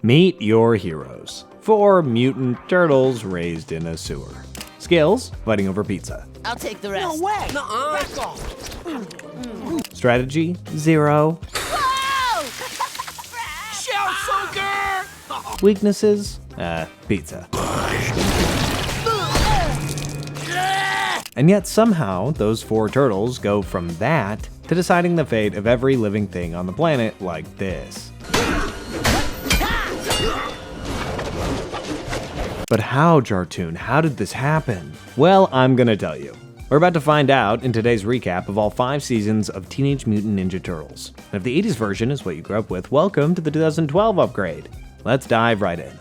Meet your heroes. 4 mutant turtles raised in a sewer. Skills, fighting over pizza. I'll take the rest. No way! Back off. Strategy, 0. Whoa! Shell Soaker! Weaknesses, pizza. And yet somehow, those 4 turtles go from that to deciding the fate of every living thing on the planet like this. But how, Jartoon? How did this happen? Well, I'm gonna tell you. We're about to find out in today's recap of all 5 seasons of Teenage Mutant Ninja Turtles. And if the 80s version is what you grew up with, welcome to the 2012 upgrade. Let's dive right in.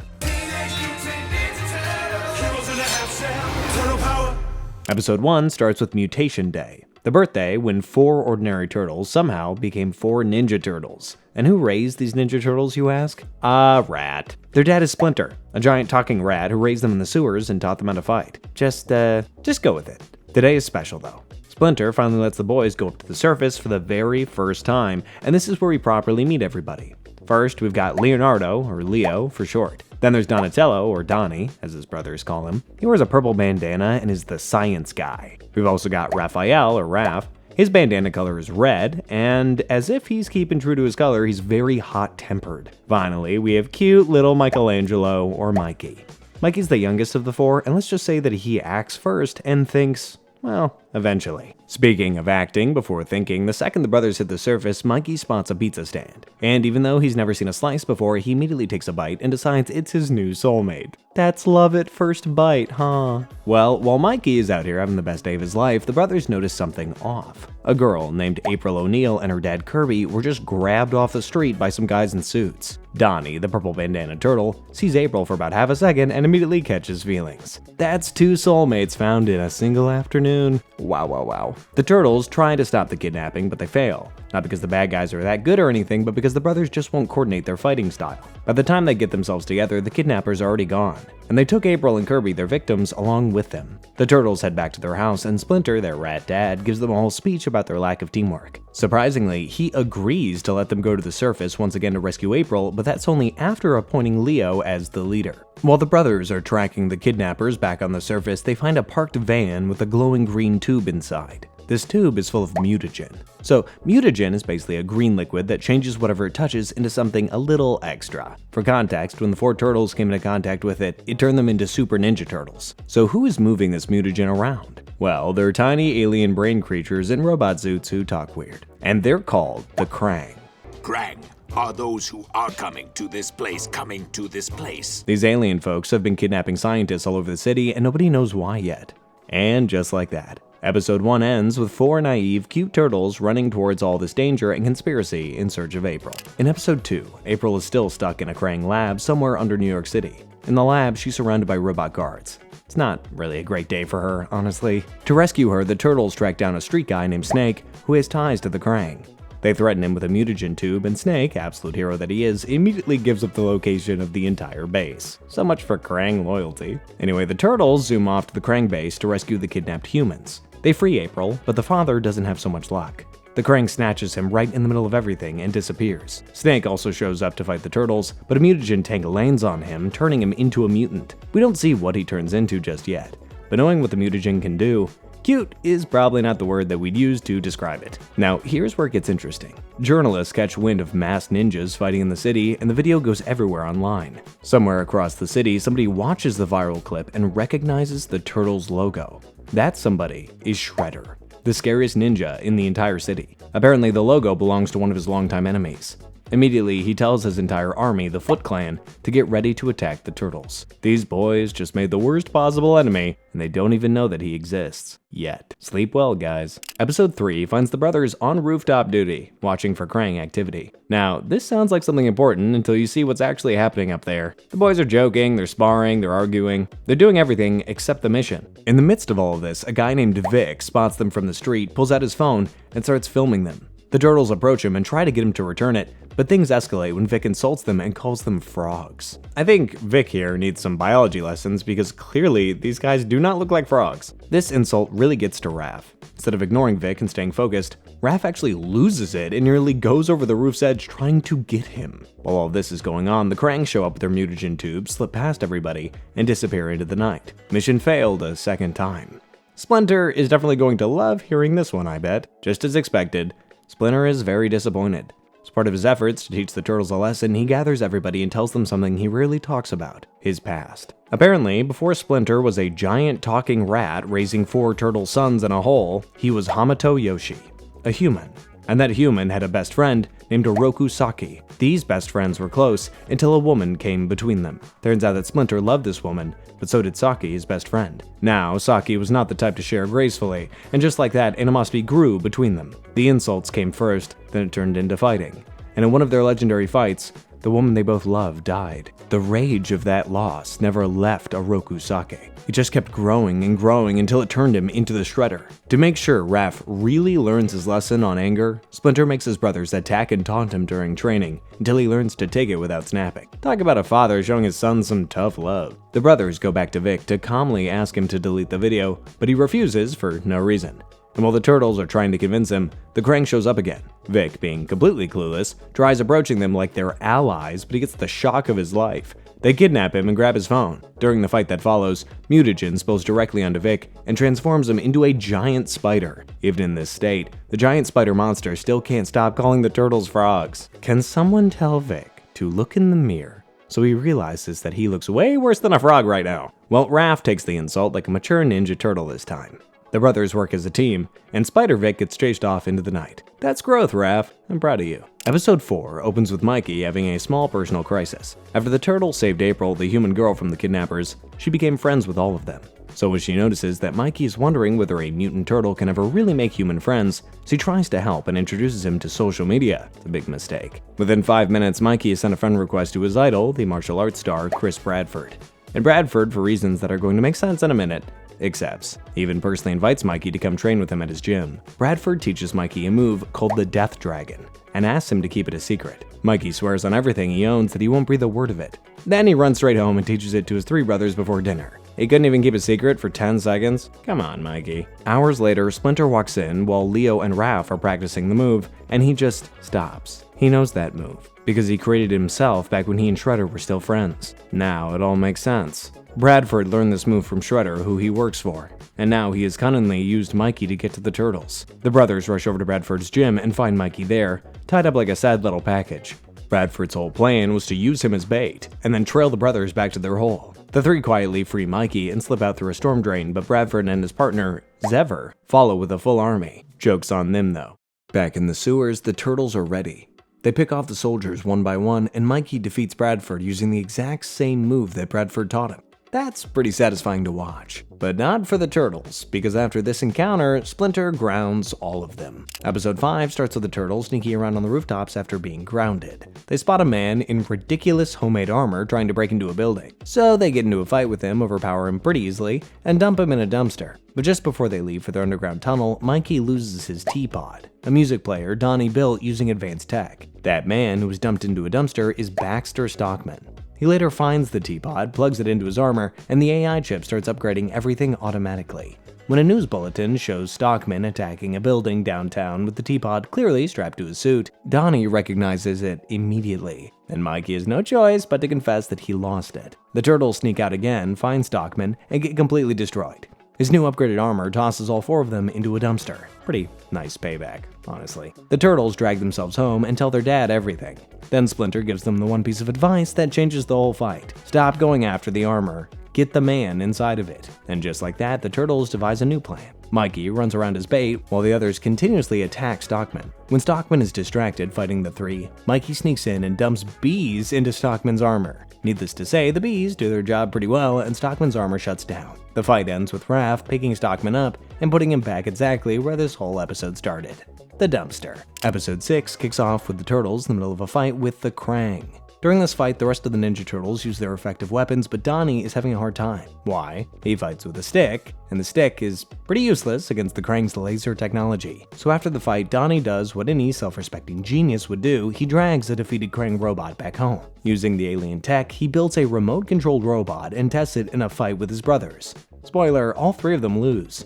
Episode 1 starts with Mutation Day, the birthday when 4 ordinary turtles somehow became 4 Ninja Turtles. And who raised these Ninja Turtles, you ask? A rat. Their dad is Splinter, a giant talking rat who raised them in the sewers and taught them how to fight. Just go with it. Today is special though. Splinter finally lets the boys go up to the surface for the very first time, and this is where we properly meet everybody. First, we've got Leonardo, or Leo for short. Then there's Donatello, or Donnie, as his brothers call him. He wears a purple bandana and is the science guy. We've also got Raphael, or Raph. His bandana color is red, and as if he's keeping true to his color, he's very hot-tempered. Finally, we have cute little Michelangelo, or Mikey. Mikey's the youngest of the 4, and let's just say that he acts first and thinks, well, eventually. Speaking of acting before thinking, the second the brothers hit the surface, Mikey spots a pizza stand. And even though he's never seen a slice before, he immediately takes a bite and decides it's his new soulmate. That's love at first bite, huh? Well, while Mikey is out here having the best day of his life, the brothers notice something off. A girl named April O'Neil and her dad Kirby were just grabbed off the street by some guys in suits. Donnie, the purple bandana turtle, sees April for about half a second and immediately catches feelings. That's 2 soulmates found in a single afternoon. Wow, wow, wow. The turtles try to stop the kidnapping, but they fail. Not because the bad guys are that good or anything, but because the brothers just won't coordinate their fighting style. By the time they get themselves together, the kidnappers are already gone, and they took April and Kirby, their victims, along with them. The turtles head back to their house, and Splinter, their rat dad, gives them a whole speech about their lack of teamwork. Surprisingly, he agrees to let them go to the surface once again to rescue April, but that's only after appointing Leo as the leader. While the brothers are tracking the kidnappers back on the surface, they find a parked van with a glowing green tube inside. This tube is full of mutagen. So, mutagen is basically a green liquid that changes whatever it touches into something a little extra. For context, when the 4 turtles came into contact with it, it turned them into Super Ninja Turtles. So who is moving this mutagen around? Well, they're tiny alien brain creatures in robot suits who talk weird. And they're called the Kraang. Kraang are those who are coming to this place. These alien folks have been kidnapping scientists all over the city, and nobody knows why yet. And just like that, Episode 1 ends with 4 naive, cute turtles running towards all this danger and conspiracy in search of April. In Episode 2, April is still stuck in a Kraang lab somewhere under New York City. In the lab, she's surrounded by robot guards. It's not really a great day for her, honestly. To rescue her, the turtles track down a street guy named Snake, who has ties to the Kraang. They threaten him with a mutagen tube, and Snake, absolute hero that he is, immediately gives up the location of the entire base. So much for Kraang loyalty. Anyway, the turtles zoom off to the Kraang base to rescue the kidnapped humans. They free April, but the father doesn't have so much luck. The Kraang snatches him right in the middle of everything and disappears. Snake also shows up to fight the turtles, but a mutagen tank lands on him, turning him into a mutant. We don't see what he turns into just yet, but knowing what the mutagen can do, cute is probably not the word that we'd use to describe it. Now, here's where it gets interesting. Journalists catch wind of masked ninjas fighting in the city, and the video goes everywhere online. Somewhere across the city, somebody watches the viral clip and recognizes the Turtles logo. That somebody is Shredder, the scariest ninja in the entire city. Apparently, the logo belongs to one of his longtime enemies. Immediately, he tells his entire army, the Foot Clan, to get ready to attack the Turtles. These boys just made the worst possible enemy, and they don't even know that he exists. Yet. Sleep well, guys. Episode 3 finds the brothers on rooftop duty, watching for Kraang activity. Now, this sounds like something important until you see what's actually happening up there. The boys are joking, they're sparring, they're arguing. They're doing everything except the mission. In the midst of all of this, a guy named Vic spots them from the street, pulls out his phone, and starts filming them. The turtles approach him and try to get him to return it, but things escalate when Vic insults them and calls them frogs. I think Vic here needs some biology lessons because clearly these guys do not look like frogs. This insult really gets to Raph. Instead of ignoring Vic and staying focused, Raph actually loses it and nearly goes over the roof's edge trying to get him. While all this is going on, the Kraang show up with their mutagen tubes, slip past everybody, and disappear into the night. Mission failed a second time. Splinter is definitely going to love hearing this one, I bet. Just as expected, Splinter is very disappointed. As part of his efforts to teach the turtles a lesson, he gathers everybody and tells them something he rarely talks about, his past. Apparently, before Splinter was a giant talking rat raising 4 turtle sons in a hole, he was Hamato Yoshi, a human. And that human had a best friend named Oroku Saki. These best friends were close until a woman came between them. Turns out that Splinter loved this woman, but so did Saki, his best friend. Now, Saki was not the type to share gracefully, and just like that, animosity grew between them. The insults came first, then it turned into fighting. And in one of their legendary fights, the woman they both loved died. The rage of that loss never left Oroku Saki. It just kept growing and growing until it turned him into the Shredder. To make sure Raph really learns his lesson on anger, Splinter makes his brothers attack and taunt him during training until he learns to take it without snapping. Talk about a father showing his son some tough love. The brothers go back to Vic to calmly ask him to delete the video, but he refuses for no reason. And while the turtles are trying to convince him, the Kraang shows up again. Vic, being completely clueless, tries approaching them like they're allies, but he gets the shock of his life. They kidnap him and grab his phone. During the fight that follows, mutagen spills directly onto Vic and transforms him into a giant spider. Even in this state, the giant spider monster still can't stop calling the turtles frogs. Can someone tell Vic to look in the mirror so he realizes that he looks way worse than a frog right now? Well, Raph takes the insult like a mature Ninja Turtle this time. The brothers work as a team, and Spider-Vic gets chased off into the night. That's growth, Raph. I'm proud of you. Episode 4 opens with Mikey having a small personal crisis. After the turtles saved April, the human girl, from the kidnappers, she became friends with all of them. So when she notices that Mikey is wondering whether a mutant turtle can ever really make human friends, she tries to help and introduces him to social media. It's a big mistake. Within 5 minutes, Mikey has sent a friend request to his idol, the martial arts star Chris Bradford. And Bradford, for reasons that are going to make sense in a minute, accepts. He even personally invites Mikey to come train with him at his gym. Bradford teaches Mikey a move called the Death Dragon and asks him to keep it a secret. Mikey swears on everything he owns that he won't breathe a word of it. Then he runs straight home and teaches it to his 3 brothers before dinner. He couldn't even keep a secret for 10 seconds? Come on, Mikey. Hours later, Splinter walks in while Leo and Raph are practicing the move, and he just stops. He knows that move because he created it himself back when he and Shredder were still friends. Now it all makes sense. Bradford learned this move from Shredder, who he works for, and now he has cunningly used Mikey to get to the turtles. The brothers rush over to Bradford's gym and find Mikey there, tied up like a sad little package. Bradford's whole plan was to use him as bait, and then trail the brothers back to their hole. The 3 quietly free Mikey and slip out through a storm drain, but Bradford and his partner, Xever, follow with a full army. Joke's on them though. Back in the sewers, the turtles are ready. They pick off the soldiers one by one, and Mikey defeats Bradford using the exact same move that Bradford taught him. That's pretty satisfying to watch. But not for the turtles, because after this encounter, Splinter grounds all of them. Episode 5 starts with the turtles sneaking around on the rooftops after being grounded. They spot a man in ridiculous homemade armor trying to break into a building. So they get into a fight with him, overpower him pretty easily, and dump him in a dumpster. But just before they leave for their underground tunnel, Mikey loses his teapot, a music player Donnie built using advanced tech. That man who was dumped into a dumpster is Baxter Stockman. He later finds the teapot, plugs it into his armor, and the AI chip starts upgrading everything automatically. When a news bulletin shows Stockman attacking a building downtown with the teapot clearly strapped to his suit, Donnie recognizes it immediately, and Mikey has no choice but to confess that he lost it. The turtles sneak out again, find Stockman, and get completely destroyed. His new upgraded armor tosses all 4 of them into a dumpster. Pretty nice payback, honestly. The turtles drag themselves home and tell their dad everything. Then Splinter gives them the one piece of advice that changes the whole fight. Stop going after the armor. Get the man inside of it. And just like that, the turtles devise a new plan. Mikey runs around as bait while the others continuously attack Stockman. When Stockman is distracted fighting the 3, Mikey sneaks in and dumps bees into Stockman's armor. Needless to say, the bees do their job pretty well and Stockman's armor shuts down. The fight ends with Raph picking Stockman up and putting him back exactly where this whole episode started. The dumpster. Episode 6 kicks off with the turtles in the middle of a fight with the Kraang. During this fight, the rest of the Ninja Turtles use their effective weapons, but Donnie is having a hard time. Why? He fights with a stick, and the stick is pretty useless against the Kraang's laser technology. So after the fight, Donnie does what any self-respecting genius would do. He drags a defeated Kraang robot back home. Using the alien tech, he builds a remote-controlled robot and tests it in a fight with his brothers. Spoiler, all 3 of them lose.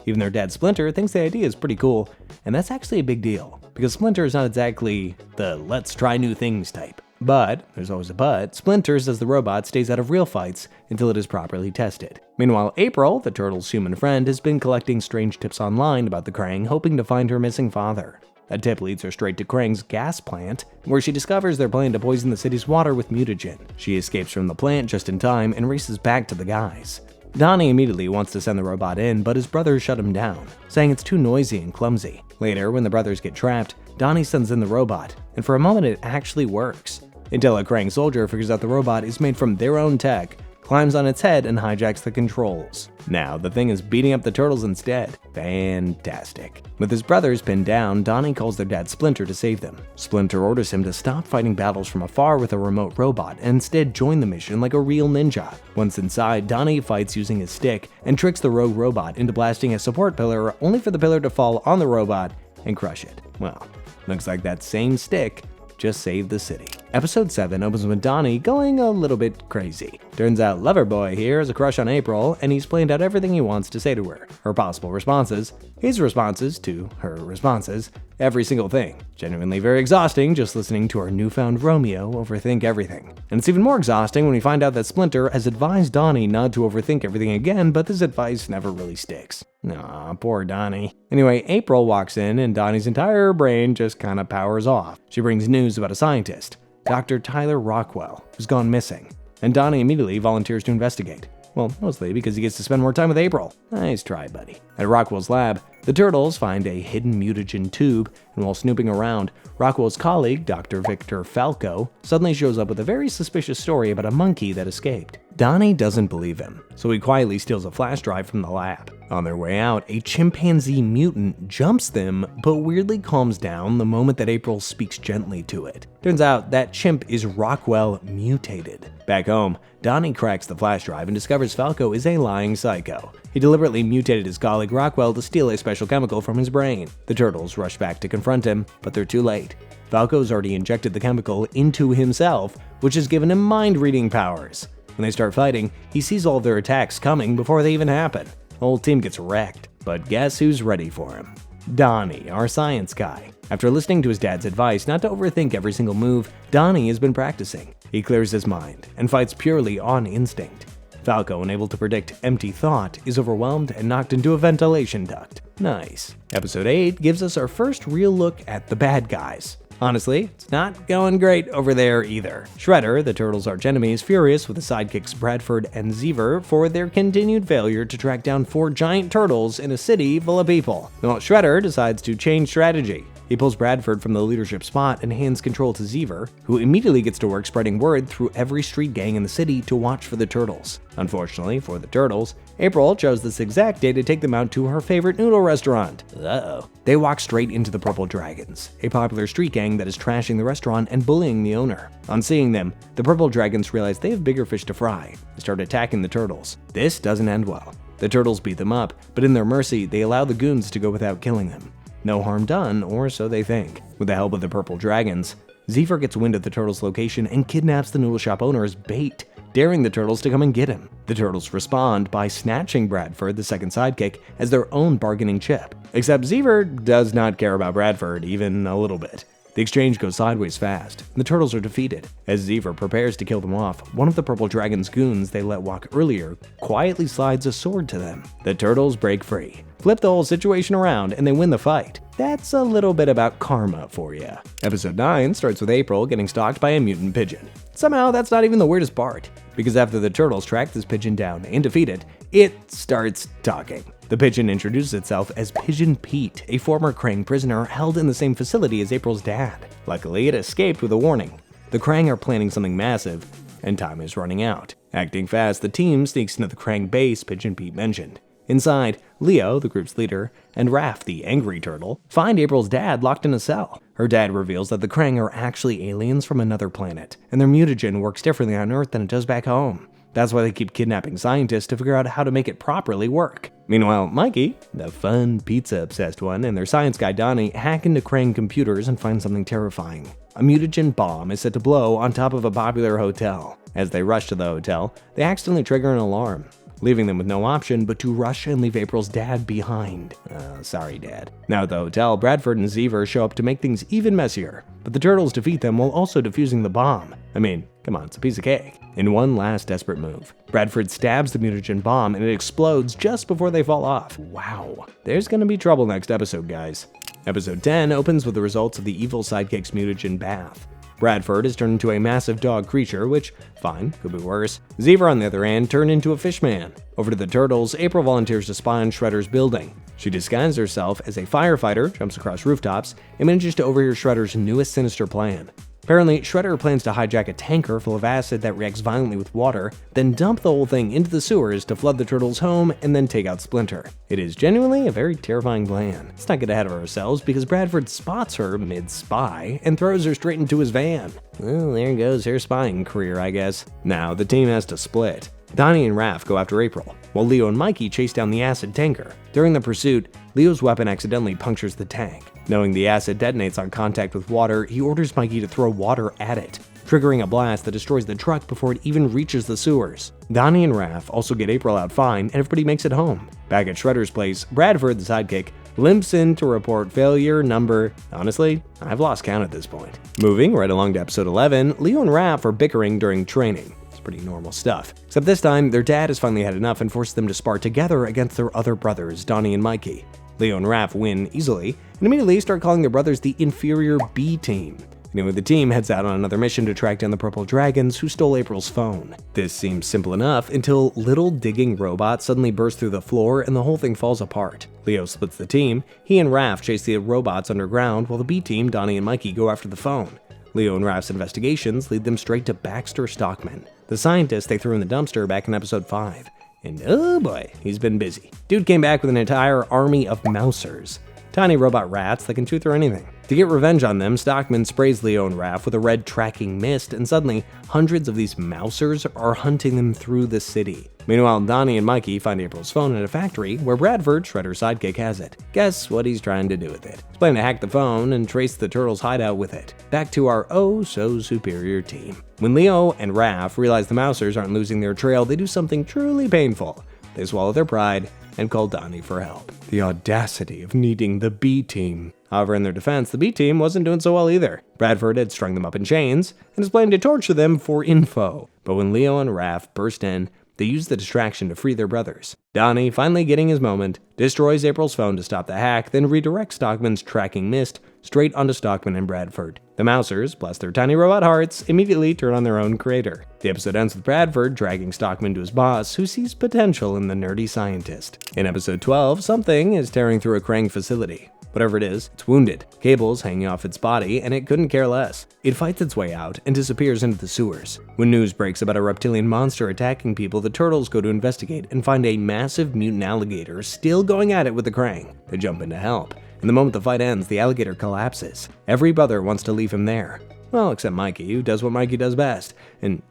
Even their dad Splinter thinks the idea is pretty cool, and that's actually a big deal, because Splinter is not exactly the let's try new things type. But, there's always a but, Splinter says the robot stays out of real fights until it is properly tested. Meanwhile, April, the turtle's human friend, has been collecting strange tips online about the Kraang, hoping to find her missing father. A tip leads her straight to Kraang's gas plant, where she discovers they're planning to poison the city's water with mutagen. She escapes from the plant just in time and races back to the guys. Donnie immediately wants to send the robot in, but his brothers shut him down, saying it's too noisy and clumsy. Later, when the brothers get trapped, Donnie sends in the robot, and for a moment it actually works, until a Kraang soldier figures out the robot is made from their own tech, climbs on its head, and hijacks the controls. Now, the thing is beating up the turtles instead. Fantastic. With his brothers pinned down, Donnie calls their dad Splinter to save them. Splinter orders him to stop fighting battles from afar with a remote robot and instead join the mission like a real ninja. Once inside, Donnie fights using his stick and tricks the rogue robot into blasting a support pillar, only for the pillar to fall on the robot and crush it. Well, looks like that same stick just saved the city. Episode 7 opens with Donnie going a little bit crazy. Turns out Loverboy here has a crush on April, and he's planned out everything he wants to say to her. Her possible responses, his responses to her responses, every single thing. Genuinely very exhausting just listening to our newfound Romeo overthink everything. And it's even more exhausting when we find out that Splinter has advised Donnie not to overthink everything again, but this advice never really sticks. Aw, poor Donnie. Anyway, April walks in and Donnie's entire brain just kinda powers off. She brings news about a scientist, Dr. Tyler Rockwell, who's gone missing, and Donnie immediately volunteers to investigate. Well, mostly because he gets to spend more time with April. Nice try, buddy. At Rockwell's lab, the turtles find a hidden mutagen tube, and while snooping around, Rockwell's colleague, Dr. Victor Falco, suddenly shows up with a very suspicious story about a monkey that escaped. Donnie doesn't believe him, so he quietly steals a flash drive from the lab. On their way out, a chimpanzee mutant jumps them, but weirdly calms down the moment that April speaks gently to it. Turns out that chimp is Rockwell mutated. Back home, Donnie cracks the flash drive and discovers Falco is a lying psycho. He deliberately mutated his colleague Rockwell to steal a special chemical from his brain. The turtles rush back to confront him, but they're too late. Falco's already injected the chemical into himself, which has given him mind-reading powers. When they start fighting, he sees all of their attacks coming before they even happen. The whole team gets wrecked, but guess who's ready for him? Donnie, our science guy. After listening to his dad's advice not to overthink every single move, Donnie has been practicing. He clears his mind and fights purely on instinct. Falco, unable to predict empty thought, is overwhelmed and knocked into a ventilation duct. Nice. Episode 8 gives us our first real look at the bad guys. Honestly, it's not going great over there either. Shredder, the turtles' archenemy, is furious with the sidekicks Bradford and Xever for their continued failure to track down 4 giant turtles in a city full of people. Well, Shredder decides to change strategy. He pulls Bradford from the leadership spot and hands control to Xever, who immediately gets to work spreading word through every street gang in the city to watch for the turtles. Unfortunately for the turtles, April chose this exact day to take them out to her favorite noodle restaurant. Uh-oh. They walk straight into the Purple Dragons, a popular street gang that is trashing the restaurant and bullying the owner. On seeing them, the Purple Dragons realize they have bigger fish to fry and start attacking the turtles. This doesn't end well. The turtles beat them up, but in their mercy, they allow the goons to go without killing them. No harm done, or so they think. With the help of the Purple Dragons, Xever gets wind of the turtles' location and kidnaps the noodle shop owner as bait, daring the turtles to come and get him. The turtles respond by snatching Bradford, the second sidekick, as their own bargaining chip. Except Xever does not care about Bradford, even a little bit. The exchange goes sideways fast, and the turtles are defeated. As Xever prepares to kill them off, one of the Purple Dragon's goons they let walk earlier quietly slides a sword to them. The turtles break free, flip the whole situation around, and they win the fight. That's a little bit about karma for you. Episode 9 starts with April getting stalked by a mutant pigeon. Somehow, that's not even the weirdest part, because after the turtles track this pigeon down and defeat it, it starts talking. The pigeon introduces itself as Pigeon Pete, a former Kraang prisoner held in the same facility as April's dad. Luckily, it escaped with a warning. The Kraang are planning something massive, and time is running out. Acting fast, the team sneaks into the Kraang base Pigeon Pete mentioned. Inside, Leo, the group's leader, and Raph, the angry turtle, find April's dad locked in a cell. Her dad reveals that the Kraang are actually aliens from another planet, and their mutagen works differently on Earth than it does back home. That's why they keep kidnapping scientists to figure out how to make it properly work. Meanwhile, Mikey, the fun pizza-obsessed one, and their science guy Donnie hack into Kraang computers and find something terrifying. A mutagen bomb is set to blow on top of a popular hotel. As they rush to the hotel, they accidentally trigger an alarm. leaving them with no option but to rush and leave April's dad behind. Sorry, Dad. Now at the hotel, Bradford and Xever show up to make things even messier, but the Turtles defeat them while also defusing the bomb. I mean, come on, it's a piece of cake. In one last desperate move, Bradford stabs the mutagen bomb and it explodes just before they fall off. Wow. There's gonna be trouble next episode, guys. Episode 10 opens with the results of the evil sidekick's mutagen bath. Bradford is turned into a massive dog creature, which, fine, could be worse. Xever, on the other hand, turned into a fishman. Over to the Turtles, April volunteers to spy on Shredder's building. She disguises herself as a firefighter, jumps across rooftops, and manages to overhear Shredder's newest sinister plan. Apparently, Shredder plans to hijack a tanker full of acid that reacts violently with water, then dump the whole thing into the sewers to flood the Turtles' home and then take out Splinter. It is genuinely a very terrifying plan. Let's not get ahead of ourselves because Bradford spots her mid-spy and throws her straight into his van. Well, there goes her spying career, I guess. Now, the team has to split. Donnie and Raph go after April, while Leo and Mikey chase down the acid tanker. During the pursuit, Leo's weapon accidentally punctures the tank. Knowing the acid detonates on contact with water, he orders Mikey to throw water at it, triggering a blast that destroys the truck before it even reaches the sewers. Donnie and Raph also get April out fine, and everybody makes it home. Back at Shredder's place, Bradford, the sidekick, limps in to report failure number... Honestly, I've lost count at this point. Moving right along to episode 11, Leo and Raph are bickering during training. Pretty normal stuff. Except this time, their dad has finally had enough and forced them to spar together against their other brothers, Donnie and Mikey. Leo and Raph win easily, and immediately start calling their brothers the inferior B team. Anyway, the team heads out on another mission to track down the purple dragons who stole April's phone. This seems simple enough until little digging robots suddenly burst through the floor and the whole thing falls apart. Leo splits the team, he and Raph chase the robots underground while the B team, Donnie and Mikey, go after the phone. Leo and Raph's investigations lead them straight to Baxter Stockman, the scientist they threw in the dumpster back in episode 5. And oh boy, he's been busy. Dude came back with an entire army of mousers. Tiny robot rats that can chew through anything. To get revenge on them, Stockman sprays Leo and Raph with a red tracking mist, and suddenly, hundreds of these mousers are hunting them through the city. Meanwhile, Donnie and Mikey find April's phone at a factory where Bradford, Shredder's sidekick, has it. Guess what he's trying to do with it? He's planning to hack the phone and trace the Turtles' hideout with it. Back to our oh-so-superior team. When Leo and Raph realize the mousers aren't losing their trail, they do something truly painful. They swallow their pride and call Donnie for help. The audacity of needing the B team. However, in their defense, the B team wasn't doing so well either. Bradford had strung them up in chains and is planning to torture them for info. But when Leo and Raph burst in, they use the distraction to free their brothers. Donnie, finally getting his moment, destroys April's phone to stop the hack, then redirects Stockman's tracking mist straight onto Stockman and Bradford. The mousers, bless their tiny robot hearts, immediately turn on their own creator. The episode ends with Bradford dragging Stockman to his boss, who sees potential in the nerdy scientist. In episode 12, something is tearing through a Kraang facility. Whatever it is, it's wounded, cables hanging off its body, and it couldn't care less. It fights its way out and disappears into the sewers. When news breaks about a reptilian monster attacking people, the Turtles go to investigate and find a massive mutant alligator still going at it with the Kraang. They jump in to help, and the moment the fight ends, the alligator collapses. Every brother wants to leave him there. Well, except Mikey, who does what Mikey does best, and,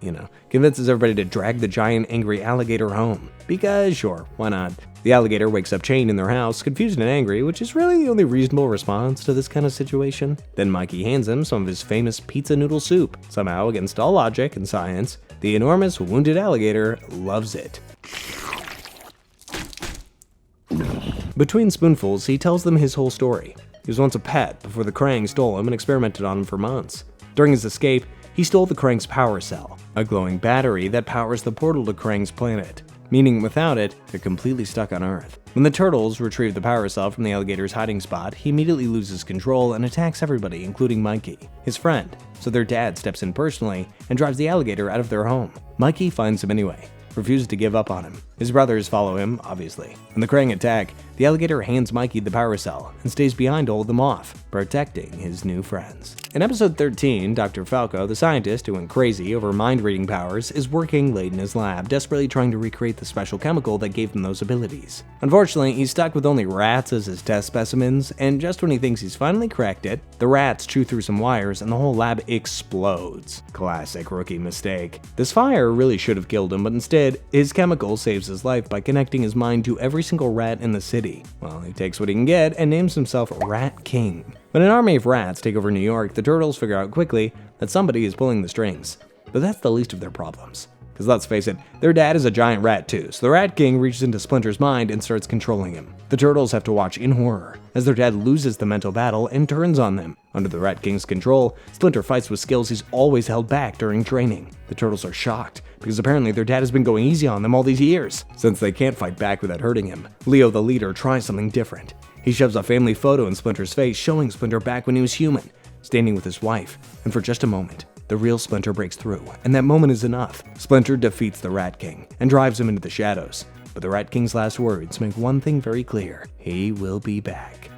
convinces everybody to drag the giant angry alligator home. Because, sure, why not? The alligator wakes up chained in their house, confused and angry, which is really the only reasonable response to this kind of situation. Then Mikey hands him some of his famous pizza noodle soup. Somehow, against all logic and science, the enormous wounded alligator loves it. Between spoonfuls, he tells them his whole story. He was once a pet before the Kraang stole him and experimented on him for months. During his escape, he stole the Kraang's power cell, a glowing battery that powers the portal to Kraang's planet, meaning without it, they're completely stuck on Earth. When the Turtles retrieve the power cell from the alligator's hiding spot, he immediately loses control and attacks everybody, including Mikey, his friend, so their dad steps in personally and drives the alligator out of their home. Mikey finds him anyway, refuses to give up on him. His brothers follow him, obviously. When the Kraang attack, the alligator hands Mikey the power cell and stays behind to hold them off, protecting his new friends. In episode 13, Dr. Falco, the scientist who went crazy over mind-reading powers, is working late in his lab, desperately trying to recreate the special chemical that gave him those abilities. Unfortunately, he's stuck with only rats as his test specimens, and just when he thinks he's finally cracked it, the rats chew through some wires and the whole lab explodes. Classic rookie mistake. This fire really should have killed him, but instead, his chemical saves his life by connecting his mind to every single rat in the city. Well, he takes what he can get and names himself Rat King. When an army of rats take over New York, the Turtles figure out quickly that somebody is pulling the strings. But that's the least of their problems, because Because let's face it, their dad is a giant rat too, so the Rat King reaches into Splinter's mind and starts controlling him. The Turtles have to watch in horror as their dad loses the mental battle and turns on them. Under the Rat King's control, Splinter fights with skills he's always held back during training. The Turtles are shocked, because apparently their dad has been going easy on them all these years. Since they can't fight back without hurting him, Leo the leader tries something different. He shoves a family photo in Splinter's face, showing Splinter back when he was human, standing with his wife, and for just a moment, the real Splinter breaks through, and that moment is enough. Splinter defeats the Rat King and drives him into the shadows. But the Rat King's last words make one thing very clear. He will be back.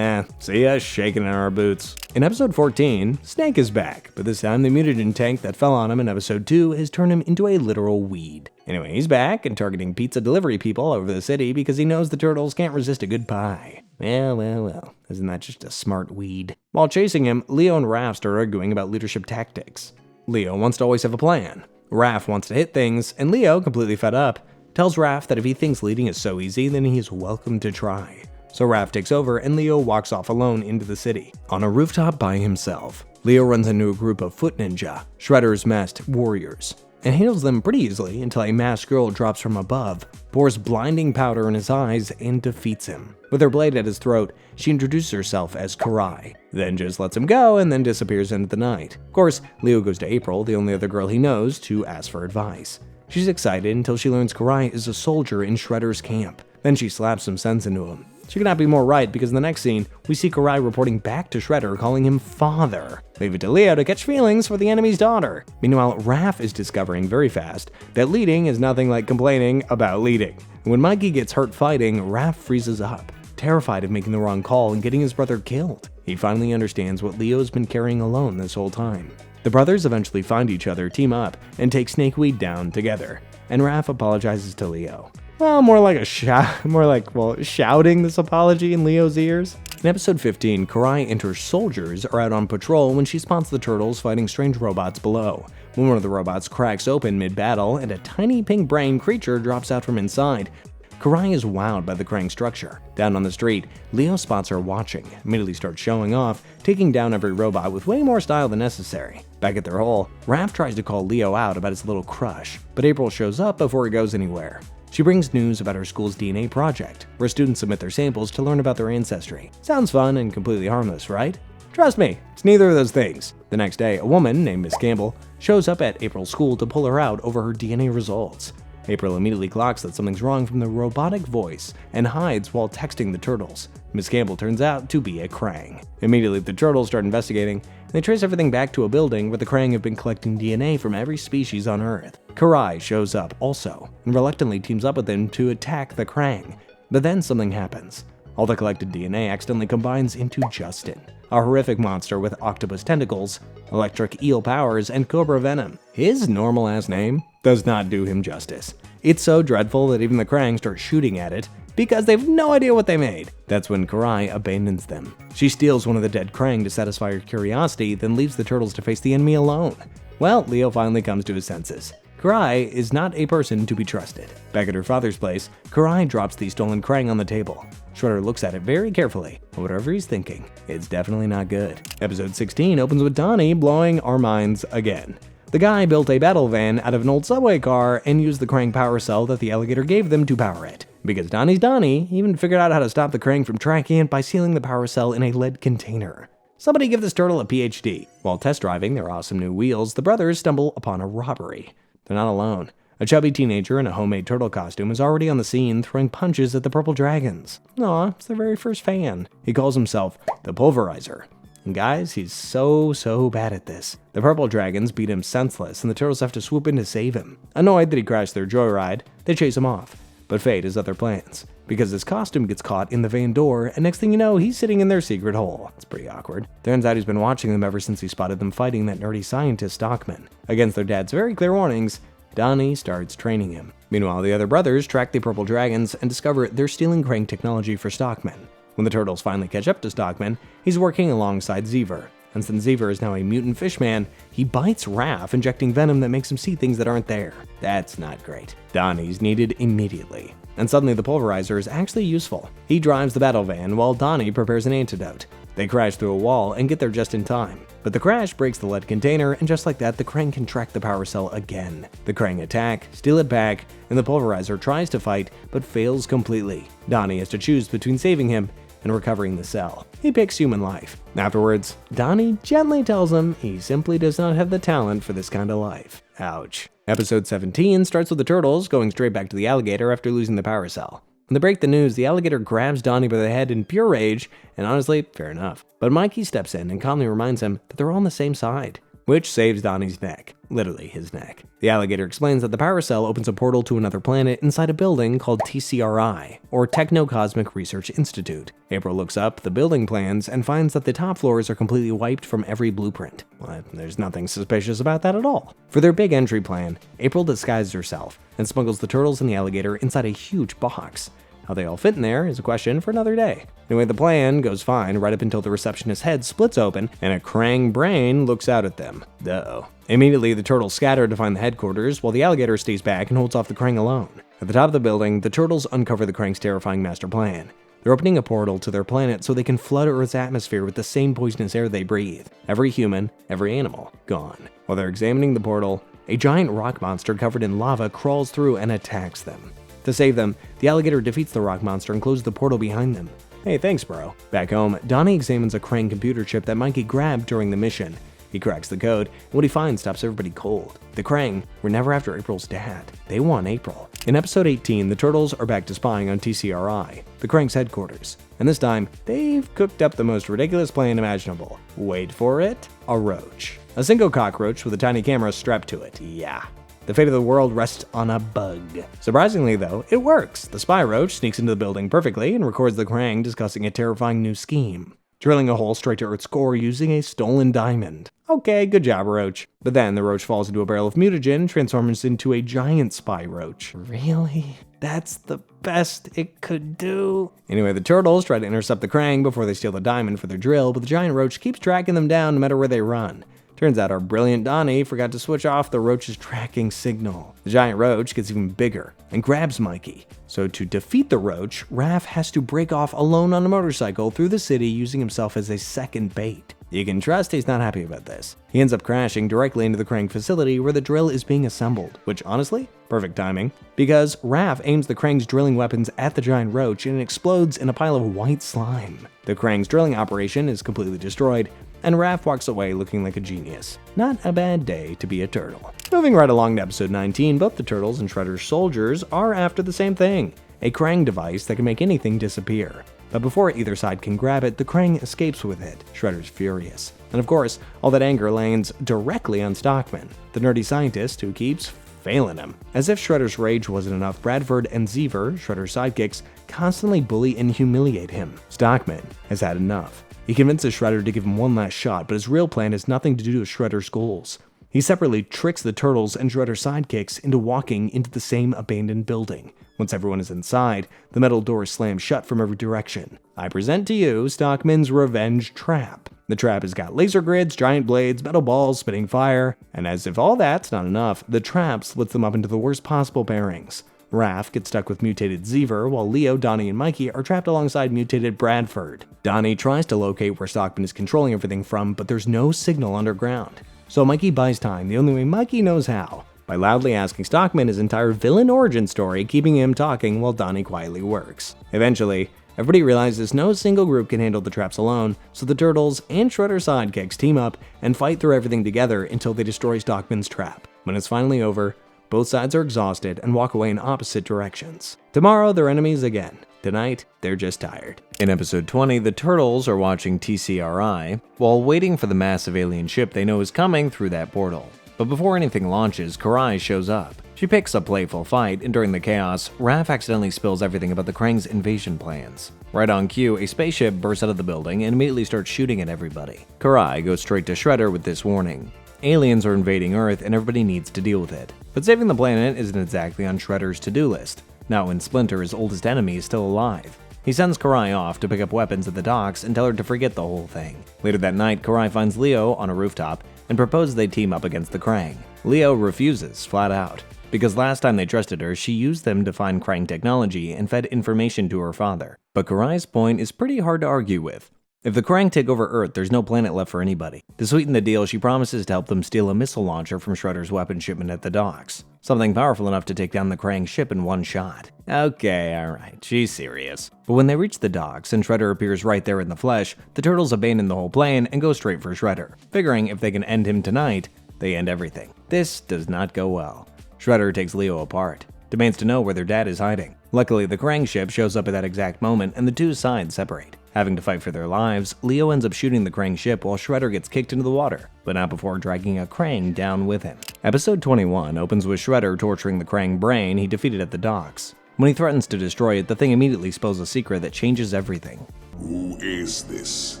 See us shaking in our boots. In episode 14, Snake is back, but this time the mutagen tank that fell on him in episode 2 has turned him into a literal weed. Anyway, he's back and targeting pizza delivery people all over the city because he knows the Turtles can't resist a good pie. Well, isn't that just a smart weed? While chasing him, Leo and Raph start arguing about leadership tactics. Leo wants to always have a plan. Raph wants to hit things, and Leo, completely fed up, tells Raph that if he thinks leading is so easy, then he is welcome to try. So Raph takes over and Leo walks off alone into the city. On a rooftop by himself, Leo runs into a group of foot ninja, Shredder's masked warriors, and handles them pretty easily until a masked girl drops from above, pours blinding powder in his eyes, and defeats him. With her blade at his throat, she introduces herself as Karai, then just lets him go and then disappears into the night. Of course, Leo goes to April, the only other girl he knows, to ask for advice. She's excited until she learns Karai is a soldier in Shredder's camp. Then she slaps some sense into him. She could not be more right, because in the next scene, we see Karai reporting back to Shredder, calling him father. Leave it to Leo to catch feelings for the enemy's daughter. Meanwhile, Raph is discovering very fast that leading is nothing like complaining about leading. When Mikey gets hurt fighting, Raph freezes up, terrified of making the wrong call and getting his brother killed. He finally understands what Leo's been carrying alone this whole time. The brothers eventually find each other, team up, and take Snakeweed down together. And Raph apologizes to Leo. Well, more like shouting this apology in Leo's ears. In episode 15, Karai and her soldiers are out on patrol when she spots the Turtles fighting strange robots below. When one of the robots cracks open mid-battle and a tiny pink brain creature drops out from inside, Karai is wowed by the Kraang structure. Down on the street, Leo spots her watching, immediately starts showing off, taking down every robot with way more style than necessary. Back at their hole, Raph tries to call Leo out about his little crush, but April shows up before he goes anywhere. She brings news about her school's DNA project, where students submit their samples to learn about their ancestry. Sounds fun and completely harmless, right? Trust me, it's neither of those things. The next day, a woman named Miss Campbell shows up at April's school to pull her out over her DNA results. April immediately clocks that something's wrong from the robotic voice and hides while texting the Turtles. Miss Campbell turns out to be a Kraang. Immediately, the Turtles start investigating, and they trace everything back to a building where the Kraang have been collecting DNA from every species on Earth. Karai shows up also, and reluctantly teams up with them to attack the Kraang. But then something happens. All the collected DNA accidentally combines into Justin, a horrific monster with octopus tentacles, electric eel powers, and cobra venom. His normal-ass name does not do him justice. It's so dreadful that even the Kraang start shooting at it because they have no idea what they made. That's when Karai abandons them. She steals one of the dead Kraang to satisfy her curiosity, then leaves the Turtles to face the enemy alone. Well, Leo finally comes to his senses. Karai is not a person to be trusted. Back at her father's place, Karai drops the stolen Kraang on the table. Shredder looks at it very carefully, but whatever he's thinking, it's definitely not good. Episode 16 opens with Donnie blowing our minds again. The guy built a battle van out of an old subway car and used the Kraang power cell that the alligator gave them to power it. Because Donnie's Donnie, he even figured out how to stop the Kraang from tracking it by sealing the power cell in a lead container. Somebody give this turtle a PhD. While test driving their awesome new wheels, the brothers stumble upon a robbery. They're not alone. A chubby teenager in a homemade turtle costume is already on the scene throwing punches at the purple dragons. Aw, it's their very first fan. He calls himself the Pulverizer. And guys, he's so bad at this. The purple dragons beat him senseless and the turtles have to swoop in to save him. Annoyed that he crashed their joyride, they chase him off. But fate has other plans, because his costume gets caught in the van door and next thing you know, he's sitting in their secret hole. It's pretty awkward. Turns out he's been watching them ever since he spotted them fighting that nerdy scientist Stockman. Against their dad's very clear warnings, Donnie starts training him. Meanwhile, the other brothers track the purple dragons and discover they're stealing Kraang technology for Stockman. When the Turtles finally catch up to Stockman, he's working alongside Xever. And since Xever is now a mutant fishman, he bites Raph, injecting venom that makes him see things that aren't there. That's not great. Donnie's needed immediately. And suddenly the Pulverizer is actually useful. He drives the battle van while Donnie prepares an antidote. They crash through a wall and get there just in time. But the crash breaks the lead container, and just like that, the Kraang can track the power cell again. The Kraang attack, steal it back, and the Pulverizer tries to fight, but fails completely. Donnie has to choose between saving him and recovering the cell. He picks human life. Afterwards, Donnie gently tells him he simply does not have the talent for this kind of life. Ouch. Episode 17 starts with the turtles going straight back to the alligator after losing the power cell. When they break the news, the alligator grabs Donnie by the head in pure rage, and honestly, fair enough. But Mikey steps in and calmly reminds him that they're all on the same side, which saves Donnie's neck. Literally his neck. The alligator explains that the power cell opens a portal to another planet inside a building called TCRI, or Techno-Cosmic Research Institute. April looks up the building plans and finds that the top floors are completely wiped from every blueprint. Well, there's nothing suspicious about that at all. For their big entry plan, April disguises herself and smuggles the turtles and the alligator inside a huge box. How they all fit in there is a question for another day. Anyway, the plan goes fine right up until the receptionist's head splits open and a Kraang brain looks out at them. Uh-oh. Immediately, the turtles scatter to find the headquarters, while the alligator stays back and holds off the Kraang alone. At the top of the building, the turtles uncover the Kraang's terrifying master plan. They're opening a portal to their planet so they can flood Earth's atmosphere with the same poisonous air they breathe. Every human, every animal, gone. While they're examining the portal, a giant rock monster covered in lava crawls through and attacks them. To save them, the alligator defeats the rock monster and closes the portal behind them. Hey, thanks, bro. Back home, Donnie examines a Kraang computer chip that Mikey grabbed during the mission. He cracks the code, and what he finds stops everybody cold. The Kraang were never after April's dad. They want April. In episode 18, the turtles are back to spying on TCRI, the Kraang's headquarters. And this time, they've cooked up the most ridiculous plan imaginable. Wait for it, a roach. A single cockroach with a tiny camera strapped to it. Yeah. The fate of the world rests on a bug. Surprisingly, though, it works. The spy roach sneaks into the building perfectly and records the Kraang discussing a terrifying new scheme, drilling a hole straight to Earth's core using a stolen diamond. Okay, good job, roach. But then the roach falls into a barrel of mutagen and transforms into a giant spy roach. Really? That's the best it could do? Anyway, the turtles try to intercept the Kraang before they steal the diamond for their drill, but the giant roach keeps tracking them down no matter where they run. Turns out our brilliant Donnie forgot to switch off the roach's tracking signal. The giant roach gets even bigger and grabs Mikey. So to defeat the roach, Raph has to break off alone on a motorcycle through the city using himself as a second bait. You can trust he's not happy about this. He ends up crashing directly into the Kraang facility where the drill is being assembled, which honestly, perfect timing, because Raph aims the Kraang's drilling weapons at the giant roach and it explodes in a pile of white slime. The Kraang's drilling operation is completely destroyed, and Raph walks away looking like a genius. Not a bad day to be a turtle. Moving right along to episode 19, both the turtles and Shredder's soldiers are after the same thing, a Kraang device that can make anything disappear. But before either side can grab it, the Kraang escapes with it. Shredder's furious. And of course, all that anger lands directly on Stockman, the nerdy scientist who keeps failing him. As if Shredder's rage wasn't enough, Bradford and Xever, Shredder's sidekicks, constantly bully and humiliate him. Stockman has had enough. He convinces Shredder to give him one last shot, but his real plan has nothing to do with Shredder's goals. He separately tricks the turtles and Shredder's sidekicks into walking into the same abandoned building. Once everyone is inside, the metal door slams shut from every direction. I present to you Stockman's Revenge Trap. The trap has got laser grids, giant blades, metal balls, spitting fire, and as if all that's not enough, the trap splits them up into the worst possible pairings. Raph gets stuck with mutated Xever, while Leo, Donnie, and Mikey are trapped alongside mutated Bradford. Donnie tries to locate where Stockman is controlling everything from, but there's no signal underground. So Mikey buys time the only way Mikey knows how, by loudly asking Stockman his entire villain origin story, keeping him talking while Donnie quietly works. Eventually, everybody realizes no single group can handle the traps alone, so the Turtles and Shredder's sidekicks team up and fight through everything together until they destroy Stockman's trap. When it's finally over, both sides are exhausted and walk away in opposite directions. Tomorrow, they're enemies again. Tonight, they're just tired. In episode 20, the Turtles are watching TCRI while waiting for the massive alien ship they know is coming through that portal. But before anything launches, Karai shows up. She picks a playful fight, and during the chaos, Raph accidentally spills everything about the Kraang's invasion plans. Right on cue, a spaceship bursts out of the building and immediately starts shooting at everybody. Karai goes straight to Shredder with this warning. Aliens are invading Earth and everybody needs to deal with it. But saving the planet isn't exactly on Shredder's to-do list, not when Splinter, his oldest enemy, is still alive. He sends Karai off to pick up weapons at the docks and tell her to forget the whole thing. Later that night, Karai finds Leo on a rooftop and proposes they team up against the Kraang. Leo refuses, flat out, because last time they trusted her, she used them to find Kraang technology and fed information to her father. But Karai's point is pretty hard to argue with. If the Kraang take over Earth, there's no planet left for anybody. To sweeten the deal, she promises to help them steal a missile launcher from Shredder's weapon shipment at the docks. Something powerful enough to take down the Kraang ship in one shot. Okay, alright, she's serious. But when they reach the docks and Shredder appears right there in the flesh, the Turtles abandon the whole plan and go straight for Shredder. Figuring if they can end him tonight, they end everything. This does not go well. Shredder takes Leo apart, demands to know where their dad is hiding. Luckily, the Kraang ship shows up at that exact moment and the two sides separate. Having to fight for their lives, Leo ends up shooting the Kraang ship while Shredder gets kicked into the water, but not before dragging a Kraang down with him. Episode 21 opens with Shredder torturing the Kraang brain he defeated at the docks. When he threatens to destroy it, the thing immediately exposes a secret that changes everything. Who is this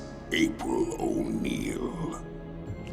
April O'Neil?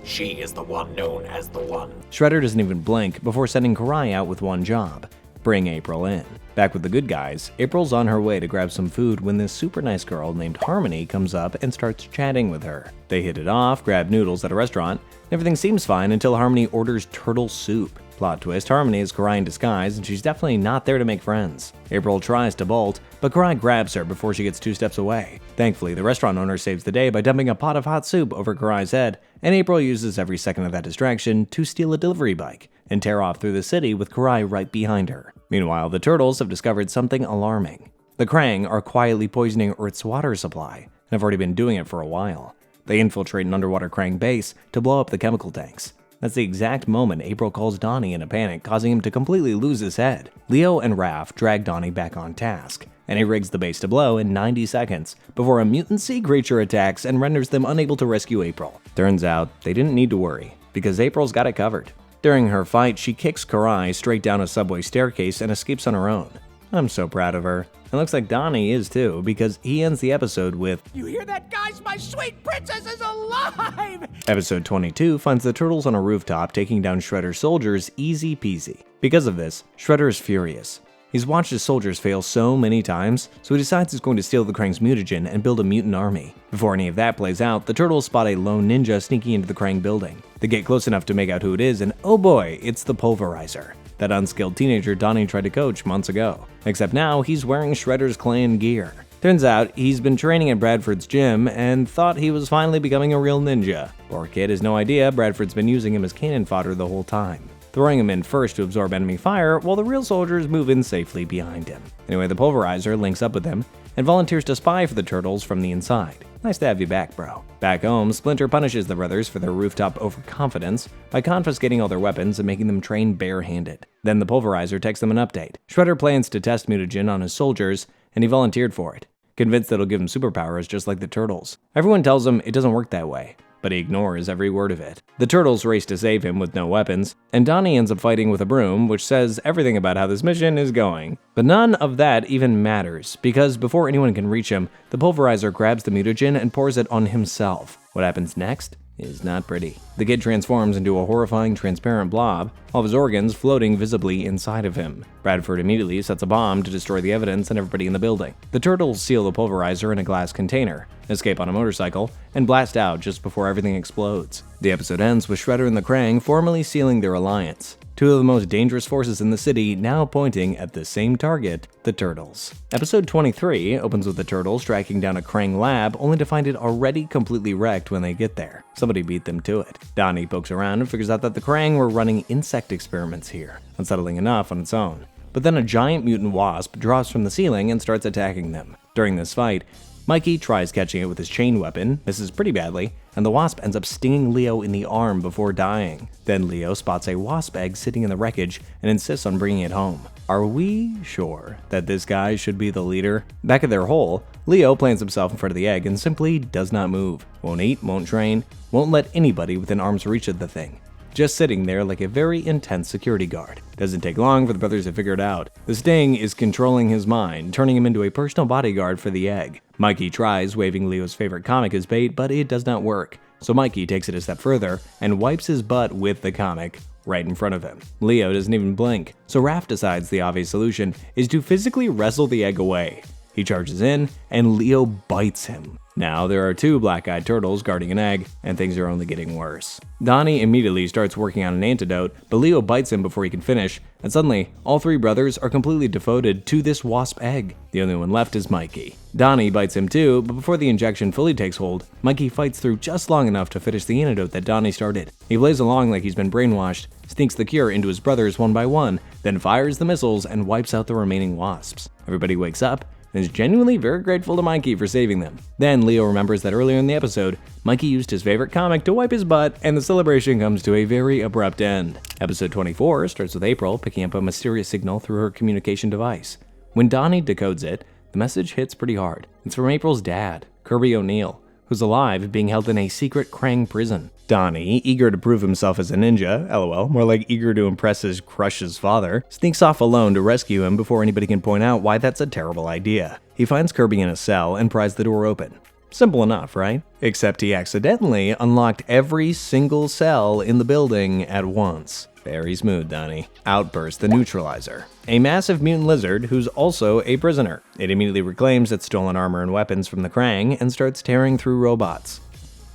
She is the one known as the One. Shredder doesn't even blink before sending Karai out with one job: bring April in. Back with the good guys, April's on her way to grab some food when this super nice girl named Harmony comes up and starts chatting with her. They hit it off, grab noodles at a restaurant, and everything seems fine until Harmony orders turtle soup. Plot twist, Harmony is Karai in disguise and she's definitely not there to make friends. April tries to bolt, but Karai grabs her before she gets 2 steps away. Thankfully, the restaurant owner saves the day by dumping a pot of hot soup over Karai's head, and April uses every second of that distraction to steal a delivery bike and tear off through the city with Karai right behind her. Meanwhile, the Turtles have discovered something alarming. The Kraang are quietly poisoning Earth's water supply, and have already been doing it for a while. They infiltrate an underwater Kraang base to blow up the chemical tanks. That's the exact moment April calls Donnie in a panic, causing him to completely lose his head. Leo and Raph drag Donnie back on task, and he rigs the base to blow in 90 seconds before a mutant sea creature attacks and renders them unable to rescue April. Turns out, they didn't need to worry, because April's got it covered. During her fight, she kicks Karai straight down a subway staircase and escapes on her own. I'm so proud of her. It looks like Donnie is too, because he ends the episode with, You hear that, guys? My sweet princess is alive! Episode 22 finds the Turtles on a rooftop taking down Shredder's soldiers easy peasy. Because of this, Shredder is furious. He's watched his soldiers fail so many times, so he decides he's going to steal the Kraang's mutagen and build a mutant army. Before any of that plays out, the Turtles spot a lone ninja sneaking into the Kraang building. They get close enough to make out who it is, and oh boy, it's the Pulverizer, that unskilled teenager Donnie tried to coach months ago. Except now, he's wearing Shredder's clan gear. Turns out, he's been training at Bradford's gym and thought he was finally becoming a real ninja. Poor kid has no idea Bradford's been using him as cannon fodder the whole time, throwing him in first to absorb enemy fire while the real soldiers move in safely behind him. Anyway, the Pulverizer links up with him and volunteers to spy for the Turtles from the inside. Nice to have you back, bro. Back home, Splinter punishes the brothers for their rooftop overconfidence by confiscating all their weapons and making them train barehanded. Then the Pulverizer texts them an update. Shredder plans to test mutagen on his soldiers, and he volunteered for it, convinced that it'll give him superpowers just like the Turtles. Everyone tells him it doesn't work that way, but he ignores every word of it. The Turtles race to save him with no weapons, and Donnie ends up fighting with a broom, which says everything about how this mission is going. But none of that even matters, because before anyone can reach him, the Pulverizer grabs the mutagen and pours it on himself. What happens next is not pretty. The kid transforms into a horrifying transparent blob, all of his organs floating visibly inside of him. Bradford immediately sets a bomb to destroy the evidence and everybody in the building. The Turtles seal the Pulverizer in a glass container, escape on a motorcycle, and blast out just before everything explodes. The episode ends with Shredder and the Kraang formally sealing their alliance. Two of the most dangerous forces in the city now pointing at the same target, the Turtles. Episode 23 opens with the Turtles tracking down a Kraang lab only to find it already completely wrecked when they get there. Somebody beat them to it. Donnie pokes around and figures out that the Kraang were running insect experiments here, unsettling enough on its own. But then a giant mutant wasp drops from the ceiling and starts attacking them. During this fight, Mikey tries catching it with his chain weapon, misses pretty badly, and the wasp ends up stinging Leo in the arm before dying. Then Leo spots a wasp egg sitting in the wreckage and insists on bringing it home. Are we sure that this guy should be the leader? Back at their hole, Leo plants himself in front of the egg and simply does not move. Won't eat, won't train, won't let anybody within arm's reach of the thing. Just sitting there like a very intense security guard. Doesn't take long for the brothers to figure it out. The sting is controlling his mind, turning him into a personal bodyguard for the egg. Mikey tries waving Leo's favorite comic as bait, but it does not work. So Mikey takes it a step further and wipes his butt with the comic right in front of him. Leo doesn't even blink, so Raph decides the obvious solution is to physically wrestle the egg away. He charges in, and Leo bites him. Now there are 2 black-eyed turtles guarding an egg, and things are only getting worse. Donnie immediately starts working on an antidote, but Leo bites him before he can finish, and suddenly, all 3 brothers are completely devoted to this wasp egg. The only one left is Mikey. Donnie bites him too, but before the injection fully takes hold, Mikey fights through just long enough to finish the antidote that Donnie started. He plays along like he's been brainwashed, sneaks the cure into his brothers one by one, then fires the missiles and wipes out the remaining wasps. Everybody wakes up and is genuinely very grateful to Mikey for saving them. Then Leo remembers that earlier in the episode, Mikey used his favorite comic to wipe his butt, and the celebration comes to a very abrupt end. Episode 24 starts with April picking up a mysterious signal through her communication device. When Donnie decodes it, the message hits pretty hard. It's from April's dad, Kirby O'Neill, who's alive being held in a secret Kraang prison. Donnie, eager to prove himself as a ninja, lol, more like eager to impress his crush's father, sneaks off alone to rescue him before anybody can point out why that's a terrible idea. He finds Kirby in a cell and pries the door open. Simple enough, right? Except he accidentally unlocked every single cell in the building at once. Very smooth, Donnie. Out bursts the Neutralizer, a massive mutant lizard who's also a prisoner. It immediately reclaims its stolen armor and weapons from the Kraang and starts tearing through robots.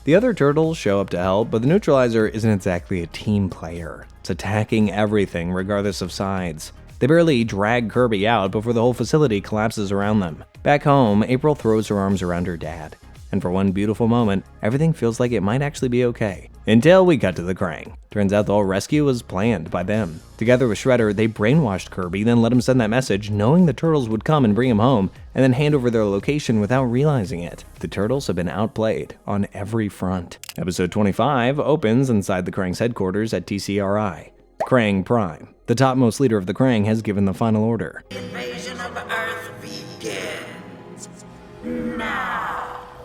The other turtles show up to help, but the Neutralizer isn't exactly a team player. It's attacking everything regardless of sides. They barely drag Kirby out before the whole facility collapses around them. Back home, April throws her arms around her dad. And for one beautiful moment, everything feels like it might actually be okay. Until we cut to the Kraang. Turns out the whole rescue was planned by them. Together with Shredder, they brainwashed Kirby, then let him send that message knowing the turtles would come and bring him home, and then hand over their location without realizing it. The turtles have been outplayed on every front. Episode 25 opens inside the Kraang's headquarters at TCRI. Kraang Prime, the topmost leader of the Kraang, has given the final order. The invasion of Earth begins now.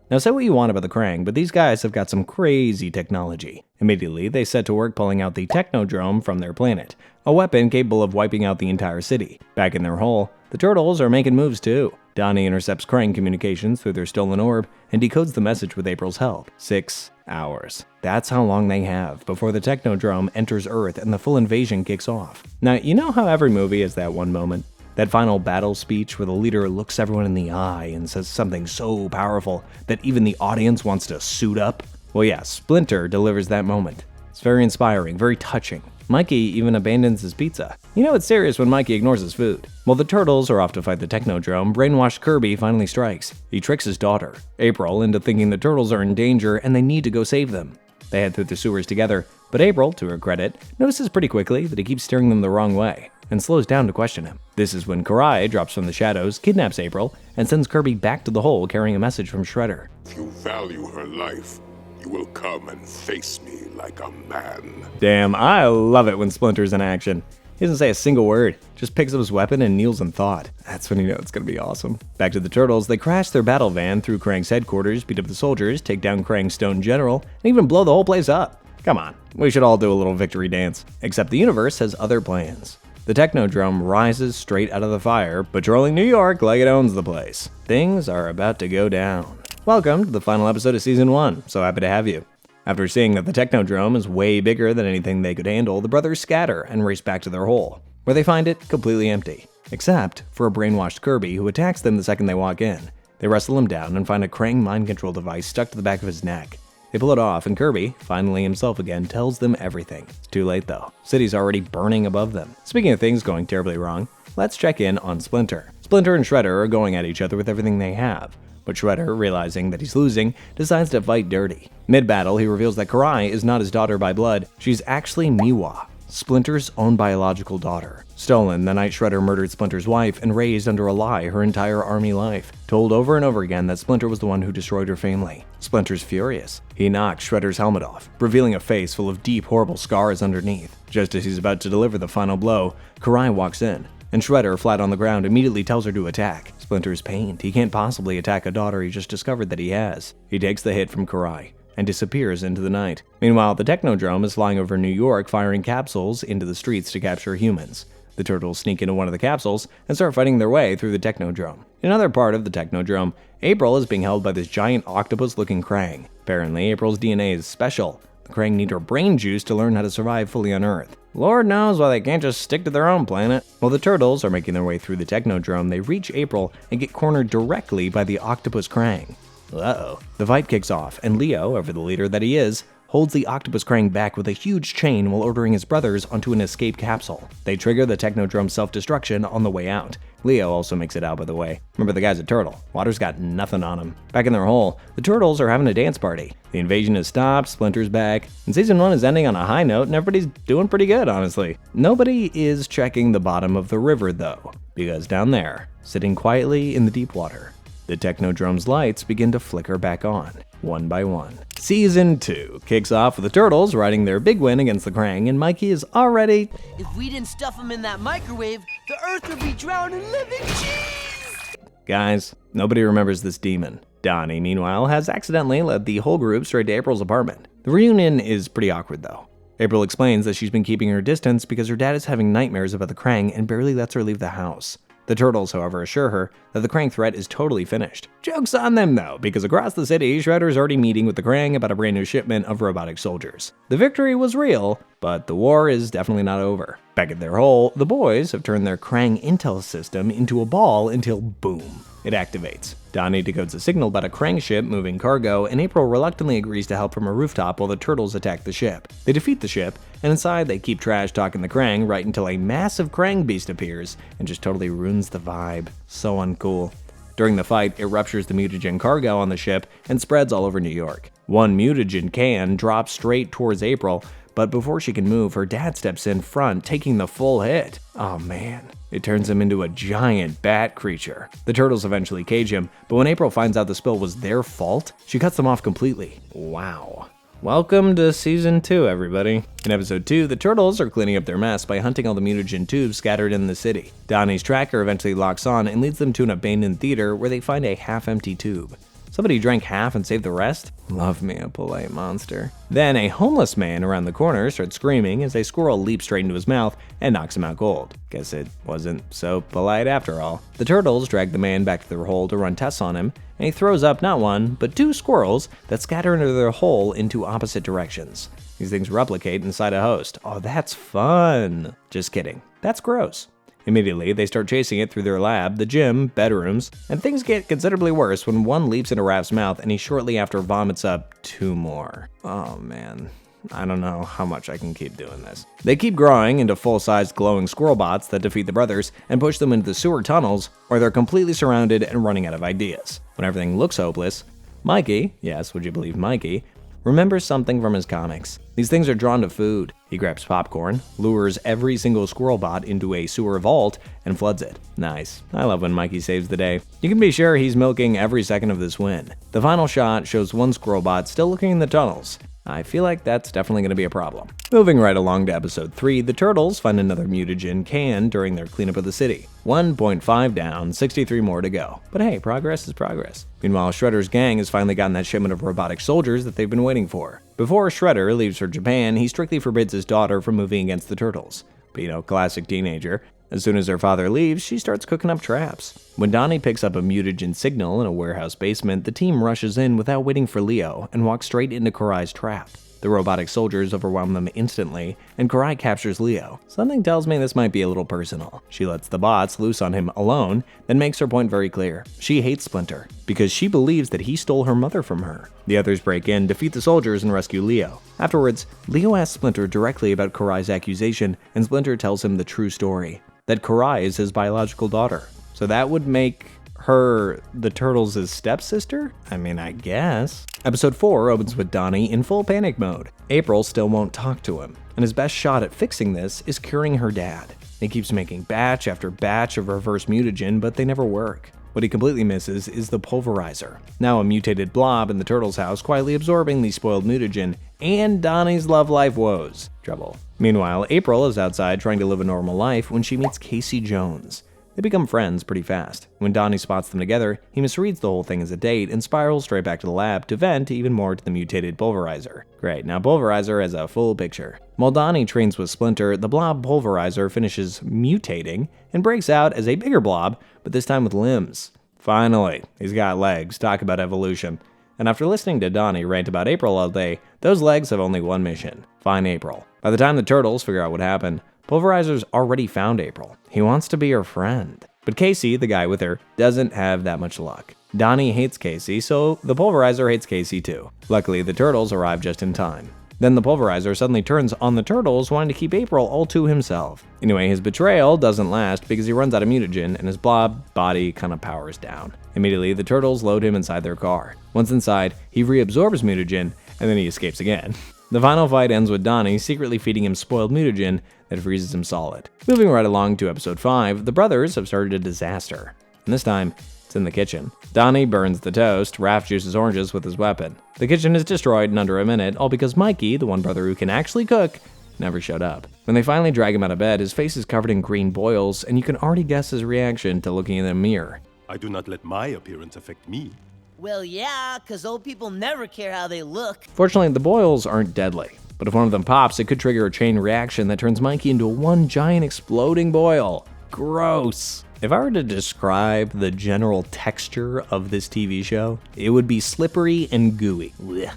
Now say what you want about the Kraang, but these guys have got some crazy technology. Immediately, they set to work pulling out the Technodrome from their planet, a weapon capable of wiping out the entire city. Back in their hole, the turtles are making moves too. Donnie intercepts Kraang communications through their stolen orb and decodes the message with April's help. 6 hours. That's how long they have before the Technodrome enters Earth and the full invasion kicks off. Now, you know how every movie has that one moment? That final battle speech where the leader looks everyone in the eye and says something so powerful that even the audience wants to suit up? Well, yeah, Splinter delivers that moment. It's very inspiring, very touching. Mikey even abandons his pizza. You know it's serious when Mikey ignores his food. While the turtles are off to fight the Technodrome, brainwashed Kirby finally strikes. He tricks his daughter, April, into thinking the turtles are in danger and they need to go save them. They head through the sewers together, but April, to her credit, notices pretty quickly that he keeps steering them the wrong way, and slows down to question him. This is when Karai drops from the shadows, kidnaps April, and sends Kirby back to the hole carrying a message from Shredder. If you value her life, you will come and face me like a man. Damn, I love it when Splinter's in action. He doesn't say a single word, just picks up his weapon and kneels in thought. That's when you know it's gonna be awesome. Back to the turtles, they crash their battle van through Kraang's headquarters, beat up the soldiers, take down Kraang's stone general, and even blow the whole place up. Come on, we should all do a little victory dance. Except the universe has other plans. The Technodrome rises straight out of the fire, patrolling New York like it owns the place. Things are about to go down. Welcome to the final episode of Season 1, so happy to have you. After seeing that the Technodrome is way bigger than anything they could handle, the brothers scatter and race back to their hole, where they find it completely empty, except for a brainwashed Kirby who attacks them the second they walk in. They wrestle him down and find a Kraang mind control device stuck to the back of his neck. They pull it off, and Kirby, finally himself again, tells them everything. It's too late though. City's already burning above them. Speaking of things going terribly wrong, let's check in on Splinter. Splinter and Shredder are going at each other with everything they have, but Shredder, realizing that he's losing, decides to fight dirty. Mid-battle, he reveals that Karai is not his daughter by blood. She's actually Miwa, Splinter's own biological daughter. Stolen the night Shredder murdered Splinter's wife and raised under a lie her entire army life. Told over and over again that Splinter was the one who destroyed her family. Splinter's furious. He knocks Shredder's helmet off, revealing a face full of deep, horrible scars underneath. Just as he's about to deliver the final blow, Karai walks in, and Shredder, flat on the ground, immediately tells her to attack. Splinter's pained. He can't possibly attack a daughter he just discovered that he has. He takes the hit from Karai and disappears into the night. Meanwhile, the Technodrome is flying over New York, firing capsules into the streets to capture humans. The turtles sneak into one of the capsules and start fighting their way through the Technodrome. In another part of the Technodrome, April is being held by this giant octopus-looking Kraang. Apparently, April's DNA is special. The Kraang need her brain juice to learn how to survive fully on Earth. Lord knows why they can't just stick to their own planet. While the turtles are making their way through the Technodrome, they reach April and get cornered directly by the octopus Kraang. Uh-oh. The fight kicks off, and Leo, ever the leader that he is, holds the octopus Kraang back with a huge chain while ordering his brothers onto an escape capsule. They trigger the Technodrome self-destruction on the way out. Leo also makes it out, by the way. Remember, the guy's a turtle. Water's got nothing on him. Back in their hole, the turtles are having a dance party. The invasion has stopped, Splinter's back, and Season 1 is ending on a high note, and everybody's doing pretty good, honestly. Nobody is checking the bottom of the river, though, because down there, sitting quietly in the deep water, the Technodrome's lights begin to flicker back on, one by one. Season 2 kicks off with the turtles riding their big win against the Kraang, and Mikey is already... If we didn't stuff him in that microwave, the Earth would be drowned in living cheese! Guys, nobody remembers this demon. Donnie, meanwhile, has accidentally led the whole group straight to April's apartment. The reunion is pretty awkward, though. April explains that she's been keeping her distance because her dad is having nightmares about the Kraang and barely lets her leave the house. The turtles, however, assure her that the Kraang threat is totally finished. Joke's on them, though, because across the city, Shredder's already meeting with the Kraang about a brand new shipment of robotic soldiers. The victory was real, but the war is definitely not over. Back at their hole, the boys have turned their Kraang intel system into a ball until boom, it activates. Donnie decodes a signal about a Kraang ship moving cargo, and April reluctantly agrees to help from a rooftop while the turtles attack the ship. They defeat the ship, and inside they keep trash talking the Kraang right until a massive Kraang beast appears and just totally ruins the vibe. So uncool. During the fight, it ruptures the mutagen cargo on the ship and spreads all over New York. One mutagen can drops straight towards April, but before she can move, her dad steps in front, taking the full hit. Oh man. It turns him into a giant bat creature. The turtles eventually cage him, but when April finds out the spill was their fault, she cuts them off completely. Wow. Welcome to Season 2, everybody. In Episode 2, the turtles are cleaning up their mess by hunting all the mutagen tubes scattered in the city. Donnie's tracker eventually locks on and leads them to an abandoned theater where they find a half-empty tube. Somebody drank half and saved the rest? Love me a polite monster. Then a homeless man around the corner starts screaming as a squirrel leaps straight into his mouth and knocks him out cold. Guess it wasn't so polite after all. The turtles drag the man back to their hole to run tests on him, and he throws up not one, but two squirrels that scatter into their hole into opposite directions. These things replicate inside a host. Oh, that's fun. Just kidding. That's gross. Immediately, they start chasing it through their lab, the gym, bedrooms, and things get considerably worse when one leaps into Raph's mouth and he shortly after vomits up two more. Oh man, I don't know how much I can keep doing this. They keep growing into full-sized glowing squirrel bots that defeat the brothers and push them into the sewer tunnels, or they're completely surrounded and running out of ideas. When everything looks hopeless, Mikey, yes, would you believe Mikey, remembers something from his comics. These things are drawn to food. He grabs popcorn, lures every single squirrel bot into a sewer vault, and floods it. Nice. I love when Mikey saves the day. You can be sure he's milking every second of this win. The final shot shows one squirrel bot still looking in the tunnels. I feel like that's definitely going to be a problem. Moving right along to Episode 3, the turtles find another mutagen can during their cleanup of the city. 1.5 down, 63 more to go. But hey, progress is progress. Meanwhile, Shredder's gang has finally gotten that shipment of robotic soldiers that they've been waiting for. Before Shredder leaves for Japan, he strictly forbids his daughter from moving against the turtles. But you know, classic teenager. As soon as her father leaves, she starts cooking up traps. When Donnie picks up a mutagen signal in a warehouse basement, the team rushes in without waiting for Leo and walks straight into Karai's trap. The robotic soldiers overwhelm them instantly, and Karai captures Leo. Something tells me this might be a little personal. She lets the bots loose on him alone, then makes her point very clear. She hates Splinter, because she believes that he stole her mother from her. The others break in, defeat the soldiers, and rescue Leo. Afterwards, Leo asks Splinter directly about Karai's accusation, and Splinter tells him the true story. That Karai is his biological daughter. So that would make her the Turtles' stepsister? I mean, I guess. Episode 4 opens with Donnie in full panic mode. April still won't talk to him, and his best shot at fixing this is curing her dad. He keeps making batch after batch of reverse mutagen, but they never work. What he completely misses is the Pulverizer, now a mutated blob in the Turtles' house, quietly absorbing the spoiled mutagen and Donnie's love life woes. Trouble. Meanwhile, April is outside trying to live a normal life when she meets Casey Jones. They become friends pretty fast. When Donnie spots them together, he misreads the whole thing as a date and spirals straight back to the lab to vent even more to the mutated Pulverizer. Great, now Pulverizer has a full picture. While Donnie trains with Splinter, the blob Pulverizer finishes mutating and breaks out as a bigger blob, but this time with limbs. Finally, he's got legs. Talk about evolution. And after listening to Donnie rant about April all day, those legs have only one mission: find April. By the time the Turtles figure out what happened, Pulverizer's already found April. He wants to be her friend. But Casey, the guy with her, doesn't have that much luck. Donnie hates Casey, so the Pulverizer hates Casey too. Luckily, the Turtles arrive just in time. Then the Pulverizer suddenly turns on the Turtles, wanting to keep April all to himself. Anyway, his betrayal doesn't last because he runs out of mutagen and his blob body kind of powers down. Immediately, the Turtles load him inside their car. Once inside, he reabsorbs mutagen, and then he escapes again. The final fight ends with Donnie secretly feeding him spoiled mutagen that freezes him solid. Moving right along to episode 5, the brothers have started a disaster. And this time, it's in the kitchen. Donnie burns the toast, Raph juices oranges with his weapon. The kitchen is destroyed in under a minute, all because Mikey, the one brother who can actually cook, never showed up. When they finally drag him out of bed, his face is covered in green boils, and you can already guess his reaction to looking in the mirror. I do not let my appearance affect me. Well, yeah, 'cause old people never care how they look. Fortunately, the boils aren't deadly, but if one of them pops, it could trigger a chain reaction that turns Mikey into one giant exploding boil. Gross. If I were to describe the general texture of this TV show, it would be slippery and gooey. Blech.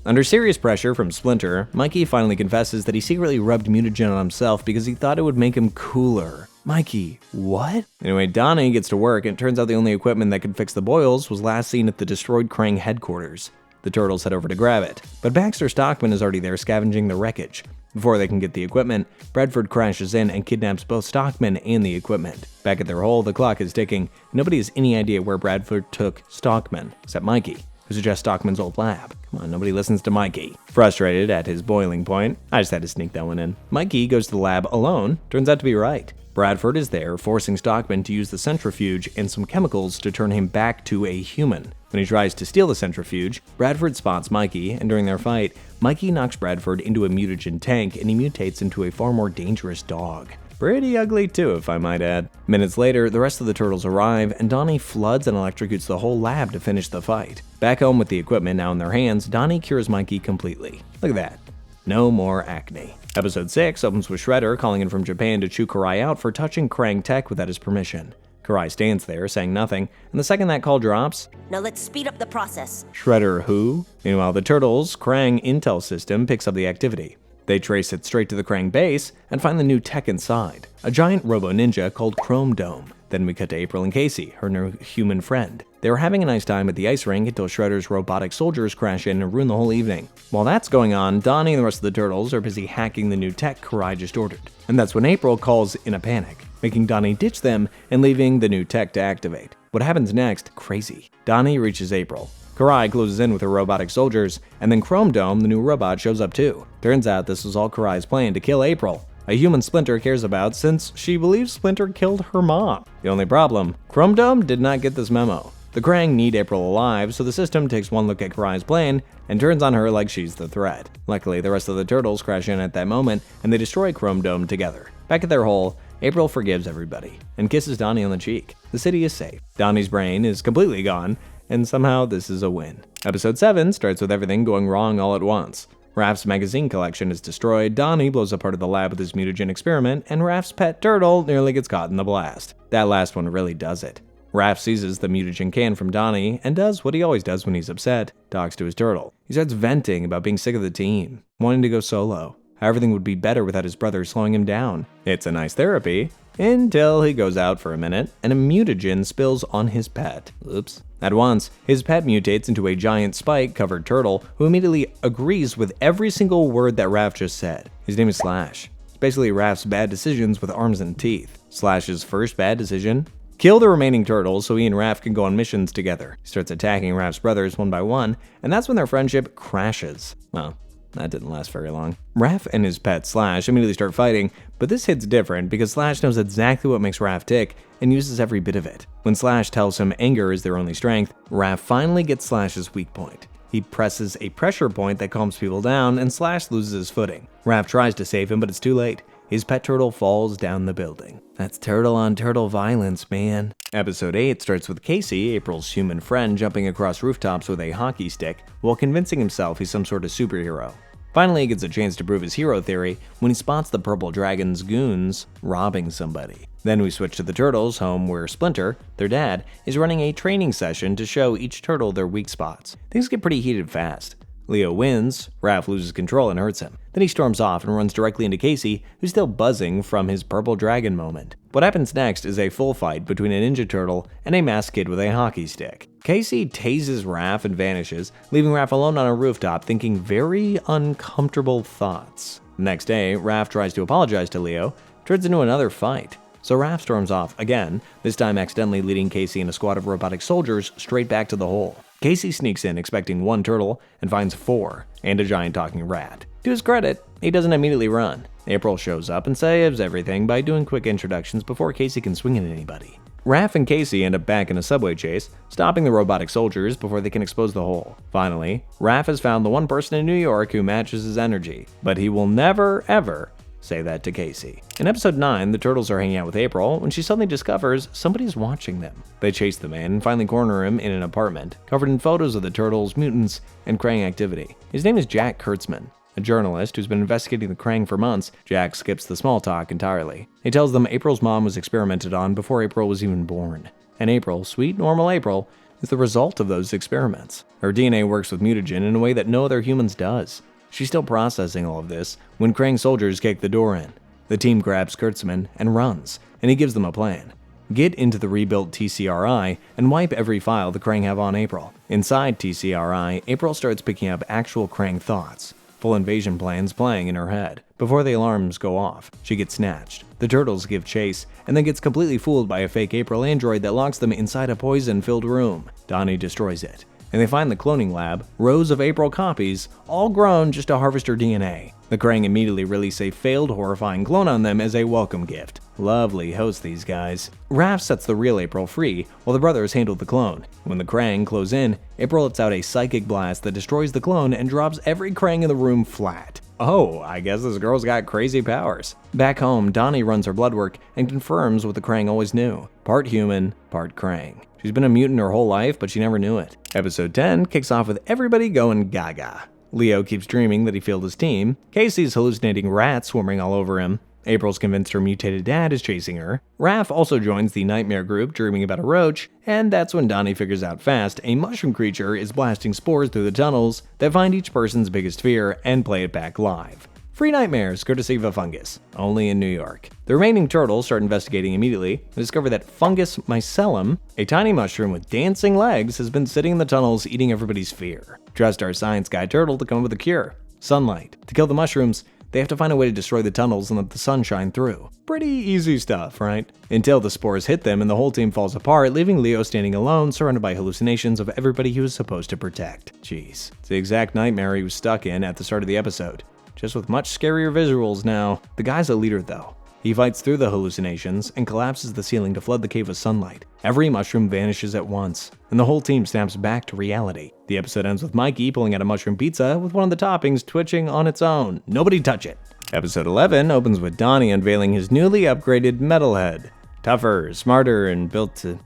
Under serious pressure from Splinter, Mikey finally confesses that he secretly rubbed mutagen on himself because he thought it would make him cooler. Mikey, what? Anyway, Donnie gets to work, and it turns out the only equipment that could fix the boils was last seen at the destroyed Kraang headquarters. The Turtles head over to grab it, but Baxter Stockman is already there scavenging the wreckage. Before they can get the equipment, Bradford crashes in and kidnaps both Stockman and the equipment. Back at their hole, the clock is ticking. Nobody has any idea where Bradford took Stockman, except Mikey, who suggests Stockman's old lab. Come on, nobody listens to Mikey. Frustrated at his boiling point, I just had to sneak that one in. Mikey goes to the lab alone, turns out to be right. Bradford is there, forcing Stockman to use the centrifuge and some chemicals to turn him back to a human. When he tries to steal the centrifuge, Bradford spots Mikey, and during their fight, Mikey knocks Bradford into a mutagen tank and he mutates into a far more dangerous dog. Pretty ugly too, if I might add. Minutes later, the rest of the Turtles arrive, and Donnie floods and electrocutes the whole lab to finish the fight. Back home with the equipment now in their hands, Donnie cures Mikey completely. Look at that. No more acne. Episode 6 opens with Shredder calling in from Japan to chew Karai out for touching Kraang tech without his permission. Karai stands there, saying nothing, and the second that call drops, now let's speed up the process. Shredder who? Meanwhile, the Turtles' Kraang intel system picks up the activity. They trace it straight to the Kraang base and find the new tech inside, a giant robo-ninja called Chrome Dome. Then we cut to April and Casey, her new human friend. They were having a nice time at the ice rink until Shredder's robotic soldiers crash in and ruin the whole evening. While that's going on, Donnie and the rest of the Turtles are busy hacking the new tech Karai just ordered. And that's when April calls in a panic, making Donnie ditch them and leaving the new tech to activate. What happens next? Crazy. Donnie reaches April. Karai closes in with her robotic soldiers, and then Chrome Dome, the new robot, shows up too. Turns out this was all Karai's plan to kill April, a human Splinter cares about since she believes Splinter killed her mom. The only problem, Chrome Dome did not get this memo. The Kraang need April alive, so the system takes one look at Karai's plan and turns on her like she's the threat. Luckily, the rest of the Turtles crash in at that moment, and they destroy Chrome Dome together. Back at their hole, April forgives everybody and kisses Donnie on the cheek. The city is safe. Donnie's brain is completely gone, and somehow this is a win. Episode 7 starts with everything going wrong all at once. Raph's magazine collection is destroyed, Donnie blows up part of the lab with his mutagen experiment, and Raph's pet turtle nearly gets caught in the blast. That last one really does it. Raph seizes the mutagen can from Donnie and does what he always does when he's upset, talks to his turtle. He starts venting about being sick of the team, wanting to go solo, how everything would be better without his brother slowing him down. It's a nice therapy, until he goes out for a minute and a mutagen spills on his pet. Oops. At once, his pet mutates into a giant spike-covered turtle who immediately agrees with every single word that Raph just said. His name is Slash. It's basically Raph's bad decisions with arms and teeth. Slash's first bad decision? Kill the remaining turtles so he and Raph can go on missions together. He starts attacking Raph's brothers one by one, and that's when their friendship crashes. Well, that didn't last very long. Raph and his pet Slash immediately start fighting, but this hit's different because Slash knows exactly what makes Raph tick and uses every bit of it. When Slash tells him anger is their only strength, Raph finally gets Slash's weak point. He presses a pressure point that calms people down, and Slash loses his footing. Raph tries to save him, but it's too late. His pet turtle falls down the building. That's turtle on turtle violence, man. Episode 8 starts with Casey, April's human friend, jumping across rooftops with a hockey stick while convincing himself he's some sort of superhero. Finally, he gets a chance to prove his hero theory when he spots the Purple Dragon's goons robbing somebody. Then we switch to the Turtles' home where Splinter, their dad, is running a training session to show each turtle their weak spots. Things get pretty heated fast. Leo wins, Raph loses control and hurts him. Then he storms off and runs directly into Casey, who's still buzzing from his Purple Dragon moment. What happens next is a full fight between a Ninja Turtle and a masked kid with a hockey stick. Casey tases Raph and vanishes, leaving Raph alone on a rooftop thinking very uncomfortable thoughts. The next day, Raph tries to apologize to Leo, turns into another fight. So Raph storms off again, this time accidentally leading Casey and a squad of robotic soldiers straight back to the hole. Casey sneaks in expecting 1 turtle and finds 4, and a giant talking rat. To his credit, he doesn't immediately run. April shows up and saves everything by doing quick introductions before Casey can swing at anybody. Raph and Casey end up back in a subway chase, stopping the robotic soldiers before they can expose the hole. Finally, Raph has found the one person in New York who matches his energy, but he will never, ever say that to Casey. In episode 9, the turtles are hanging out with April when she suddenly discovers somebody's watching them. They chase the man and finally corner him in an apartment, covered in photos of the turtles, mutants, and Kraang activity. His name is Jack Kurtzman. A journalist who's been investigating the Kraang for months, Jack skips the small talk entirely. He tells them April's mom was experimented on before April was even born. And April, sweet, normal April, is the result of those experiments. Her DNA works with mutagen in a way that no other humans does. She's still processing all of this when Kraang soldiers kick the door in. The team grabs Kurtzman and runs, and he gives them a plan. Get into the rebuilt TCRI and wipe every file the Kraang have on April. Inside TCRI, April starts picking up actual Kraang thoughts, full invasion plans playing in her head. Before the alarms go off, she gets snatched. The turtles give chase, and then gets completely fooled by a fake April android that locks them inside a poison-filled room. Donnie destroys it, and they find the cloning lab, rows of April copies, all grown just to harvest her DNA. The Kraang immediately release a failed horrifying clone on them as a welcome gift. Lovely host, these guys. Raph sets the real April free, while the brothers handle the clone. When the Kraang close in, April lets out a psychic blast that destroys the clone and drops every Kraang in the room flat. Oh, I guess this girl's got crazy powers. Back home, Donnie runs her blood work and confirms what the Kraang always knew. Part human, part Kraang. She's been a mutant her whole life, but she never knew it. Episode 10 kicks off with everybody going gaga. Leo keeps dreaming that he failed his team. Casey's hallucinating rats swarming all over him. April's convinced her mutated dad is chasing her. Raph also joins the nightmare group dreaming about a roach, and that's when Donnie figures out fast a mushroom creature is blasting spores through the tunnels that find each person's biggest fear and play it back live. Free nightmares, courtesy of a fungus, only in New York. The remaining turtles start investigating immediately and discover that Fungus mycelium, a tiny mushroom with dancing legs, has been sitting in the tunnels eating everybody's fear. Trust our science guy turtle to come up with a cure. Sunlight. To kill the mushrooms, they have to find a way to destroy the tunnels and let the sun shine through. Pretty easy stuff, right? Until the spores hit them and the whole team falls apart, leaving Leo standing alone, surrounded by hallucinations of everybody he was supposed to protect. Jeez. It's the exact nightmare he was stuck in at the start of the episode. Just with much scarier visuals now. The guy's a leader though. He fights through the hallucinations and collapses the ceiling to flood the cave with sunlight. Every mushroom vanishes at once, and the whole team snaps back to reality. The episode ends with Mikey pulling out a mushroom pizza with one of the toppings twitching on its own. Nobody touch it. Episode 11 opens with Donnie unveiling his newly upgraded Metalhead. Tougher, smarter, and built to...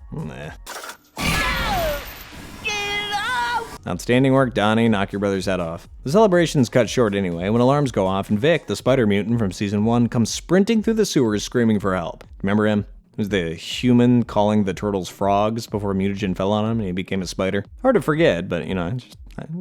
Outstanding work, Donnie. Knock your brother's head off. The celebration's cut short anyway when alarms go off and Vic, the spider mutant from season 1, comes sprinting through the sewers screaming for help. Remember him? He was the human calling the turtles frogs before mutagen fell on him and he became a spider. Hard to forget, but just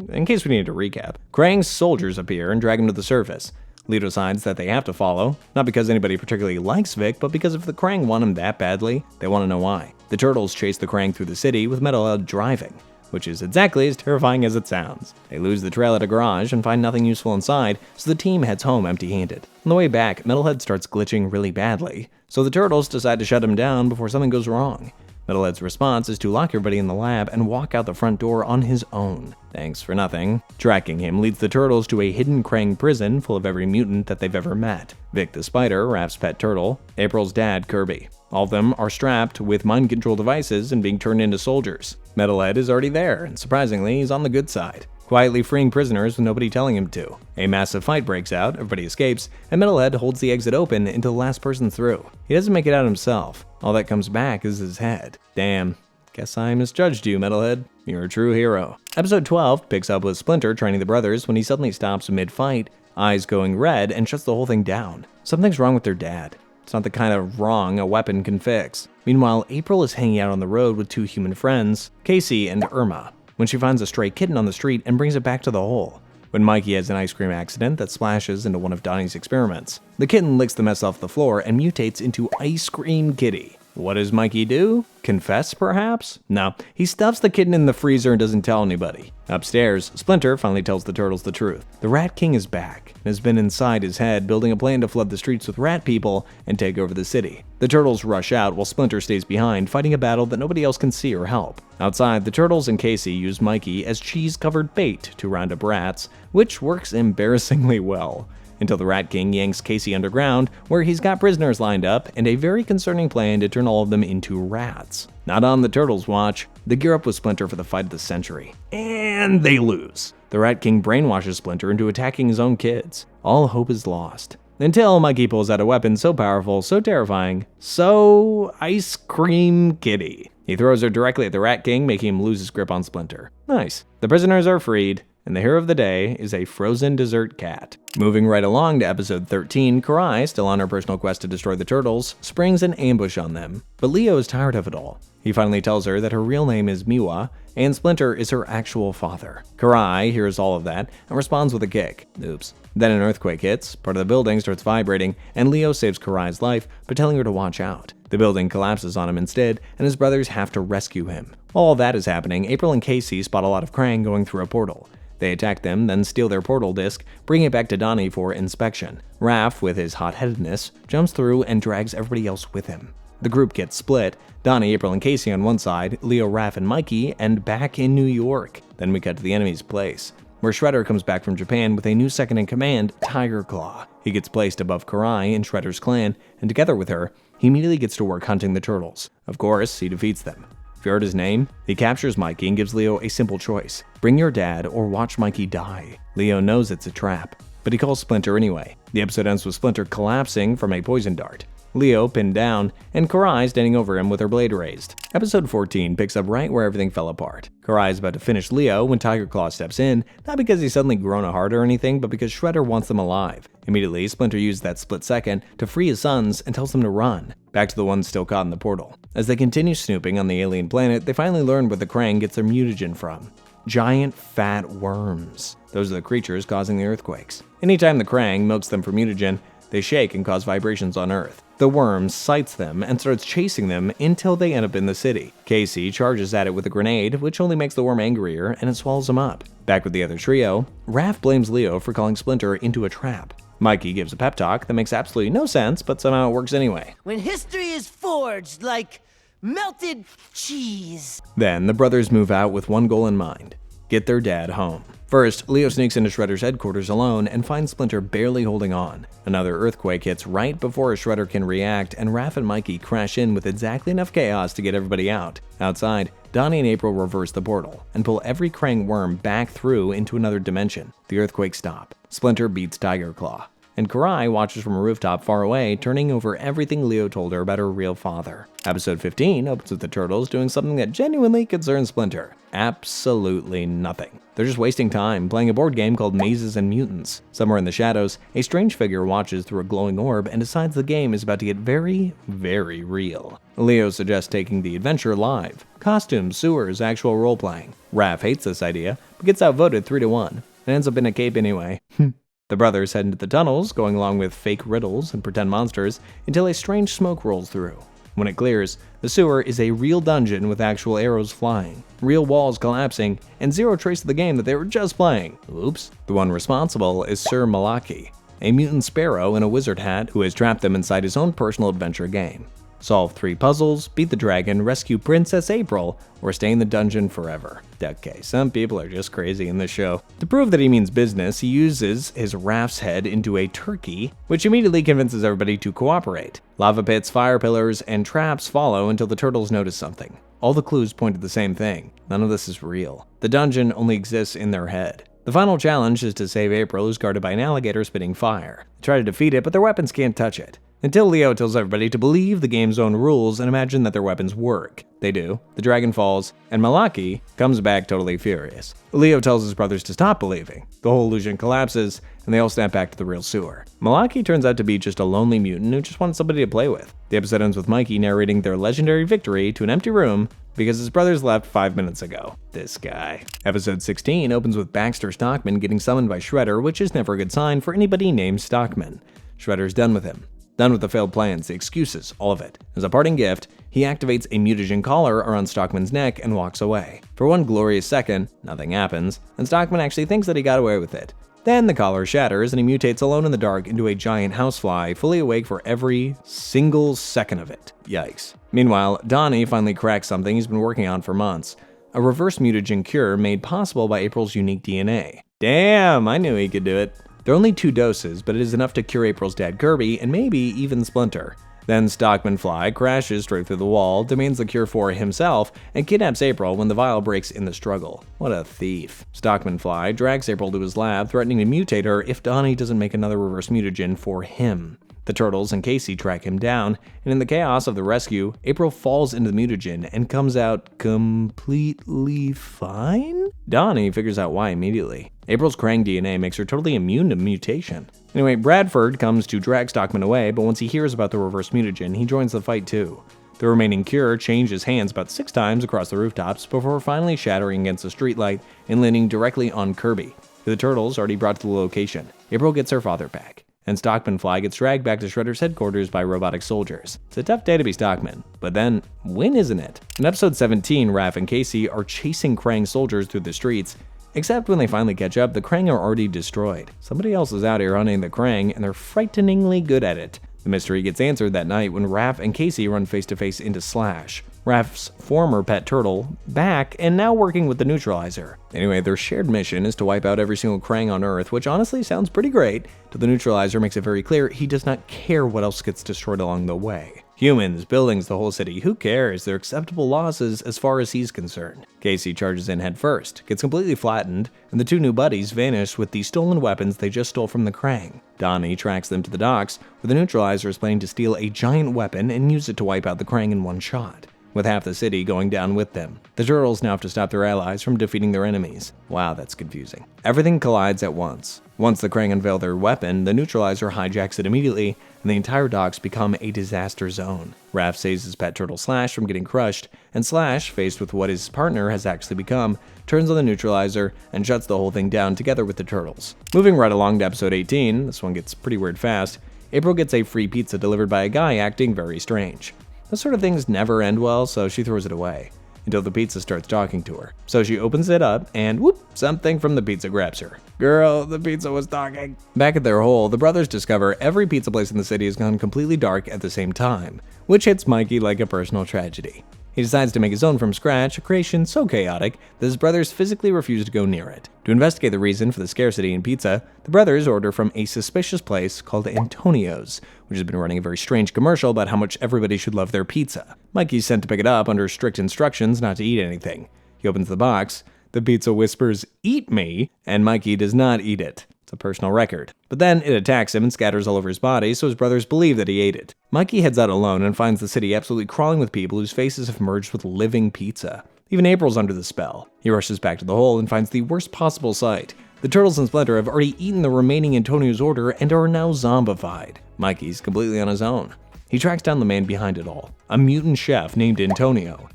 in case we need to recap. Kraang's soldiers appear and drag him to the surface. Leo decides that they have to follow, not because anybody particularly likes Vic, but because if the Kraang want him that badly, they want to know why. The turtles chase the Kraang through the city with Metalhead driving, which is exactly as terrifying as it sounds. They lose the trail at a garage and find nothing useful inside, so the team heads home empty-handed. On the way back, Metalhead starts glitching really badly, so the turtles decide to shut him down before something goes wrong. Metalhead's response is to lock everybody in the lab and walk out the front door on his own. Thanks for nothing. Tracking him leads the turtles to a hidden Kraang prison full of every mutant that they've ever met. Vic the spider, Raph's pet turtle, April's dad, Kirby. All of them are strapped with mind control devices and being turned into soldiers. Metalhead is already there, and surprisingly, he's on the good side, quietly freeing prisoners with nobody telling him to. A massive fight breaks out, everybody escapes, and Metalhead holds the exit open until the last person through. He doesn't make it out himself. All that comes back is his head. Damn. Guess I misjudged you, Metalhead. You're a true hero. Episode 12 picks up with Splinter training the brothers when he suddenly stops mid-fight, eyes going red, and shuts the whole thing down. Something's wrong with their dad. It's not the kind of wrong a weapon can fix. Meanwhile, April is hanging out on the road with two human friends, Casey and Irma, when she finds a stray kitten on the street and brings it back to the hole. When Mikey has an ice cream accident that splashes into one of Donnie's experiments, the kitten licks the mess off the floor and mutates into Ice Cream Kitty. What does Mikey do? Confess, perhaps? No, he stuffs the kitten in the freezer and doesn't tell anybody. Upstairs, Splinter finally tells the Turtles the truth. The Rat King is back and has been inside his head building a plan to flood the streets with rat people and take over the city. The Turtles rush out while Splinter stays behind, fighting a battle that nobody else can see or help. Outside, the Turtles and Casey use Mikey as cheese-covered bait to round up rats, which works embarrassingly well. Until the Rat King yanks Casey underground, where he's got prisoners lined up and a very concerning plan to turn all of them into rats. Not on the Turtles' watch, they gear up with Splinter for the fight of the century. And they lose. The Rat King brainwashes Splinter into attacking his own kids. All hope is lost. Until Mikey pulls out a weapon so powerful, so terrifying, so ice cream kitty. He throws her directly at the Rat King, making him lose his grip on Splinter. Nice. The prisoners are freed, and the hero of the day is a frozen dessert cat. Moving right along to episode 13, Karai, still on her personal quest to destroy the Turtles, springs an ambush on them. But Leo is tired of it all. He finally tells her that her real name is Miwa, and Splinter is her actual father. Karai hears all of that and responds with a kick. Oops. Then an earthquake hits, part of the building starts vibrating, and Leo saves Karai's life by telling her to watch out. The building collapses on him instead, and his brothers have to rescue him. While all that is happening, April and Casey spot a lot of Kraang going through a portal. They attack them, then steal their portal disc, bring it back to Donnie for inspection. Raph, with his hot-headedness, jumps through and drags everybody else with him. The group gets split, Donnie, April, and Casey on one side, Leo, Raph, and Mikey, and back in New York. Then we cut to the enemy's place, where Shredder comes back from Japan with a new second-in-command, Tiger Claw. He gets placed above Karai in Shredder's clan, and together with her, he immediately gets to work hunting the Turtles. Of course, he defeats them. If you heard his name, he captures Mikey and gives Leo a simple choice. Bring your dad or watch Mikey die. Leo knows it's a trap, but he calls Splinter anyway. The episode ends with Splinter collapsing from a poison dart, Leo pinned down, and Karai standing over him with her blade raised. Episode 14 picks up right where everything fell apart. Karai is about to finish Leo when Tiger Claw steps in, not because he's suddenly grown a heart or anything, but because Shredder wants them alive. Immediately, Splinter uses that split second to free his sons and tells them to run, back to the ones still caught in the portal. As they continue snooping on the alien planet, they finally learn where the Kraang gets their mutagen from. Giant fat worms. Those are the creatures causing the earthquakes. Anytime the Kraang milks them for mutagen, they shake and cause vibrations on Earth. The worm sights them and starts chasing them until they end up in the city. Casey charges at it with a grenade, which only makes the worm angrier, and it swallows him up. Back with the other trio, Raph blames Leo for calling Splinter into a trap. Mikey gives a pep talk that makes absolutely no sense, but somehow it works anyway. When history is forged like melted cheese. Then the brothers move out with one goal in mind: get their dad home. First, Leo sneaks into Shredder's headquarters alone and finds Splinter barely holding on. Another earthquake hits right before Shredder can react, and Raph and Mikey crash in with exactly enough chaos to get everybody out. Outside, Donnie and April reverse the portal and pull every Kraang worm back through into another dimension. The earthquakes stop. Splinter beats Tiger Claw, and Karai watches from a rooftop far away, turning over everything Leo told her about her real father. Episode 15 opens with the Turtles doing something that genuinely concerns Splinter. Absolutely nothing. They're just wasting time playing a board game called Mazes and Mutants. Somewhere in the shadows, a strange figure watches through a glowing orb and decides the game is about to get very, very real. Leo suggests taking the adventure live. Costumes, sewers, actual role-playing. Raph hates this idea, but gets outvoted 3-1, and ends up in a cape anyway. The brothers head into the tunnels, going along with fake riddles and pretend monsters, until a strange smoke rolls through. When it clears, the sewer is a real dungeon with actual arrows flying, real walls collapsing, and zero trace of the game that they were just playing. Oops. The one responsible is Sir Malaki, a mutant sparrow in a wizard hat who has trapped them inside his own personal adventure game. Solve 3 puzzles, beat the dragon, rescue Princess April, or stay in the dungeon forever. Okay, some people are just crazy in this show. To prove that he means business, he uses his Raph's head into a turkey, which immediately convinces everybody to cooperate. Lava pits, fire pillars, and traps follow until the Turtles notice something. All the clues point to the same thing. None of this is real. The dungeon only exists in their head. The final challenge is to save April, who's guarded by an alligator spitting fire. They try to defeat it, but their weapons can't touch it. Until Leo tells everybody to believe the game's own rules and imagine that their weapons work. They do. The dragon falls, and Malaki comes back totally furious. Leo tells his brothers to stop believing. The whole illusion collapses, and they all snap back to the real sewer. Malaki turns out to be just a lonely mutant who just wanted somebody to play with. The episode ends with Mikey narrating their legendary victory to an empty room because his brothers left 5 minutes ago. This guy. Episode 16 opens with Baxter Stockman getting summoned by Shredder, which is never a good sign for anybody named Stockman. Shredder's done with him. Done with the failed plans, the excuses, all of it. As a parting gift, he activates a mutagen collar around Stockman's neck and walks away. For one glorious second, nothing happens, and Stockman actually thinks that he got away with it. Then the collar shatters and he mutates alone in the dark into a giant housefly, fully awake for every single second of it. Yikes. Meanwhile, Donnie finally cracks something he's been working on for months. A reverse mutagen cure made possible by April's unique DNA. Damn, I knew he could do it. There are only 2 doses, but it is enough to cure April's dad Kirby and maybe even Splinter. Then Stockman Fly crashes straight through the wall, demands the cure for himself, and kidnaps April when the vial breaks in the struggle. What a thief. Stockman Fly drags April to his lab, threatening to mutate her if Donnie doesn't make another reverse mutagen for him. The Turtles and Casey track him down, and in the chaos of the rescue, April falls into the mutagen and comes out completely fine? Donnie figures out why immediately. April's Kraang DNA makes her totally immune to mutation. Anyway, Bradford comes to drag Stockman away, but once he hears about the reverse mutagen, he joins the fight too. The remaining cure changes hands about 6 times across the rooftops before finally shattering against a streetlight and landing directly on Kirby. The Turtles already brought to the location. April gets her father back, and Stockman Fly gets dragged back to Shredder's headquarters by robotic soldiers. It's a tough day to be Stockman, but then, when isn't it? In episode 17, Raph and Casey are chasing Kraang soldiers through the streets, except when they finally catch up, the Kraang are already destroyed. Somebody else is out here hunting the Kraang, and they're frighteningly good at it. The mystery gets answered that night when Raph and Casey run face to face into Slash, Raph's former pet turtle, back and now working with the Neutralizer. Anyway, their shared mission is to wipe out every single Kraang on Earth, which honestly sounds pretty great, till the Neutralizer makes it very clear he does not care what else gets destroyed along the way. Humans, buildings, the whole city, who cares? They're acceptable losses as far as he's concerned. Casey charges in head first, gets completely flattened, and the 2 new buddies vanish with the stolen weapons they just stole from the Kraang. Donnie tracks them to the docks, where the Neutralizer is planning to steal a giant weapon and use it to wipe out the Kraang in one shot, with half the city going down with them. The Turtles now have to stop their allies from defeating their enemies. Wow, that's confusing. Everything collides at once. Once the Kraang unveil their weapon, the Neutralizer hijacks it immediately, and the entire docks become a disaster zone. Raph saves his pet turtle Slash from getting crushed, and Slash, faced with what his partner has actually become, turns on the Neutralizer and shuts the whole thing down together with the Turtles. Moving right along to episode 18, this one gets pretty weird fast, April gets a free pizza delivered by a guy acting very strange. Those sort of things never end well, so she throws it away, until the pizza starts talking to her. So she opens it up, and whoop, something from the pizza grabs her. Girl, the pizza was talking. Back at their hole, the brothers discover every pizza place in the city has gone completely dark at the same time, which hits Mikey like a personal tragedy. He decides to make his own from scratch, a creation so chaotic that his brothers physically refuse to go near it. To investigate the reason for the scarcity in pizza, the brothers order from a suspicious place called Antonio's, which has been running a very strange commercial about how much everybody should love their pizza. Mikey's sent to pick it up under strict instructions not to eat anything. He opens the box, the pizza whispers, "Eat me," and Mikey does not eat it. It's a personal record. But then it attacks him and scatters all over his body, so his brothers believe that he ate it. Mikey heads out alone and finds the city absolutely crawling with people whose faces have merged with living pizza. Even April's under the spell. He rushes back to the hole and finds the worst possible sight. The Turtles and Splinter have already eaten the remaining Antonio's order and are now zombified. Mikey's completely on his own. He tracks down the man behind it all, a mutant chef named Antonio,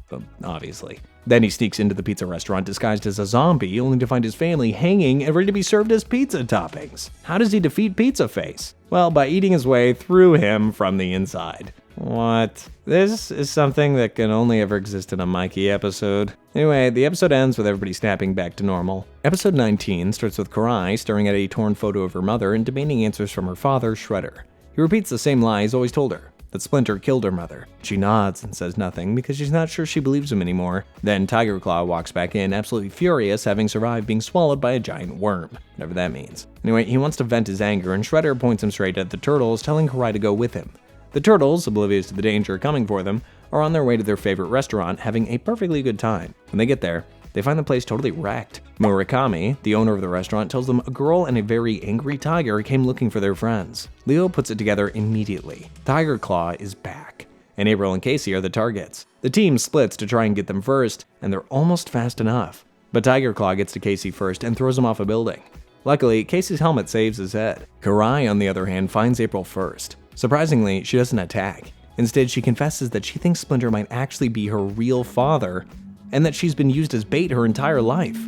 obviously. Then he sneaks into the pizza restaurant disguised as a zombie, only to find his family hanging and ready to be served as pizza toppings. How does he defeat Pizza Face? Well, by eating his way through him from the inside. What? This is something that can only ever exist in a Mikey episode. Anyway, the episode ends with everybody snapping back to normal. Episode 19 starts with Karai staring at a torn photo of her mother and demanding answers from her father, Shredder. He repeats the same lie he's always told her, that Splinter killed her mother. She nods and says nothing because she's not sure she believes him anymore. Then Tiger Claw walks back in, absolutely furious, having survived being swallowed by a giant worm, whatever that means. Anyway, he wants to vent his anger, and Shredder points him straight at the Turtles, telling Karai to go with him. The Turtles, oblivious to the danger coming for them, are on their way to their favorite restaurant, having a perfectly good time. When they get there, they find the place totally wrecked. Murakami, the owner of the restaurant, tells them a girl and a very angry tiger came looking for their friends. Leo puts it together immediately. Tiger Claw is back, and April and Casey are the targets. The team splits to try and get them first, and they're almost fast enough. But Tiger Claw gets to Casey first and throws him off a building. Luckily, Casey's helmet saves his head. Karai, on the other hand, finds April first. Surprisingly, she doesn't attack. Instead, she confesses that she thinks Splinter might actually be her real father, and that she's been used as bait her entire life.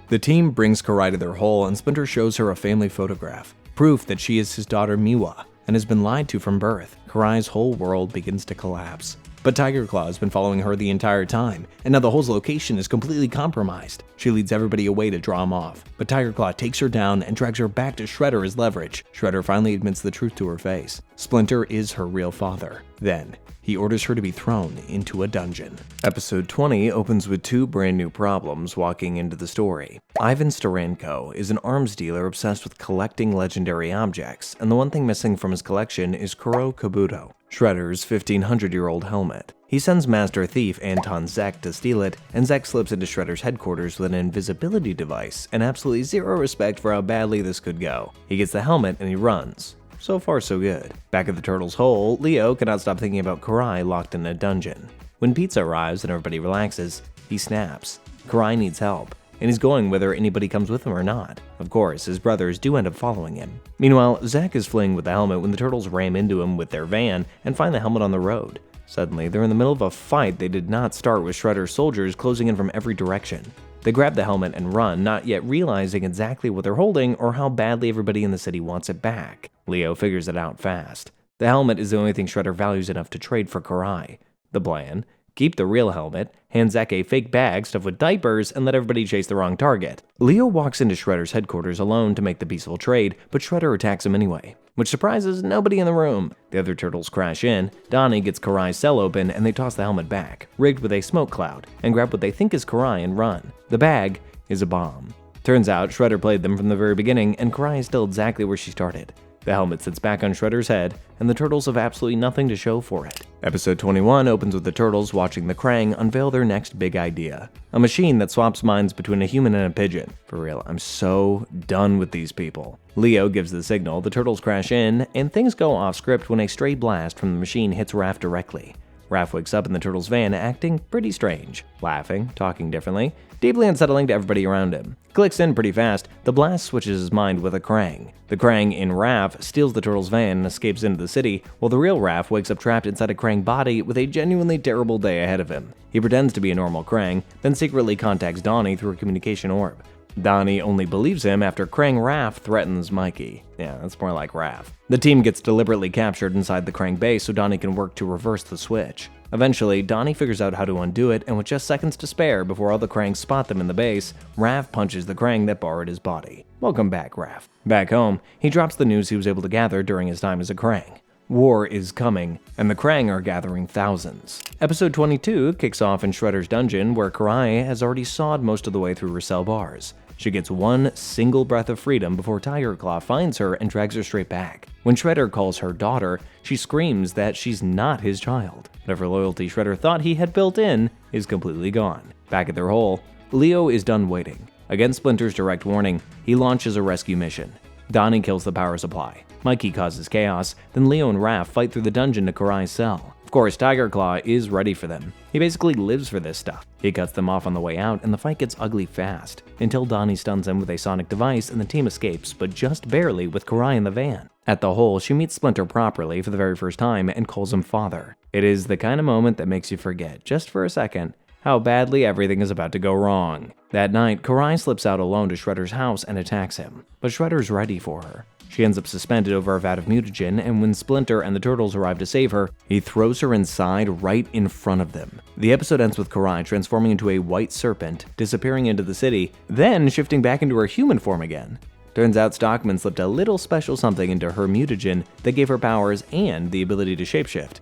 The team brings Karai to their hole, and Splinter shows her a family photograph, proof that she is his daughter Miwa. and has been lied to from birth. Karai's whole world begins to collapse. But Tiger Claw has been following her the entire time, and now the whole location is completely compromised. She leads everybody away to draw him off, but Tiger Claw takes her down and drags her back to Shredder as leverage. Shredder finally admits the truth to her face. Splinter is her real father. Then, he orders her to be thrown into a dungeon. Episode 20 opens with two brand new problems walking into the story. Ivan Starenko is an arms dealer obsessed with collecting legendary objects, and the one thing missing from his collection is Kuro Kabuto, Shredder's 1500-year-old helmet. He sends Master Thief Anton Zek to steal it, and Zek slips into Shredder's headquarters with an invisibility device, and absolutely zero respect for how badly this could go. He gets the helmet and he runs. So far so good. Back at the Turtles' hole, Leo cannot stop thinking about Karai locked in a dungeon. When pizza arrives and everybody relaxes, he snaps. Karai needs help, and he's going whether anybody comes with him or not. Of course, his brothers do end up following him. Meanwhile, Zack is fleeing with the helmet when the Turtles ram into him with their van and find the helmet on the road. Suddenly, they're in the middle of a fight they did not start with Shredder's soldiers closing in from every direction. They grab the helmet and run, not yet realizing exactly what they're holding or how badly everybody in the city wants it back. Leo figures it out fast. The helmet is the only thing Shredder values enough to trade for Karai. The plan: keep the real helmet, hand Zack a fake bag stuffed with diapers, and let everybody chase the wrong target. Leo walks into Shredder's headquarters alone to make the peaceful trade, but Shredder attacks him anyway, which surprises nobody in the room. The other Turtles crash in, Donnie gets Karai's cell open, and they toss the helmet back, rigged with a smoke cloud, and grab what they think is Karai and run. The bag is a bomb. Turns out Shredder played them from the very beginning, and Karai is still exactly where she started. The helmet sits back on Shredder's head, and the Turtles have absolutely nothing to show for it. Episode 21 opens with the Turtles watching the Kraang unveil their next big idea. A machine that swaps minds between a human and a pigeon. For real, I'm so done with these people. Leo gives the signal, the Turtles crash in, and things go off script when a stray blast from the machine hits Raph directly. Raph wakes up in the Turtles' van acting pretty strange, laughing, talking differently, deeply unsettling to everybody around him. Clicks in pretty fast, the blast switches his mind with a Kraang. The Kraang in Raph steals the Turtles' van and escapes into the city, while the real Raph wakes up trapped inside a Kraang body with a genuinely terrible day ahead of him. He pretends to be a normal Kraang, then secretly contacts Donnie through a communication orb. Donnie only believes him after Kraang Raph threatens Mikey. Yeah, that's more like Raph. The team gets deliberately captured inside the Kraang base so Donnie can work to reverse the switch. Eventually, Donnie figures out how to undo it, and with just seconds to spare before all the Kraang spot them in the base, Raph punches the Kraang that borrowed his body. Welcome back, Raph. Back home, he drops the news he was able to gather during his time as a Kraang. War is coming, and the Kraang are gathering thousands. Episode 22 kicks off in Shredder's dungeon, where Karai has already sawed most of the way through her cell bars. She gets one single breath of freedom before Tiger Claw finds her and drags her straight back. When Shredder calls her daughter, she screams that she's not his child. Whatever loyalty Shredder thought he had built in is completely gone. Back at their hole, Leo is done waiting. Against Splinter's direct warning, he launches a rescue mission. Donnie kills the power supply. Mikey causes chaos, then Leo and Raph fight through the dungeon to Karai's cell. Of course, Tiger Claw is ready for them. He basically lives for this stuff. He cuts them off on the way out, and the fight gets ugly fast, until Donnie stuns him with a sonic device and the team escapes, but just barely with Karai in the van. At the hole, she meets Splinter properly for the very first time and calls him father. It is the kind of moment that makes you forget, just for a second, how badly everything is about to go wrong. That night, Karai slips out alone to Shredder's house and attacks him, but Shredder's ready for her. She ends up suspended over a vat of mutagen, and when Splinter and the Turtles arrive to save her, he throws her inside right in front of them. The episode ends with Karai transforming into a white serpent, disappearing into the city, then shifting back into her human form again. Turns out Stockman slipped a little special something into her mutagen that gave her powers and the ability to shapeshift.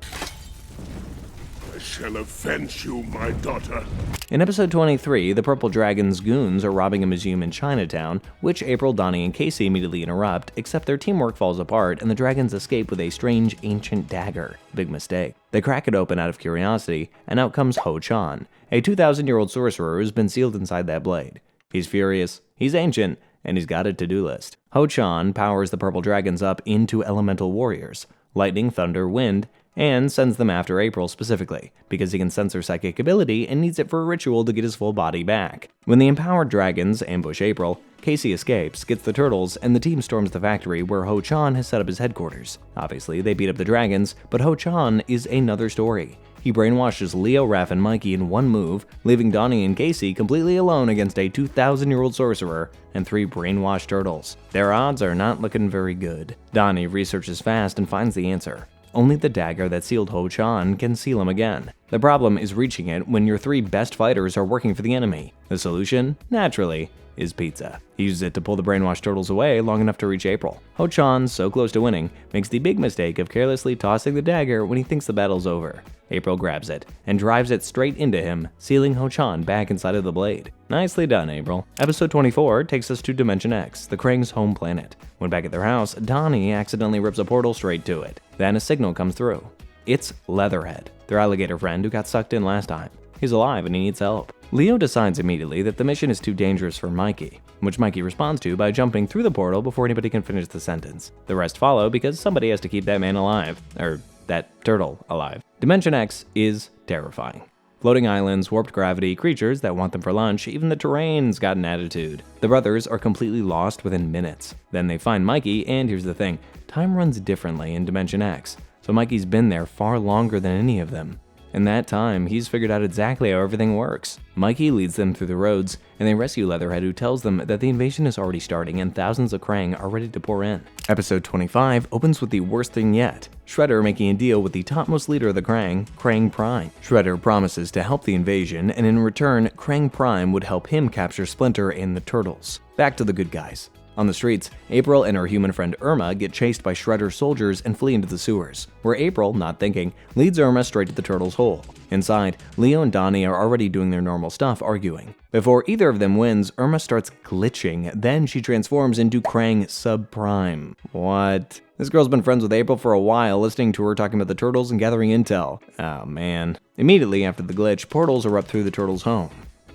I shall avenge you, my daughter. In episode 23, the Purple Dragon's goons are robbing a museum in Chinatown, which April, Donnie, and Casey immediately interrupt, except their teamwork falls apart and the dragons escape with a strange ancient dagger. Big mistake. They crack it open out of curiosity, and out comes Ho-Chan, a 2,000-year-old sorcerer who's been sealed inside that blade. He's furious, he's ancient, and he's got a to-do list. Ho-Chan powers the Purple Dragons up into elemental warriors, lightning, thunder, wind, and sends them after April specifically, because he can sense her psychic ability and needs it for a ritual to get his full body back. When the empowered dragons ambush April, Casey escapes, gets the turtles, and the team storms the factory where Ho-Chan has set up his headquarters. Obviously, they beat up the dragons, but Ho-Chan is another story. He brainwashes Leo, Raph, and Mikey in one move, leaving Donnie and Casey completely alone against a 2,000-year-old sorcerer and 3 brainwashed turtles. Their odds are not looking very good. Donnie researches fast and finds the answer. Only the dagger that sealed Ho-Chan can seal him again. The problem is reaching it when your 3 best fighters are working for the enemy. The solution, naturally, is pizza. He uses it to pull the brainwashed turtles away long enough to reach April. Ho-Chan, so close to winning, makes the big mistake of carelessly tossing the dagger when he thinks the battle's over. April grabs it and drives it straight into him, sealing Ho-Chan back inside of the blade. Nicely done, April. Episode 24 takes us to Dimension X, the Kraang's home planet. When back at their house, Donnie accidentally rips a portal straight to it. Then a signal comes through. It's Leatherhead, their alligator friend who got sucked in last time. He's alive and he needs help. Leo decides immediately that the mission is too dangerous for Mikey, which Mikey responds to by jumping through the portal before anybody can finish the sentence. The rest follow because somebody has to keep that man alive, or that turtle alive. Dimension X is terrifying. Floating islands, warped gravity, creatures that want them for lunch, even the terrain's got an attitude. The brothers are completely lost within minutes. Then they find Mikey, and here's the thing, time runs differently in Dimension X, so Mikey's been there far longer than any of them. In that time, he's figured out exactly how everything works. Mikey leads them through the roads, and they rescue Leatherhead, who tells them that the invasion is already starting and thousands of Kraang are ready to pour in. Episode 25 opens with the worst thing yet, Shredder making a deal with the topmost leader of the Kraang, Kraang Prime. Shredder promises to help the invasion, and in return, Kraang Prime would help him capture Splinter and the Turtles. Back to the good guys. On the streets, April and her human friend Irma get chased by Shredder's soldiers and flee into the sewers, where April, not thinking, leads Irma straight to the turtle's hole. Inside, Leo and Donnie are already doing their normal stuff, arguing. Before either of them wins, Irma starts glitching, then she transforms into Kraang Subprime. What? This girl's been friends with April for a while, listening to her talking about the turtles and gathering intel. Oh man. Immediately after the glitch, portals erupt through the turtles' home.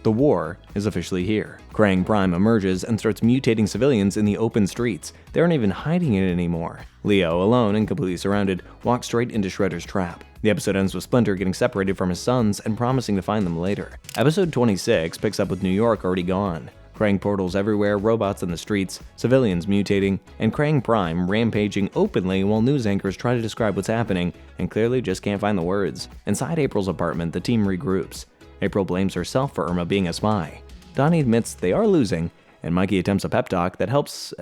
The war is officially here. Kraang Prime emerges and starts mutating civilians in the open streets. They aren't even hiding it anymore. Leo, alone and completely surrounded, walks straight into Shredder's trap. The episode ends with Splinter getting separated from his sons and promising to find them later. Episode 26 picks up with New York already gone. Kraang portals everywhere, robots in the streets, civilians mutating, and Kraang Prime rampaging openly while news anchors try to describe what's happening and clearly just can't find the words. Inside April's apartment, the team regroups. April blames herself for Irma being a spy. Donnie admits they are losing, and Mikey attempts a pep talk that helps,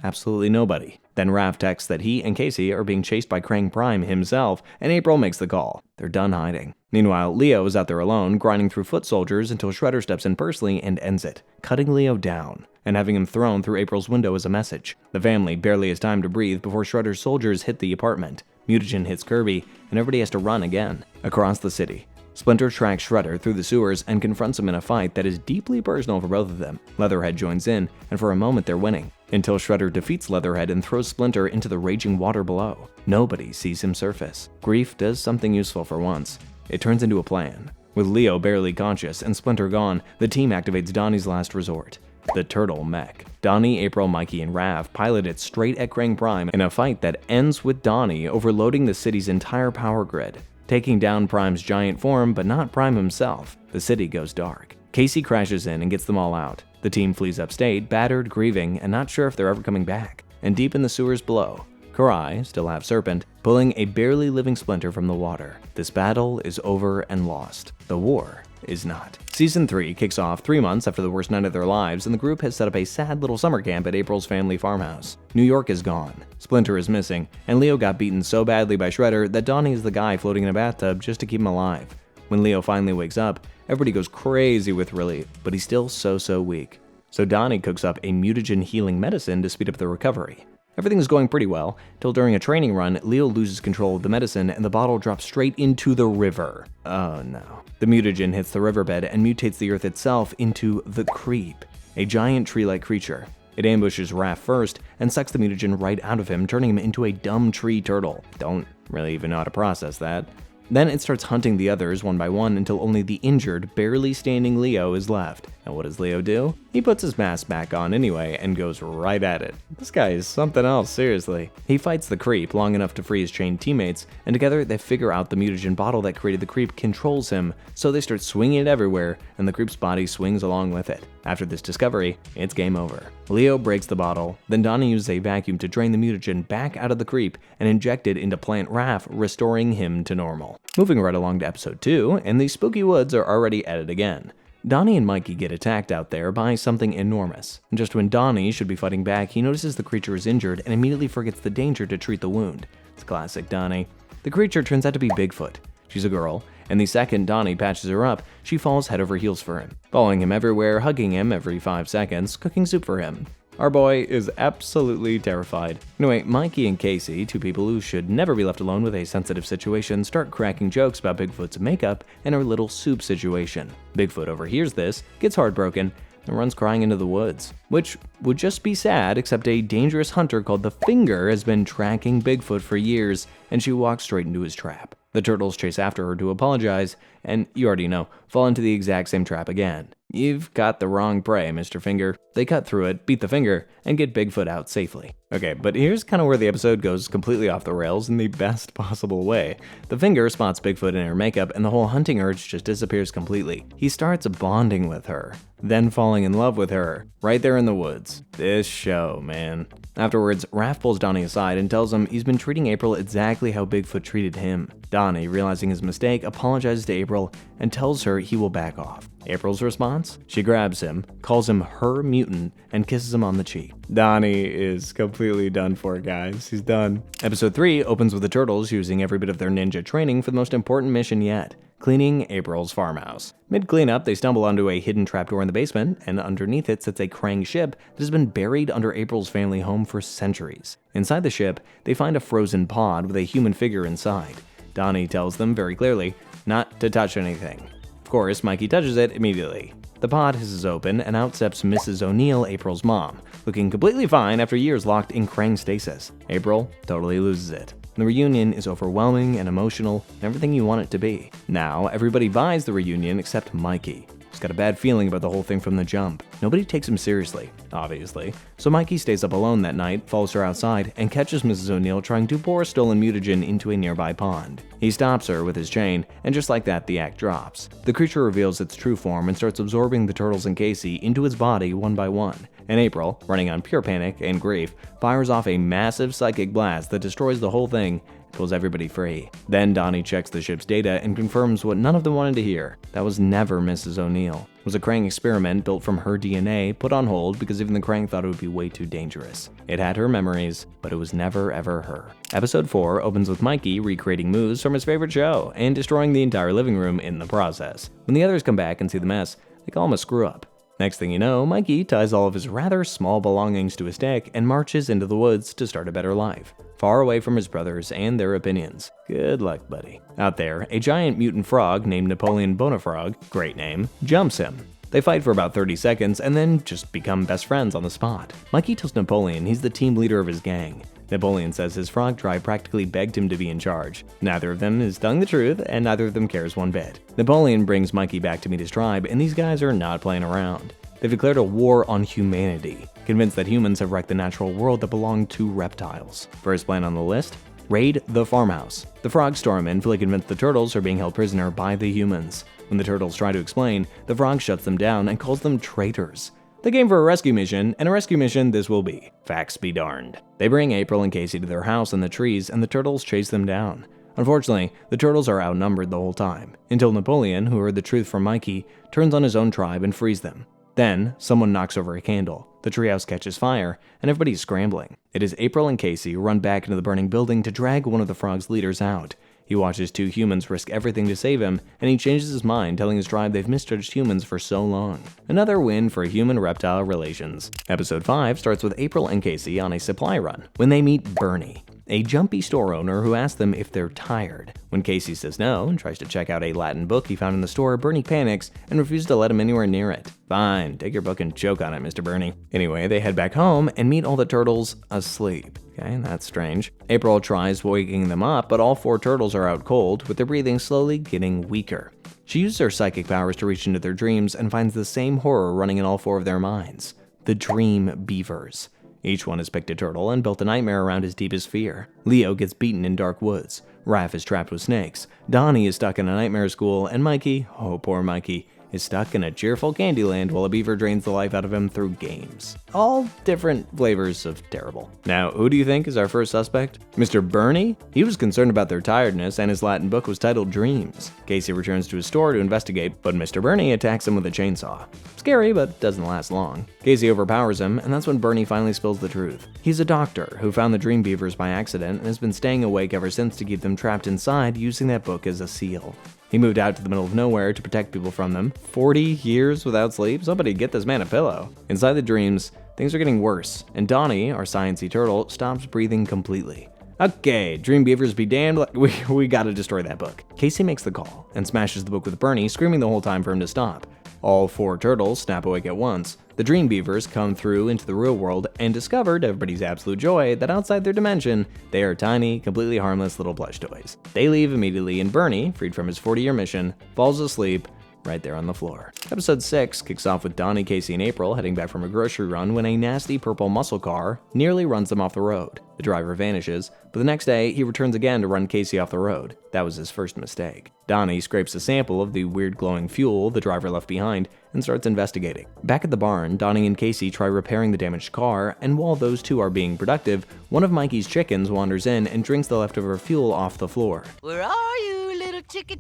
absolutely nobody. Then Raph texts that he and Casey are being chased by Kraang Prime himself, and April makes the call. They're done hiding. Meanwhile, Leo is out there alone, grinding through foot soldiers until Shredder steps in personally and ends it, cutting Leo down, and having him thrown through April's window as a message. The family barely has time to breathe before Shredder's soldiers hit the apartment. Mutagen hits Kirby, and everybody has to run again. Across the city, Splinter tracks Shredder through the sewers and confronts him in a fight that is deeply personal for both of them. Leatherhead joins in, and for a moment they're winning, until Shredder defeats Leatherhead and throws Splinter into the raging water below. Nobody sees him surface. Grief does something useful for once. It turns into a plan. With Leo barely conscious and Splinter gone, the team activates Donnie's last resort, the Turtle Mech. Donnie, April, Mikey, and Raph pilot it straight at Kraang Prime in a fight that ends with Donnie overloading the city's entire power grid, taking down Prime's giant form, but not Prime himself. The city goes dark. Casey crashes in and gets them all out. The team flees upstate, battered, grieving, and not sure if they're ever coming back. And deep in the sewers below, Karai, still half serpent, pulling a barely living Splinter from the water. This battle is over and lost. The war is not. Season 3 kicks off 3 months after the worst night of their lives, and the group has set up a sad little summer camp at April's family farmhouse. New York is gone, Splinter is missing, and Leo got beaten so badly by Shredder that Donnie is the guy floating in a bathtub just to keep him alive. When Leo finally wakes up, everybody goes crazy with relief, but he's still so weak. So Donnie cooks up a mutagen healing medicine to speed up the recovery. Everything's going pretty well, till during a training run, Leo loses control of the medicine and the bottle drops straight into the river. Oh no. The mutagen hits the riverbed and mutates the earth itself into the Creep, a giant tree-like creature. It ambushes Raph first and sucks the mutagen right out of him, turning him into a dumb tree turtle. Don't really even know how to process that. Then it starts hunting the others one by one until only the injured, barely standing Leo is left. And what does Leo do? He puts his mask back on anyway and goes right at it. This guy is something else, seriously. He fights the Creep long enough to free his chained teammates, and together they figure out the mutagen bottle that created the Creep controls him, so they start swinging it everywhere, and the Creep's body swings along with it. After this discovery, it's game over. Leo breaks the bottle, then Donnie uses a vacuum to drain the mutagen back out of the Creep and inject it into Plant Raph, restoring him to normal. April. Moving right along to episode 2, and the spooky woods are already at it again. Donnie and Mikey get attacked out there by something enormous. And just when Donnie should be fighting back, he notices the creature is injured and immediately forgets the danger to treat the wound. It's classic Donnie. The creature turns out to be Bigfoot. She's a girl, and the second Donnie patches her up, she falls head over heels for him, following him everywhere, hugging him every 5 seconds, cooking soup for him. Our boy is absolutely terrified. Anyway, Mikey and Casey, two people who should never be left alone with a sensitive situation, start cracking jokes about Bigfoot's makeup and her little soup situation. Bigfoot overhears this, gets heartbroken, and runs crying into the woods. Which would just be sad, except a dangerous hunter called the Finger has been tracking Bigfoot for years, and she walks straight into his trap. The turtles chase after her to apologize, and you already know, fall into the exact same trap again. You've got the wrong prey, Mr. Finger. They cut through it, beat the Finger, and get Bigfoot out safely. Okay, but here's kind of where the episode goes completely off the rails in the best possible way. The Finger spots Bigfoot in her makeup, and the whole hunting urge just disappears completely. He starts bonding with her, then falling in love with her, right there in the woods. This show, man. Afterwards, Raph pulls Donnie aside and tells him he's been treating April exactly how Bigfoot treated him. Donnie, realizing his mistake, apologizes to April and tells her he will back off. April's response? She grabs him, calls him her mutant, and kisses him on the cheek. Donnie is completely done for, guys. He's done. Episode 3 opens with the turtles using every bit of their ninja training for the most important mission yet: cleaning April's farmhouse. Mid-cleanup, they stumble onto a hidden trapdoor in the basement, and underneath it sits a Kraang ship that has been buried under April's family home for centuries. Inside the ship, they find a frozen pod with a human figure inside. Donnie tells them very clearly not to touch anything. Of course, Mikey touches it immediately. The pod hisses open, and out steps Mrs. O'Neill, April's mom, looking completely fine after years locked in Kraang stasis. April totally loses it. The reunion is overwhelming and emotional, and everything you want it to be. Now, everybody buys the reunion except Mikey. He's got a bad feeling about the whole thing from the jump. Nobody takes him seriously, obviously. So Mikey stays up alone that night, follows her outside, and catches Mrs. O'Neill trying to pour stolen mutagen into a nearby pond. He stops her with his chain, and just like that, the act drops. The creature reveals its true form and starts absorbing the turtles and Casey into its body one by one. And April, running on pure panic and grief, fires off a massive psychic blast that destroys the whole thing and pulls everybody free. Then Donnie checks the ship's data and confirms what none of them wanted to hear. That was never Mrs. O'Neill. It was a Kraang experiment built from her DNA, put on hold because even the Kraang thought it would be way too dangerous. It had her memories, but it was never ever her. Episode 4 opens with Mikey recreating moves from his favorite show and destroying the entire living room in the process. When the others come back and see the mess, they call him a screw-up. Next thing you know, Mikey ties all of his rather small belongings to a stick and marches into the woods to start a better life, far away from his brothers and their opinions. Good luck, buddy. Out there, a giant mutant frog named Napoleon Bonafrog, great name, jumps him. They fight for about 30 seconds and then just become best friends on the spot. Mikey tells Napoleon he's the team leader of his gang. Napoleon says his frog tribe practically begged him to be in charge. Neither of them is telling the truth, and neither of them cares one bit. Napoleon brings Mikey back to meet his tribe, and these guys are not playing around. They've declared a war on humanity, convinced that humans have wrecked the natural world that belonged to reptiles. First plan on the list? Raid the farmhouse. The frogs storm in, fully convinced the turtles are being held prisoner by the humans. When the turtles try to explain, the frog shuts them down and calls them traitors. They came for a rescue mission, and a rescue mission this will be. Facts be darned. They bring April and Casey to their house in the trees, and the turtles chase them down. Unfortunately, the turtles are outnumbered the whole time, until Napoleon, who heard the truth from Mikey, turns on his own tribe and frees them. Then, someone knocks over a candle. The treehouse catches fire, and everybody's scrambling. It is April and Casey who run back into the burning building to drag one of the frog's leaders out. He watches two humans risk everything to save him, and he changes his mind, telling his tribe they've misjudged humans for so long. Another win for human-reptile relations. Episode 5 starts with April and Casey on a supply run, when they meet Bernie, a jumpy store owner who asks them if they're tired. When Casey says no and tries to check out a Latin book he found in the store, Bernie panics and refuses to let him anywhere near it. Fine, take your book and choke on it, Mr. Bernie. Anyway, they head back home and meet all the turtles asleep. Okay, that's strange. April tries waking them up, but all 4 turtles are out cold, with their breathing slowly getting weaker. She uses her psychic powers to reach into their dreams and finds the same horror running in all 4 of their minds. The Dream Beavers. Each one has picked a turtle and built a nightmare around his deepest fear. Leo gets beaten in dark woods. Raph is trapped with snakes. Donnie is stuck in a nightmare school, and Mikey, oh poor Mikey, is stuck in a cheerful Candyland while a beaver drains the life out of him through games. All different flavors of terrible. Now, who do you think is our first suspect? Mr. Bernie? He was concerned about their tiredness, and his Latin book was titled Dreams. Casey returns to his store to investigate, but Mr. Bernie attacks him with a chainsaw. Scary, but doesn't last long. Casey overpowers him, and that's when Bernie finally spills the truth. He's a doctor who found the dream beavers by accident and has been staying awake ever since to keep them trapped inside, using that book as a seal. He moved out to the middle of nowhere to protect people from them. 40 years without sleep? Somebody get this man a pillow. Inside the dreams, things are getting worse, and Donnie, our sciencey turtle, stops breathing completely. Okay, dream beavers be damned, we gotta destroy that book. Casey makes the call and smashes the book with Bernie, screaming the whole time for him to stop. All 4 turtles snap awake at once. The dream beavers come through into the real world and discover, to everybody's absolute joy, that outside their dimension, they are tiny, completely harmless little plush toys. They leave immediately, and Bernie, freed from his 40-year mission, falls asleep right there on the floor. Episode 6 kicks off with Donnie, Casey, and April heading back from a grocery run when a nasty purple muscle car nearly runs them off the road. The driver vanishes, but the next day he returns again to run Casey off the road. That was his first mistake. Donnie scrapes a sample of the weird glowing fuel the driver left behind and starts investigating. Back at the barn, Donnie and Casey try repairing the damaged car, and while those two are being productive, one of Mikey's chickens wanders in and drinks the leftover fuel off the floor. Where are you, little chick?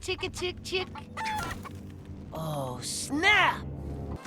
Oh, snap!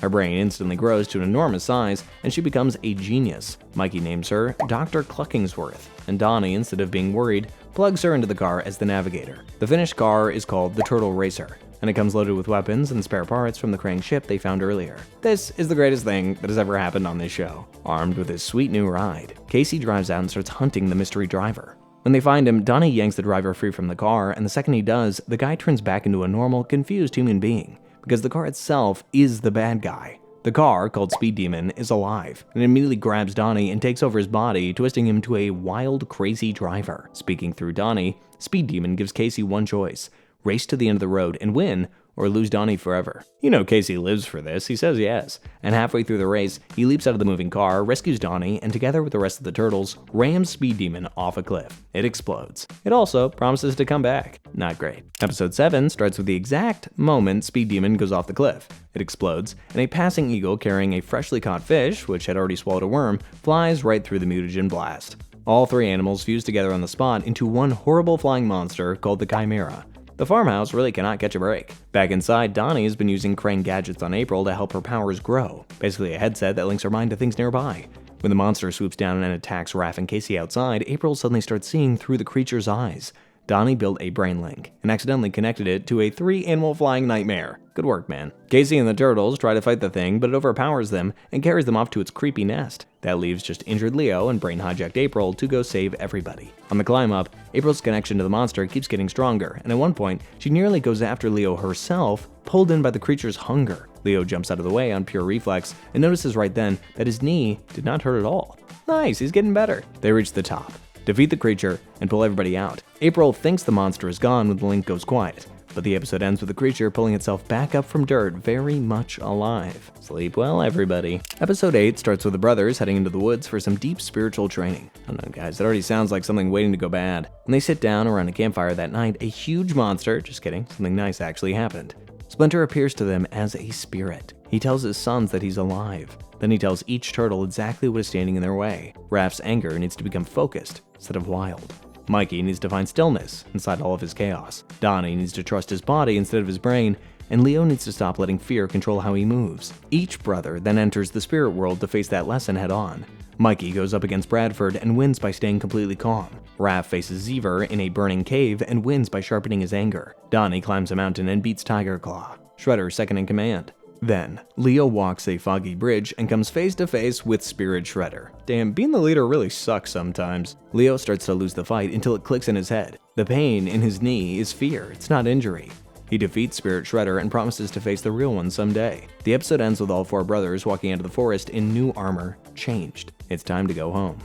Her brain instantly grows to an enormous size, and she becomes a genius. Mikey names her Dr. Cluckingsworth, and Donnie, instead of being worried, plugs her into the car as the navigator. The finished car is called the Turtle Racer, and it comes loaded with weapons and spare parts from the Kraang ship they found earlier. This is the greatest thing that has ever happened on this show. Armed with his sweet new ride, Casey drives out and starts hunting the mystery driver. When they find him, Donnie yanks the driver free from the car, and the second he does, the guy turns back into a normal, confused human being, because the car itself is the bad guy. The car, called Speed Demon, is alive, and immediately grabs Donnie and takes over his body, twisting him to a wild, crazy driver. Speaking through Donnie, Speed Demon gives Casey one choice: race to the end of the road and win, or lose Donnie forever. You know Casey lives for this, he says yes. And halfway through the race, he leaps out of the moving car, rescues Donnie, and together with the rest of the turtles, rams Speed Demon off a cliff. It explodes. It also promises to come back. Not great. Episode 7 starts with the exact moment Speed Demon goes off the cliff. It explodes, and a passing eagle carrying a freshly caught fish, which had already swallowed a worm, flies right through the mutagen blast. All 3 animals fuse together on the spot into one horrible flying monster called the Chimera. The farmhouse really cannot catch a break. Back inside, Donnie has been using Kraang gadgets on April to help her powers grow, basically a headset that links her mind to things nearby. When the monster swoops down and attacks Raph and Casey outside, April suddenly starts seeing through the creature's eyes. Donnie built a brain link and accidentally connected it to a 3-animal flying nightmare. Good work, man. Casey and the turtles try to fight the thing, but it overpowers them and carries them off to its creepy nest. That leaves just injured Leo and brain-hijacked April to go save everybody. On the climb up, April's connection to the monster keeps getting stronger, and at one point, she nearly goes after Leo herself, pulled in by the creature's hunger. Leo jumps out of the way on pure reflex and notices right then that his knee did not hurt at all. Nice, he's getting better. They reach the top, defeat the creature, and pull everybody out. April thinks the monster is gone when the link goes quiet, but the episode ends with the creature pulling itself back up from dirt, very much alive. Sleep well, everybody. Episode 8 starts with the brothers heading into the woods for some deep spiritual training. I don't know, guys, that already sounds like something waiting to go bad. When they sit down around a campfire that night, a huge monster, just kidding, something nice actually happened. Splinter appears to them as a spirit. He tells his sons that he's alive. Then he tells each turtle exactly what is standing in their way. Raph's anger needs to become focused instead of wild. Mikey needs to find stillness inside all of his chaos. Donnie needs to trust his body instead of his brain, and Leo needs to stop letting fear control how he moves. Each brother then enters the spirit world to face that lesson head on. Mikey goes up against Bradford and wins by staying completely calm. Raph faces Xever in a burning cave and wins by sharpening his anger. Donnie climbs a mountain and beats Tiger Claw. Shredder's second in command. Then, Leo walks a foggy bridge and comes face to face with Spirit Shredder. Damn, being the leader really sucks sometimes. Leo starts to lose the fight until it clicks in his head. The pain in his knee is fear, it's not injury. He defeats Spirit Shredder and promises to face the real one someday. The episode ends with all 4 brothers walking out of the forest in new armor, changed. It's time to go home.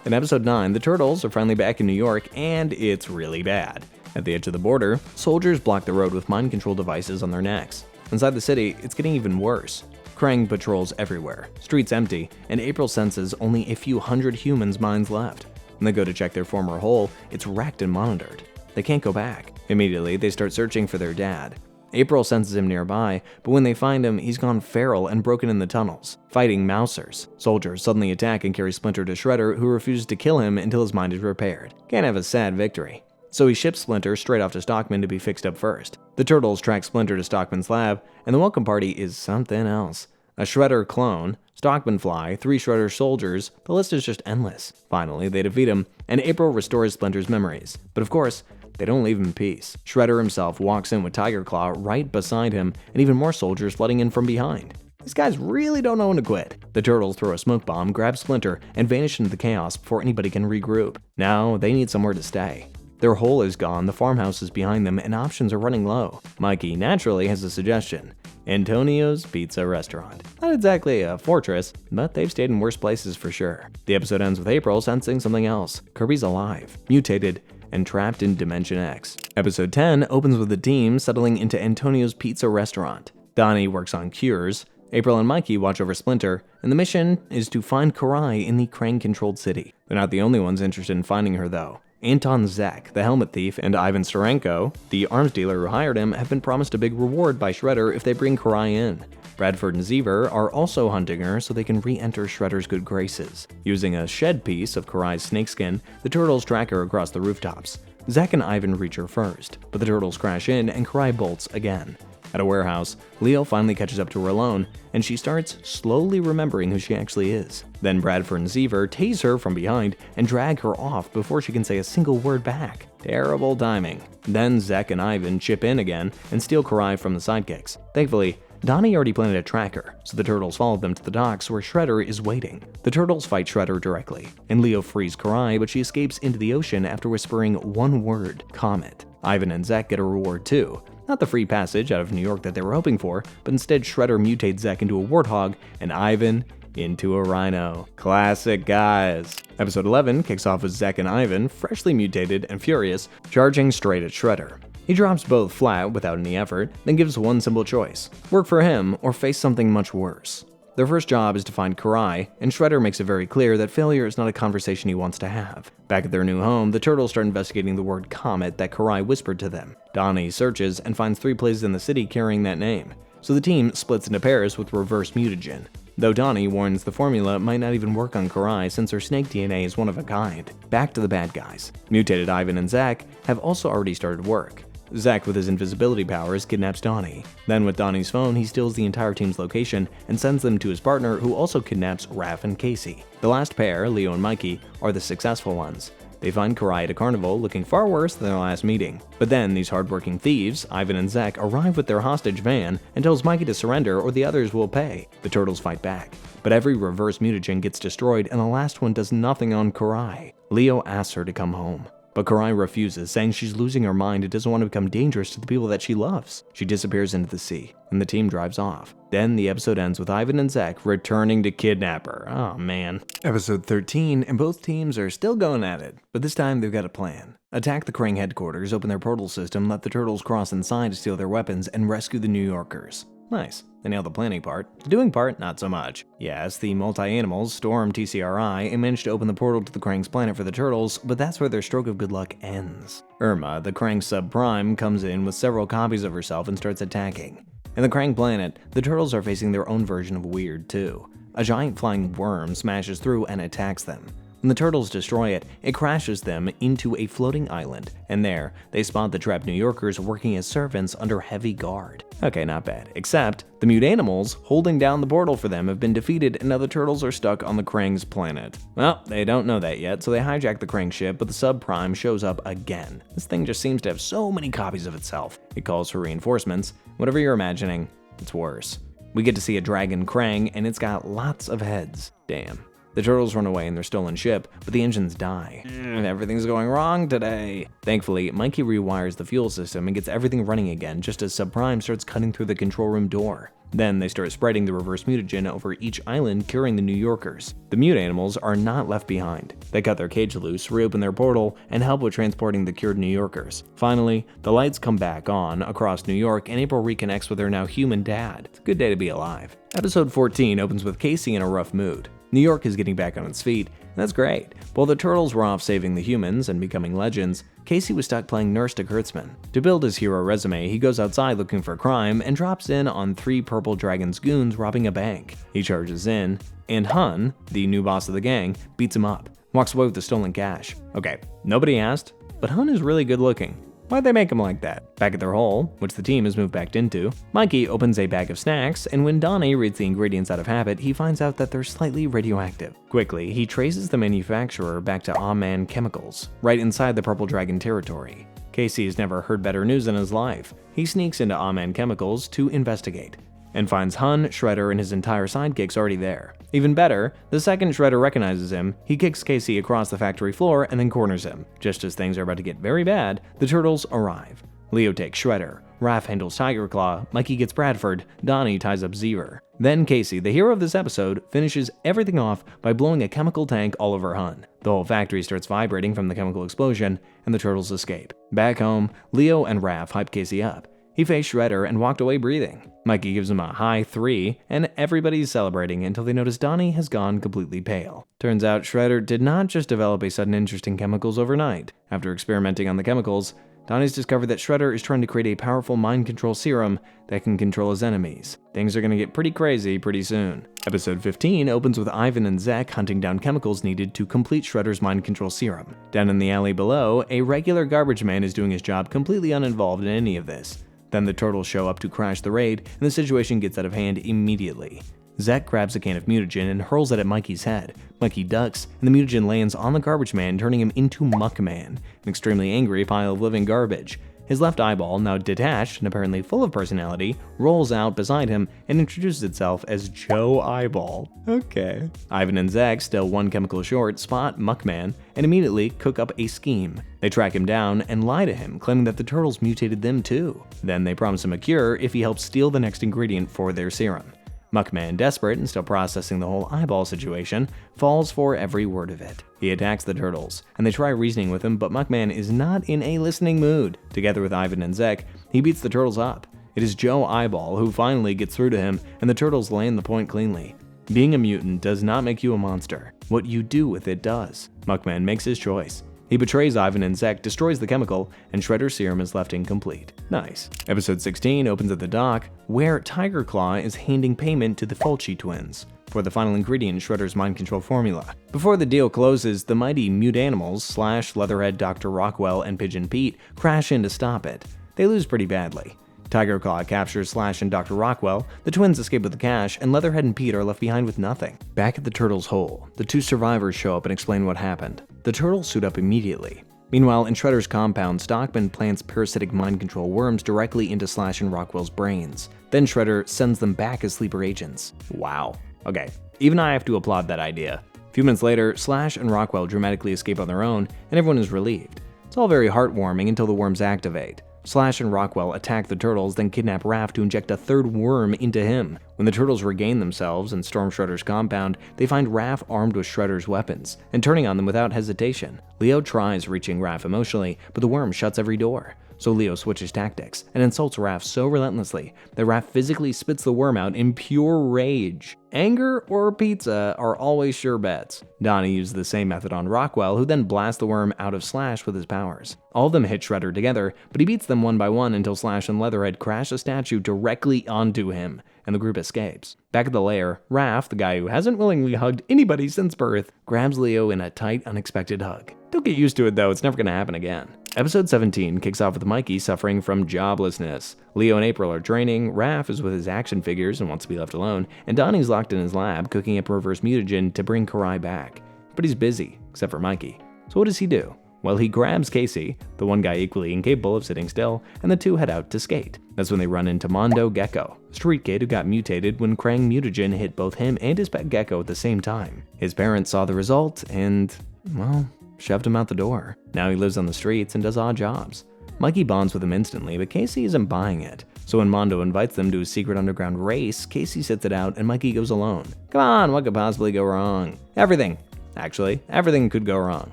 In episode 9, the turtles are finally back in New York, and it's really bad. At the edge of the border, soldiers block the road with mind control devices on their necks. Inside the city, it's getting even worse. Kraang patrols everywhere, streets empty, and April senses only a few hundred humans' minds left. When they go to check their former hole, it's wrecked and monitored. They can't go back. Immediately, they start searching for their dad. April senses him nearby, but when they find him, he's gone feral and broken in the tunnels, fighting mousers. Soldiers suddenly attack and carry Splinter to Shredder, who refuses to kill him until his mind is repaired. Can't have a sad victory. So he ships Splinter straight off to Stockman to be fixed up first. The Turtles track Splinter to Stockman's lab, and the welcome party is something else. A Shredder clone, Stockman fly, 3 Shredder soldiers, the list is just endless. Finally, they defeat him, and April restores Splinter's memories. But of course, they don't leave him in peace. Shredder himself walks in with Tiger Claw right beside him, and even more soldiers flooding in from behind. These guys really don't know when to quit. The Turtles throw a smoke bomb, grab Splinter, and vanish into the chaos before anybody can regroup. Now, they need somewhere to stay. Their hole is gone, the farmhouse is behind them, and options are running low. Mikey naturally has a suggestion. Antonio's Pizza Restaurant. Not exactly a fortress, but they've stayed in worse places for sure. The episode ends with April sensing something else. Kirby's alive, mutated, and trapped in Dimension X. Episode 10 opens with the team settling into Antonio's Pizza Restaurant. Donnie works on cures, April and Mikey watch over Splinter, and the mission is to find Karai in the Kraang-controlled city. They're not the only ones interested in finding her though. Anton Zek, the helmet thief, and Ivan Steranko, the arms dealer who hired him, have been promised a big reward by Shredder if they bring Karai in. Bradford and Xever are also hunting her so they can re-enter Shredder's good graces. Using a shed piece of Karai's snakeskin, the Turtles track her across the rooftops. Zack and Ivan reach her first, but the Turtles crash in and Karai bolts again. At a warehouse, Leo finally catches up to her alone, and she starts slowly remembering who she actually is. Then Bradford and Xever tase her from behind and drag her off before she can say a single word back. Terrible timing. Then Zack and Ivan chip in again and steal Karai from the sidekicks. Thankfully, Donnie already planted a tracker, so the Turtles followed them to the docks where Shredder is waiting. The Turtles fight Shredder directly, and Leo frees Karai, but she escapes into the ocean after whispering one word, Comet. Ivan and Zack get a reward too. Not the free passage out of New York that they were hoping for, but instead Shredder mutates Zack into a warthog and Ivan into a rhino. Classic guys. Episode 11 kicks off with Zack and Ivan, freshly mutated and furious, charging straight at Shredder. He drops both flat without any effort, then gives one simple choice: work for him or face something much worse. Their first job is to find Karai, and Shredder makes it very clear that failure is not a conversation he wants to have. Back at their new home, the Turtles start investigating the word Comet that Karai whispered to them. Donnie searches and finds 3 places in the city carrying that name, so the team splits into pairs with reverse mutagen. Though Donnie warns the formula might not even work on Karai since her snake DNA is one of a kind. Back to the bad guys. Mutated Ivan and Zack have also already started work. Zack, with his invisibility powers, kidnaps Donnie. Then with Donnie's phone, he steals the entire team's location and sends them to his partner, who also kidnaps Raph and Casey. The last pair, Leo and Mikey, are the successful ones. They find Karai at a carnival, looking far worse than their last meeting. But then these hardworking thieves, Ivan and Zack, arrive with their hostage van and tells Mikey to surrender or the others will pay. The Turtles fight back, but every reverse mutagen gets destroyed and the last one does nothing on Karai. Leo asks her to come home, but Karai refuses, saying she's losing her mind and doesn't want to become dangerous to the people that she loves. She disappears into the sea, and the team drives off. Then the episode ends with Ivan and Zack returning to kidnap her. Oh man. Episode 13, and both teams are still going at it, but this time they've got a plan. Attack the Kraang headquarters, open their portal system, let the Turtles cross inside to steal their weapons, and rescue the New Yorkers. Nice. They nailed the planning part. The doing part, not so much. Yes, the multi-animals storm TCRI and managed to open the portal to the Kraang's planet for the Turtles, but that's where their stroke of good luck ends. Irma, the Kraang subprime, comes in with several copies of herself and starts attacking. In the Kraang planet, the Turtles are facing their own version of weird too. A giant flying worm smashes through and attacks them. When the Turtles destroy it, it crashes them into a floating island, and there, they spot the trapped New Yorkers working as servants under heavy guard. Okay, not bad. Except, the mutanimals holding down the portal for them have been defeated and now the Turtles are stuck on the Kraang's planet. Well, they don't know that yet, so they hijack the Kraang ship, but the subprime shows up again. This thing just seems to have so many copies of itself. It calls for reinforcements. Whatever you're imagining, it's worse. We get to see a dragon Kraang, and it's got lots of heads. Damn. The Turtles run away in their stolen ship, but the engines die. Everything's going wrong today. Thankfully, Mikey rewires the fuel system and gets everything running again just as Subprime starts cutting through the control room door. Then they start spreading the reverse mutagen over each island, curing the New Yorkers. The mutanimals are not left behind. They cut their cage loose, reopen their portal, and help with transporting the cured New Yorkers. Finally, the lights come back on across New York and April reconnects with her now human dad. It's a good day to be alive. Episode 14 opens with Casey in a rough mood. New York is getting back on its feet, and that's great. While the Turtles were off saving the humans and becoming legends, Casey was stuck playing nurse to Kurtzman. To build his hero resume, he goes outside looking for crime and drops in on 3 Purple Dragon's goons robbing a bank. He charges in, and Hun, the new boss of the gang, beats him up, walks away with the stolen cash. Okay, nobody asked, but Hun is really good looking. Why'd they make him like that? Back at their hole, which the team has moved back into, Mikey opens a bag of snacks, and when Donnie reads the ingredients out of habit, he finds out that they're slightly radioactive. Quickly, he traces the manufacturer back to Aman Chemicals, right inside the Purple Dragon territory. Casey has never heard better news in his life. He sneaks into Aman Chemicals to investigate, and finds Hun, Shredder, and his entire sidekicks already there. Even better, the second Shredder recognizes him, he kicks Casey across the factory floor and then corners him. Just as things are about to get very bad, the Turtles arrive. Leo takes Shredder, Raph handles Tiger Claw, Mikey gets Bradford, Donnie ties up Xever. Then Casey, the hero of this episode, finishes everything off by blowing a chemical tank all over Hun. The whole factory starts vibrating from the chemical explosion, and the Turtles escape. Back home, Leo and Raph hype Casey up. He faced Shredder and walked away breathing. Mikey gives him a high 3, and everybody's celebrating until they notice Donnie has gone completely pale. Turns out Shredder did not just develop a sudden interest in chemicals overnight. After experimenting on the chemicals, Donnie's discovered that Shredder is trying to create a powerful mind control serum that can control his enemies. Things are gonna get pretty crazy pretty soon. Episode 15 opens with Ivan and Zek hunting down chemicals needed to complete Shredder's mind control serum. Down in the alley below, a regular garbage man is doing his job completely uninvolved in any of this. Then the Turtles show up to crash the raid, and the situation gets out of hand immediately. Zek grabs a can of mutagen and hurls it at Mikey's head. Mikey ducks, and the mutagen lands on the garbage man, turning him into Muckman, an extremely angry pile of living garbage. His left eyeball, now detached and apparently full of personality, rolls out beside him and introduces itself as Joe Eyeball. Okay. Ivan and Zek, still one chemical short, spot Muckman and immediately cook up a scheme. They track him down and lie to him, claiming that the Turtles mutated them too. Then they promise him a cure if he helps steal the next ingredient for their serum. Muckman, desperate and still processing the whole eyeball situation, falls for every word of it. He attacks the Turtles, and they try reasoning with him, but Muckman is not in a listening mood. Together with Ivan and Zek, he beats the Turtles up. It is Joe Eyeball who finally gets through to him, and the Turtles land the point cleanly. Being a mutant does not make you a monster. What you do with it does. Muckman makes his choice. He betrays Ivan and Zek, destroys the chemical, and Shredder's serum is left incomplete. Nice. Episode 16 opens at the dock, where Tiger Claw is handing payment to the Fulci twins for the final ingredient in Shredder's mind control formula. Before the deal closes, the mighty Mutanimals, Slash, Leatherhead, Dr. Rockwell, and Pigeon Pete crash in to stop it. They lose pretty badly. Tiger Claw captures Slash and Dr. Rockwell, the twins escape with the cash, and Leatherhead and Pete are left behind with nothing. Back at the Turtles' hole, the 2 survivors show up and explain what happened. The Turtles suit up immediately. Meanwhile, in Shredder's compound, Stockman plants parasitic mind control worms directly into Slash and Rockwell's brains. Then Shredder sends them back as sleeper agents. Wow. Okay, even I have to applaud that idea. A few minutes later, Slash and Rockwell dramatically escape on their own, and everyone is relieved. It's all very heartwarming until the worms activate. Slash and Rockwell attack the Turtles, then kidnap Raph to inject a 3rd worm into him. When the Turtles regain themselves and storm Shredder's compound, they find Raph armed with Shredder's weapons, and turning on them without hesitation. Leo tries reaching Raph emotionally, but the worm shuts every door. So Leo switches tactics and insults Raph so relentlessly that Raph physically spits the worm out in pure rage. Anger or pizza are always sure bets. Donnie uses the same method on Rockwell, who then blasts the worm out of Slash with his powers. All of them hit Shredder together, but he beats them one by one until Slash and Leatherhead crash a statue directly onto him, and the group escapes. Back at the lair, Raph, the guy who hasn't willingly hugged anybody since birth, grabs Leo in a tight, unexpected hug. Don't get used to it though, it's never gonna happen again. Episode 17 kicks off with Mikey suffering from joblessness. Leo and April are training, Raph is with his action figures and wants to be left alone, and Donnie's locked in his lab cooking up reverse mutagen to bring Karai back. But he's busy, except for Mikey. So what does he do? Well, he grabs Casey, the one guy equally incapable of sitting still, and the two head out to skate. That's when they run into Mondo Gecko, a street kid who got mutated when Kraang mutagen hit both him and his pet gecko at the same time. His parents saw the result and, well, shoved him out the door. Now he lives on the streets and does odd jobs. Mikey bonds with him instantly, but Casey isn't buying it. So when Mondo invites them to a secret underground race, Casey sits it out and Mikey goes alone. Come on, what could possibly go wrong? Everything. Actually, everything could go wrong.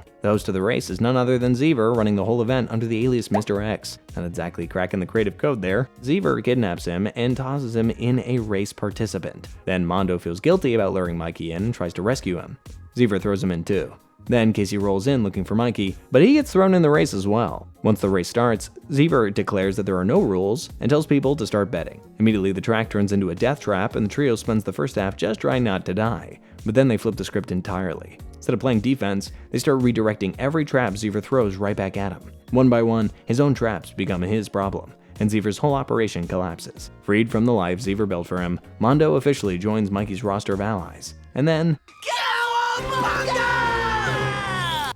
The host of the race is none other than Xever, running the whole event under the alias Mr. X. Not exactly cracking the creative code there. Xever kidnaps him and tosses him in a race participant. Then Mondo feels guilty about luring Mikey in and tries to rescue him. Xever throws him in too. Then Casey rolls in looking for Mikey, but he gets thrown in the race as well. Once the race starts, Xever declares that there are no rules and tells people to start betting. Immediately the track turns into a death trap and the trio spends the first half just trying not to die. But then they flip the script entirely. Instead of playing defense, they start redirecting every trap Xever throws right back at him. One by one, his own traps become his problem, and Xever's whole operation collapses. Freed from the life Xever built for him, Mondo officially joins Mikey's roster of allies. And then...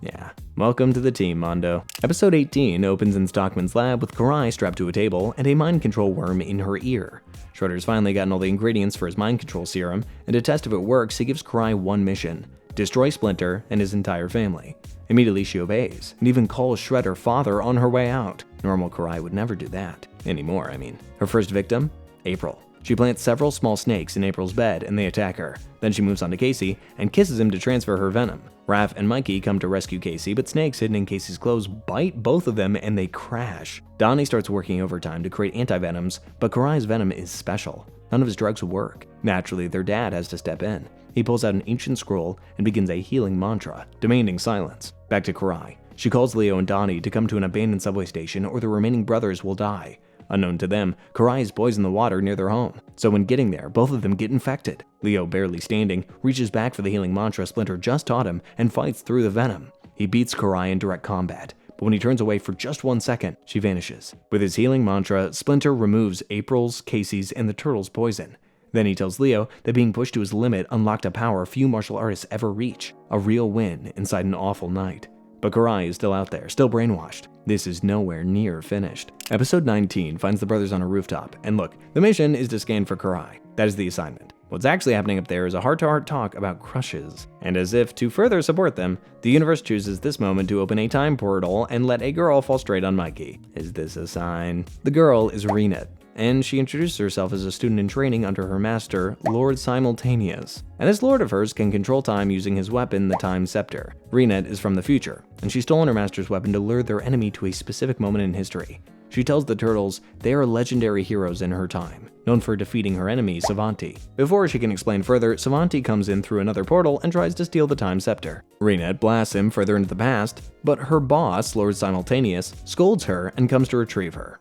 yeah, welcome to the team, Mondo. Episode 18 opens in Stockman's lab with Karai strapped to a table and a mind control worm in her ear. Shredder's finally gotten all the ingredients for his mind control serum, and to test if it works, he gives Karai one mission: destroy Splinter and his entire family. Immediately she obeys, and even calls Shredder father on her way out. Normal Karai would never do that. Anymore, I mean. Her first victim? April. She plants several small snakes in April's bed and they attack her. Then she moves on to Casey and kisses him to transfer her venom. Raph and Mikey come to rescue Casey, but snakes hidden in Casey's clothes bite both of them and they crash. Donnie starts working overtime to create antivenoms, but Karai's venom is special. None of his drugs work. Naturally, their dad has to step in. He pulls out an ancient scroll and begins a healing mantra, demanding silence. Back to Karai. She calls Leo and Donnie to come to an abandoned subway station or the remaining brothers will die. Unknown to them, Karai has poisoned the water near their home, so when getting there, both of them get infected. Leo, barely standing, reaches back for the healing mantra Splinter just taught him and fights through the venom. He beats Karai in direct combat, but when he turns away for just 1 second, she vanishes. With his healing mantra, Splinter removes April's, Casey's, and the Turtles' poison. Then he tells Leo that being pushed to his limit unlocked a power few martial artists ever reach, a real win inside an awful night. But Karai is still out there, still brainwashed. This is nowhere near finished. Episode 19 finds the brothers on a rooftop, and look, the mission is to scan for Karai. That is the assignment. What's actually happening up there is a heart-to-heart talk about crushes. And as if to further support them, the universe chooses this moment to open a time portal and let a girl fall straight on Mikey. Is this a sign? The girl is Reenet, and she introduces herself as a student in training under her master, Lord Simultaneous. And this lord of hers can control time using his weapon, the Time Scepter. Reenet is from the future, and she's stolen her master's weapon to lure their enemy to a specific moment in history. She tells the Turtles they are legendary heroes in her time, known for defeating her enemy, Savanti. Before she can explain further, Savanti comes in through another portal and tries to steal the Time Scepter. Reenet blasts him further into the past, but her boss, Lord Simultaneous, scolds her and comes to retrieve her.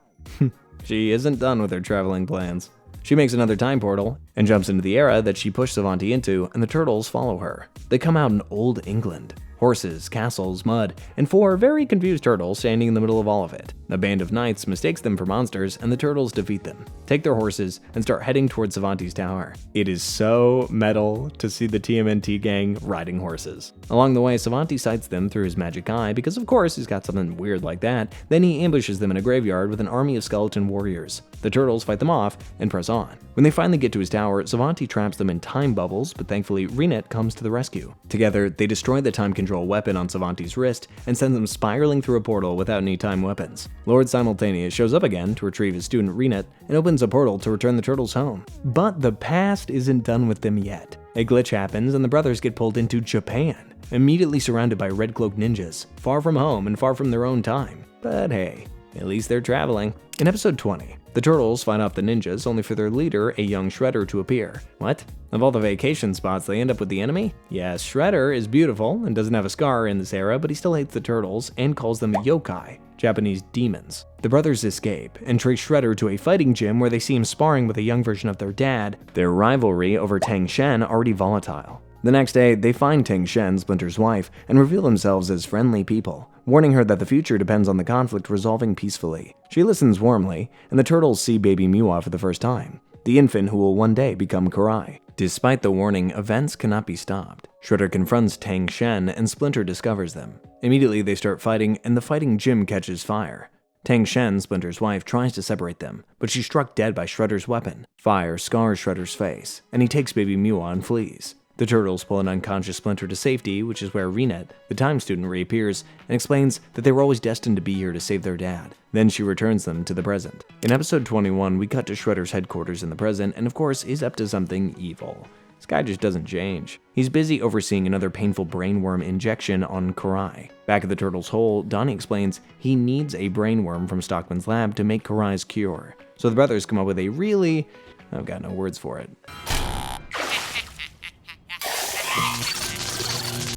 She isn't done with her traveling plans. She makes another time portal and jumps into the era that she pushed Savanti into, and the Turtles follow her. They come out in Old England. Horses, castles, mud, and 4 very confused turtles standing in the middle of all of it. A band of knights mistakes them for monsters, and the turtles defeat them, take their horses, and start heading towards Savanti's tower. It is so metal to see the TMNT gang riding horses. Along the way, Savanti sights them through his magic eye, because of course he's got something weird like that. Then he ambushes them in a graveyard with an army of skeleton warriors. The turtles fight them off and press on. When they finally get to his tower, Savanti traps them in time bubbles, but thankfully Reenet comes to the rescue. Together, they destroy the time control weapon on Savanti's wrist and send them spiraling through a portal without any time weapons. Lord Simultaneous shows up again to retrieve his student Reenet and opens a portal to return the turtles home. But the past isn't done with them yet. A glitch happens and the brothers get pulled into Japan, immediately surrounded by red-cloaked ninjas, far from home and far from their own time. But hey, at least they're traveling. In episode 20, the Turtles fight off the ninjas only for their leader, a young Shredder, to appear. What? Of all the vacation spots, they end up with the enemy? Yes, Shredder is beautiful and doesn't have a scar in this era, but he still hates the Turtles and calls them yokai, Japanese demons. The brothers escape and trace Shredder to a fighting gym where they see him sparring with a young version of their dad, their rivalry over Tang Shen already volatile. The next day, they find Tang Shen, Splinter's wife, and reveal themselves as friendly people, warning her that the future depends on the conflict resolving peacefully. She listens warmly, and the Turtles see baby Miwa for the first time, the infant who will one day become Karai. Despite the warning, events cannot be stopped. Shredder confronts Tang Shen, and Splinter discovers them. Immediately, they start fighting, and the fighting gym catches fire. Tang Shen, Splinter's wife, tries to separate them, but she's struck dead by Shredder's weapon. Fire scars Shredder's face, and he takes baby Miwa and flees. The Turtles pull an unconscious Splinter to safety, which is where Reenet, the time student, reappears and explains that they were always destined to be here to save their dad. Then she returns them to the present. In episode 21, we cut to Shredder's headquarters in the present, and of course is up to something evil. this guy just doesn't change. He's busy overseeing another painful brainworm injection on Karai. Back at the Turtles' hole, Donnie explains he needs a brainworm from Stockman's lab to make Karai's cure. So the brothers come up with a really... I've got no words for it.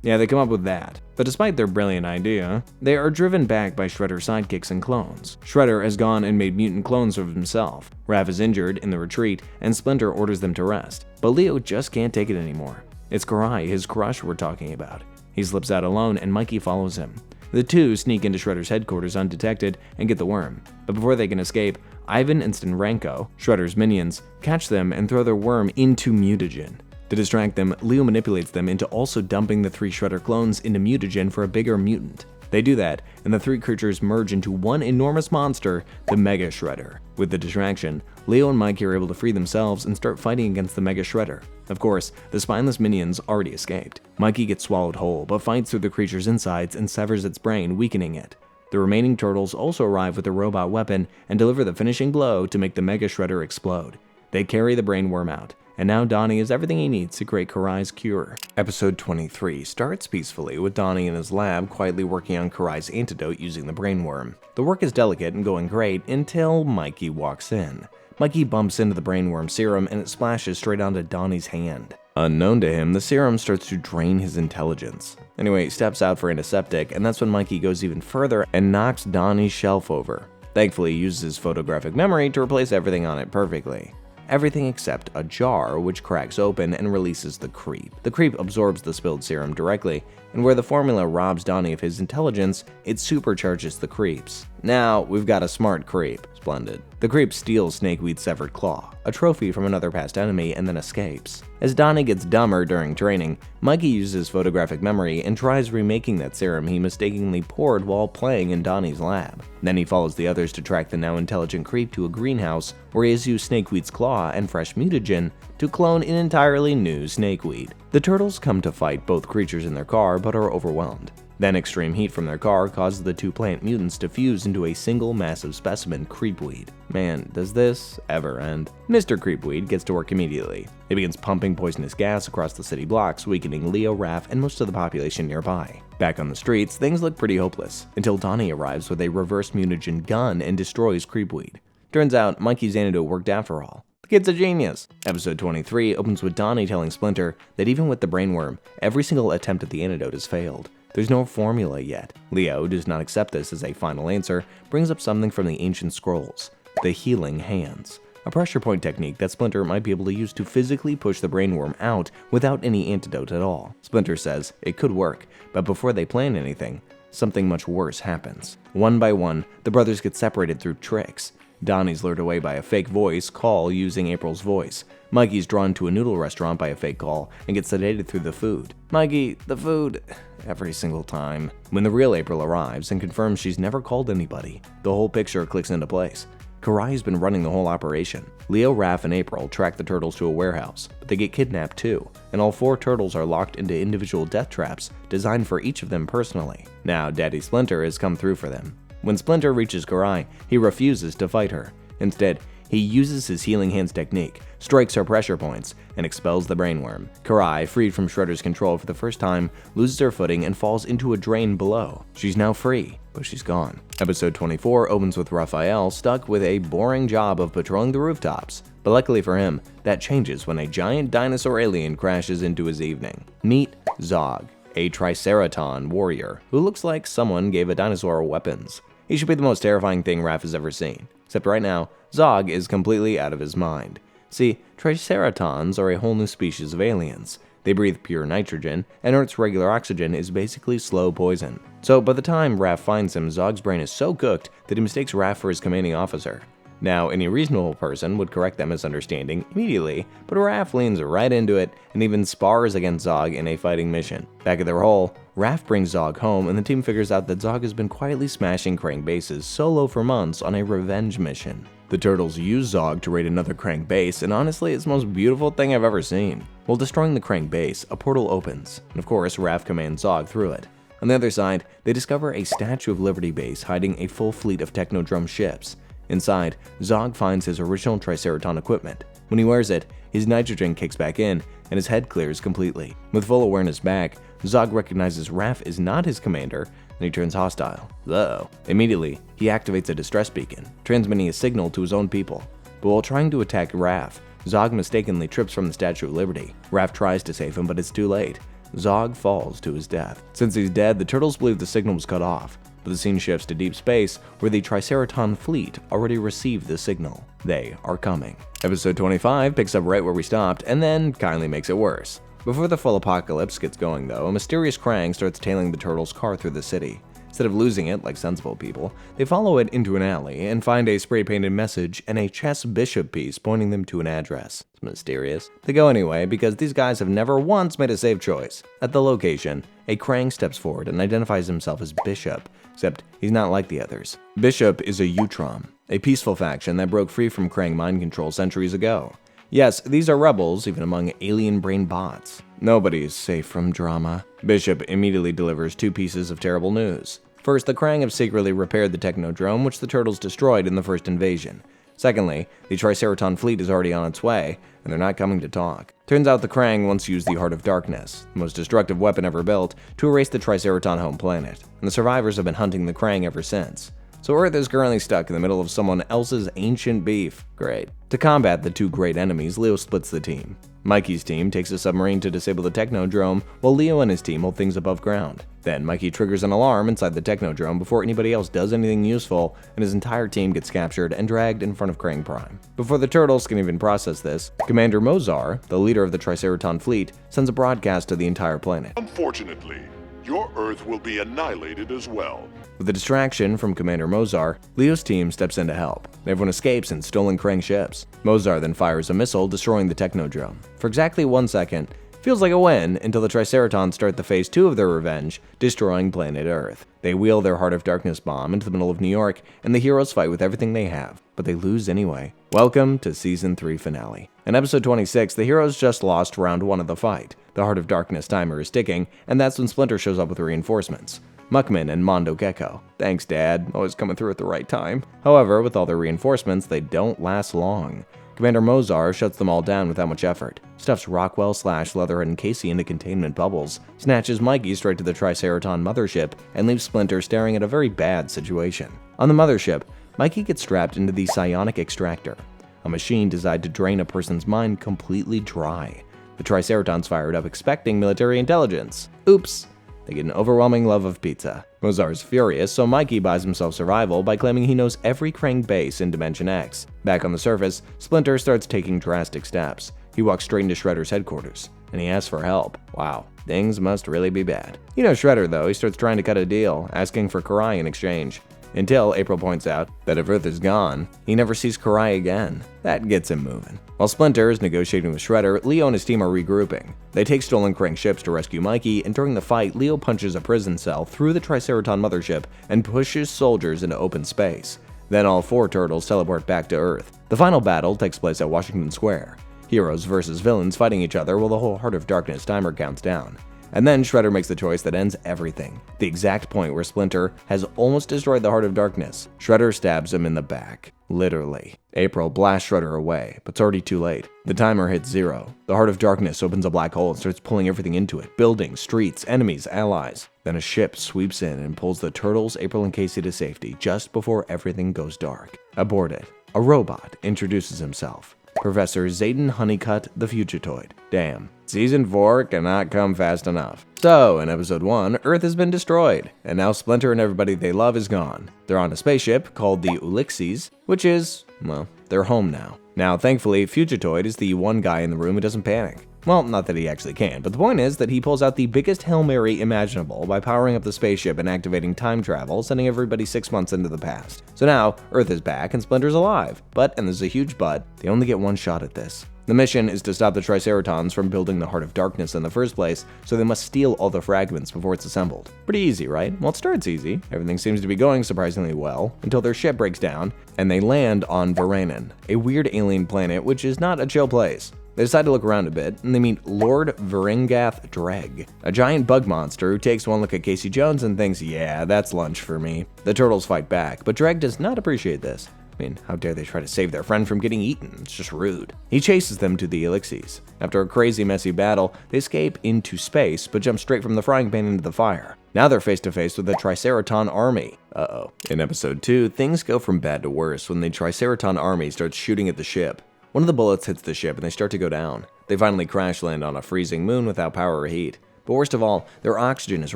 Yeah, they come up with that. But despite their brilliant idea, they are driven back by Shredder's sidekicks and clones. Shredder has gone and made mutant clones of himself. Raph is injured in the retreat, and Splinter orders them to rest. But Leo just can't take it anymore. It's Karai, his crush, we're talking about. He slips out alone, and Mikey follows him. The two sneak into Shredder's headquarters undetected and get the worm. But before they can escape, Ivan and Stenranko, Shredder's minions, catch them and throw their worm into Mutagen. To distract them, Leo manipulates them into also dumping the 3 Shredder clones into Mutagen for a bigger mutant. They do that, and the 3 creatures merge into one enormous monster, the Mega Shredder. With the distraction, Leo and Mikey are able to free themselves and start fighting against the Mega Shredder. Of course, the spineless minions already escaped. Mikey gets swallowed whole, but fights through the creature's insides and severs its brain, weakening it. The remaining turtles also arrive with a robot weapon and deliver the finishing blow to make the Mega Shredder explode. They carry the brainworm out, and now Donnie has everything he needs to create Karai's cure. Episode 23 starts peacefully with Donnie in his lab quietly working on Karai's antidote using the brainworm. The work is delicate and going great until Mikey walks in. Mikey bumps into the brainworm serum and it splashes straight onto Donnie's hand. Unknown to him, the serum starts to drain his intelligence. Anyway, he steps out for antiseptic, and that's when Mikey goes even further and knocks Donnie's shelf over. Thankfully, he uses his photographic memory to replace everything on it perfectly. Everything except a jar, which cracks open and releases the creep. The creep absorbs the spilled serum directly, and where the formula robs Donnie of his intelligence, it supercharges the creeps. Now, we've got a smart creep. Splendid. The creep steals Snakeweed's severed claw, a trophy from another past enemy, and then escapes. As Donnie gets dumber during training, Mikey uses photographic memory and tries remaking that serum he mistakenly poured while playing in Donnie's lab. Then he follows the others to track the now intelligent creep to a greenhouse where he has used Snakeweed's claw and fresh mutagen to clone an entirely new Snakeweed. The turtles come to fight both creatures in their car but are overwhelmed. Then extreme heat from their car causes the 2 plant mutants to fuse into a single massive specimen, Creepweed. Man, does this ever end? Mr. Creepweed gets to work immediately. He begins pumping poisonous gas across the city blocks, weakening Leo, Raph, and most of the population nearby. Back on the streets, things look pretty hopeless, until Donnie arrives with a reverse mutagen gun and destroys Creepweed. Turns out, Mikey's antidote worked after all. The kid's a genius. Episode 23 opens with Donnie telling Splinter that even with the brainworm, every single attempt at the antidote has failed. There's no formula yet. Leo does not accept this as a final answer, brings up something from the ancient scrolls, the healing hands, a pressure point technique that Splinter might be able to use to physically push the brainworm out without any antidote at all. Splinter says it could work, but before they plan anything, something much worse happens. One by one, the brothers get separated through tricks. Donnie's lured away by a fake voice call using April's voice. Mikey's drawn to a noodle restaurant by a fake call and gets sedated through the food. Mikey, the food, every single time. When the real April arrives and confirms she's never called anybody, the whole picture clicks into place. Karai's been running the whole operation. Leo, Raph, and April track the turtles to a warehouse, but they get kidnapped too, and all 4 turtles are locked into individual death traps designed for each of them personally. Now, Daddy Splinter has come through for them. When Splinter reaches Karai, he refuses to fight her. Instead, he uses his healing hands technique, strikes her pressure points, and expels the brainworm. Karai, freed from Shredder's control for the first time, loses her footing and falls into a drain below. She's now free, but she's gone. Episode 24 opens with Raphael stuck with a boring job of patrolling the rooftops. But luckily for him, that changes when a giant dinosaur alien crashes into his evening. Meet Zog, a Triceraton warrior who looks like someone gave a dinosaur weapons. He should be the most terrifying thing Raph has ever seen. Except right now, Zog is completely out of his mind. See, Triceratons are a whole new species of aliens. They breathe pure nitrogen, and Earth's regular oxygen is basically slow poison. So by the time Raph finds him, Zog's brain is so cooked that he mistakes Raph for his commanding officer. Now, any reasonable person would correct that misunderstanding immediately, but Raph leans right into it and even spars against Zog in a fighting mission. Back at their hole, Raph brings Zog home and the team figures out that Zog has been quietly smashing Kraang bases solo for months on a revenge mission. The turtles use Zog to raid another Kraang base, and honestly, it's the most beautiful thing I've ever seen. While destroying the Kraang base, a portal opens, and of course, Raph commands Zog through it. On the other side, they discover a Statue of Liberty base hiding a full fleet of Technodrome ships. Inside, Zog finds his original Triceraton equipment. When he wears it, his nitrogen kicks back in, and his head clears completely. With full awareness back, Zog recognizes Raph is not his commander, and he turns hostile. Though, immediately, he activates a distress beacon, transmitting a signal to his own people. But while trying to attack Raph, Zog mistakenly trips from the Statue of Liberty. Raph tries to save him, but it's too late. Zog falls to his death. Since he's dead, the Turtles believe the signal was cut off, but the scene shifts to deep space, where the Triceraton fleet already received the signal. They are coming. Episode 25 picks up right where we stopped, and then kindly makes it worse. Before the full apocalypse gets going though, a mysterious Kraang starts tailing the Turtles' car through the city. Instead of losing it like sensible people, they follow it into an alley and find a spray-painted message and a chess bishop piece pointing them to an address. It's mysterious. They go anyway because these guys have never once made a safe choice. At the location, a Kraang steps forward and identifies himself as Bishop, except he's not like the others. Bishop is a Utrom, a peaceful faction that broke free from Kraang mind control centuries ago. Yes, these are rebels, even among alien brain bots. Nobody is safe from drama. Bishop immediately delivers two pieces of terrible news. First, the Kraang have secretly repaired the Technodrome, which the Turtles destroyed in the first invasion. Secondly, the Triceraton fleet is already on its way, and they're not coming to talk. Turns out the Kraang once used the Heart of Darkness, the most destructive weapon ever built, to erase the Triceraton home planet, and the survivors have been hunting the Kraang ever since. So Earth is currently stuck in the middle of someone else's ancient beef. Great. To combat the two great enemies, Leo splits the team. Mikey's team takes a submarine to disable the Technodrome, while Leo and his team hold things above ground. Then Mikey triggers an alarm inside the Technodrome before anybody else does anything useful, and his entire team gets captured and dragged in front of Kraang Prime. Before the Turtles can even process this, Commander Mozar, the leader of the Triceraton fleet, sends a broadcast to the entire planet. Unfortunately, your Earth will be annihilated as well. With a distraction from Commander Mozar, Leo's team steps in to help. Everyone escapes in stolen Kraang ships. Mozar then fires a missile, destroying the Technodrome. For exactly 1 second, feels like a win until the Triceratons start the phase 2 of their revenge, destroying planet Earth. They wheel their Heart of Darkness bomb into the middle of New York, and the heroes fight with everything they have, but they lose anyway. Welcome to Season 3 finale. In episode 26, the heroes just lost round 1 of the fight. The Heart of Darkness timer is ticking, and that's when Splinter shows up with reinforcements. Muckman and Mondo Gecko. Thanks, Dad. Always coming through at the right time. However, with all their reinforcements, they don't last long. Commander Mozar shuts them all down without much effort, stuffs Rockwell, Slash, Leatherhead, and Casey into containment bubbles, snatches Mikey straight to the Triceraton mothership, and leaves Splinter staring at a very bad situation. On the mothership, Mikey gets strapped into the psionic extractor, a machine designed to drain a person's mind completely dry. The Triceratons fired up expecting military intelligence. Oops. They get an overwhelming love of pizza. Mozar's furious, so Mikey buys himself survival by claiming he knows every Kraang base in Dimension X. Back on the surface, Splinter starts taking drastic steps. He walks straight into Shredder's headquarters, and he asks for help. Wow, things must really be bad. You know Shredder though, he starts trying to cut a deal, asking for karai in exchange. Until April points out that if Earth is gone, he never sees karai again. That gets him moving. While Splinter is negotiating with Shredder, Leo and his team are regrouping. They take stolen Kraang ships to rescue Mikey, and during the fight, Leo punches a prison cell through the Triceraton mothership and pushes soldiers into open space. Then all 4 turtles teleport back to Earth. The final battle takes place at Washington Square. Heroes versus villains fighting each other while the whole Heart of Darkness timer counts down. And then Shredder makes the choice that ends everything. The exact point where Splinter has almost destroyed the Heart of Darkness. Shredder stabs him in the back. Literally. April blasts Shredder away, but it's already too late. The timer hits 0. The Heart of Darkness opens a black hole and starts pulling everything into it. Buildings, streets, enemies, allies. Then a ship sweeps in and pulls the Turtles, April, and Casey to safety just before everything goes dark. Aboard it, a robot introduces himself. Professor Zayden Honeycutt the Fugitoid. Damn. Season 4 cannot come fast enough. So, in episode 1, Earth has been destroyed, and now Splinter and everybody they love is gone. They're on a spaceship called the Ulixes, which is, well, their home now. Now, thankfully, Fugitoid is the one guy in the room who doesn't panic. Well, not that he actually can, but the point is that he pulls out the biggest Hail Mary imaginable by powering up the spaceship and activating time travel, sending everybody 6 months into the past. So now, Earth is back and Splinter's alive. But, and there's a huge but, they only get one shot at this. The mission is to stop the Triceratons from building the Heart of Darkness in the first place, so they must steal all the fragments before it's assembled. Pretty easy, right? Well, it starts easy. Everything seems to be going surprisingly well, until their ship breaks down, and they land on Varanen, a weird alien planet which is not a chill place. They decide to look around a bit, and they meet Lord Varingath Dregg, a giant bug monster who takes one look at Casey Jones and thinks, yeah, that's lunch for me. The Turtles fight back, but Dregg does not appreciate this. I mean, how dare they try to save their friend from getting eaten? It's just rude. He chases them to the Elixirs. After a crazy, messy battle, they escape into space, but jump straight from the frying pan into the fire. Now they're face to face with the Triceraton army. Uh-oh. In episode 2, things go from bad to worse when the Triceraton army starts shooting at the ship. One of the bullets hits the ship and they start to go down. They finally crash land on a freezing moon without power or heat. But worst of all, their oxygen is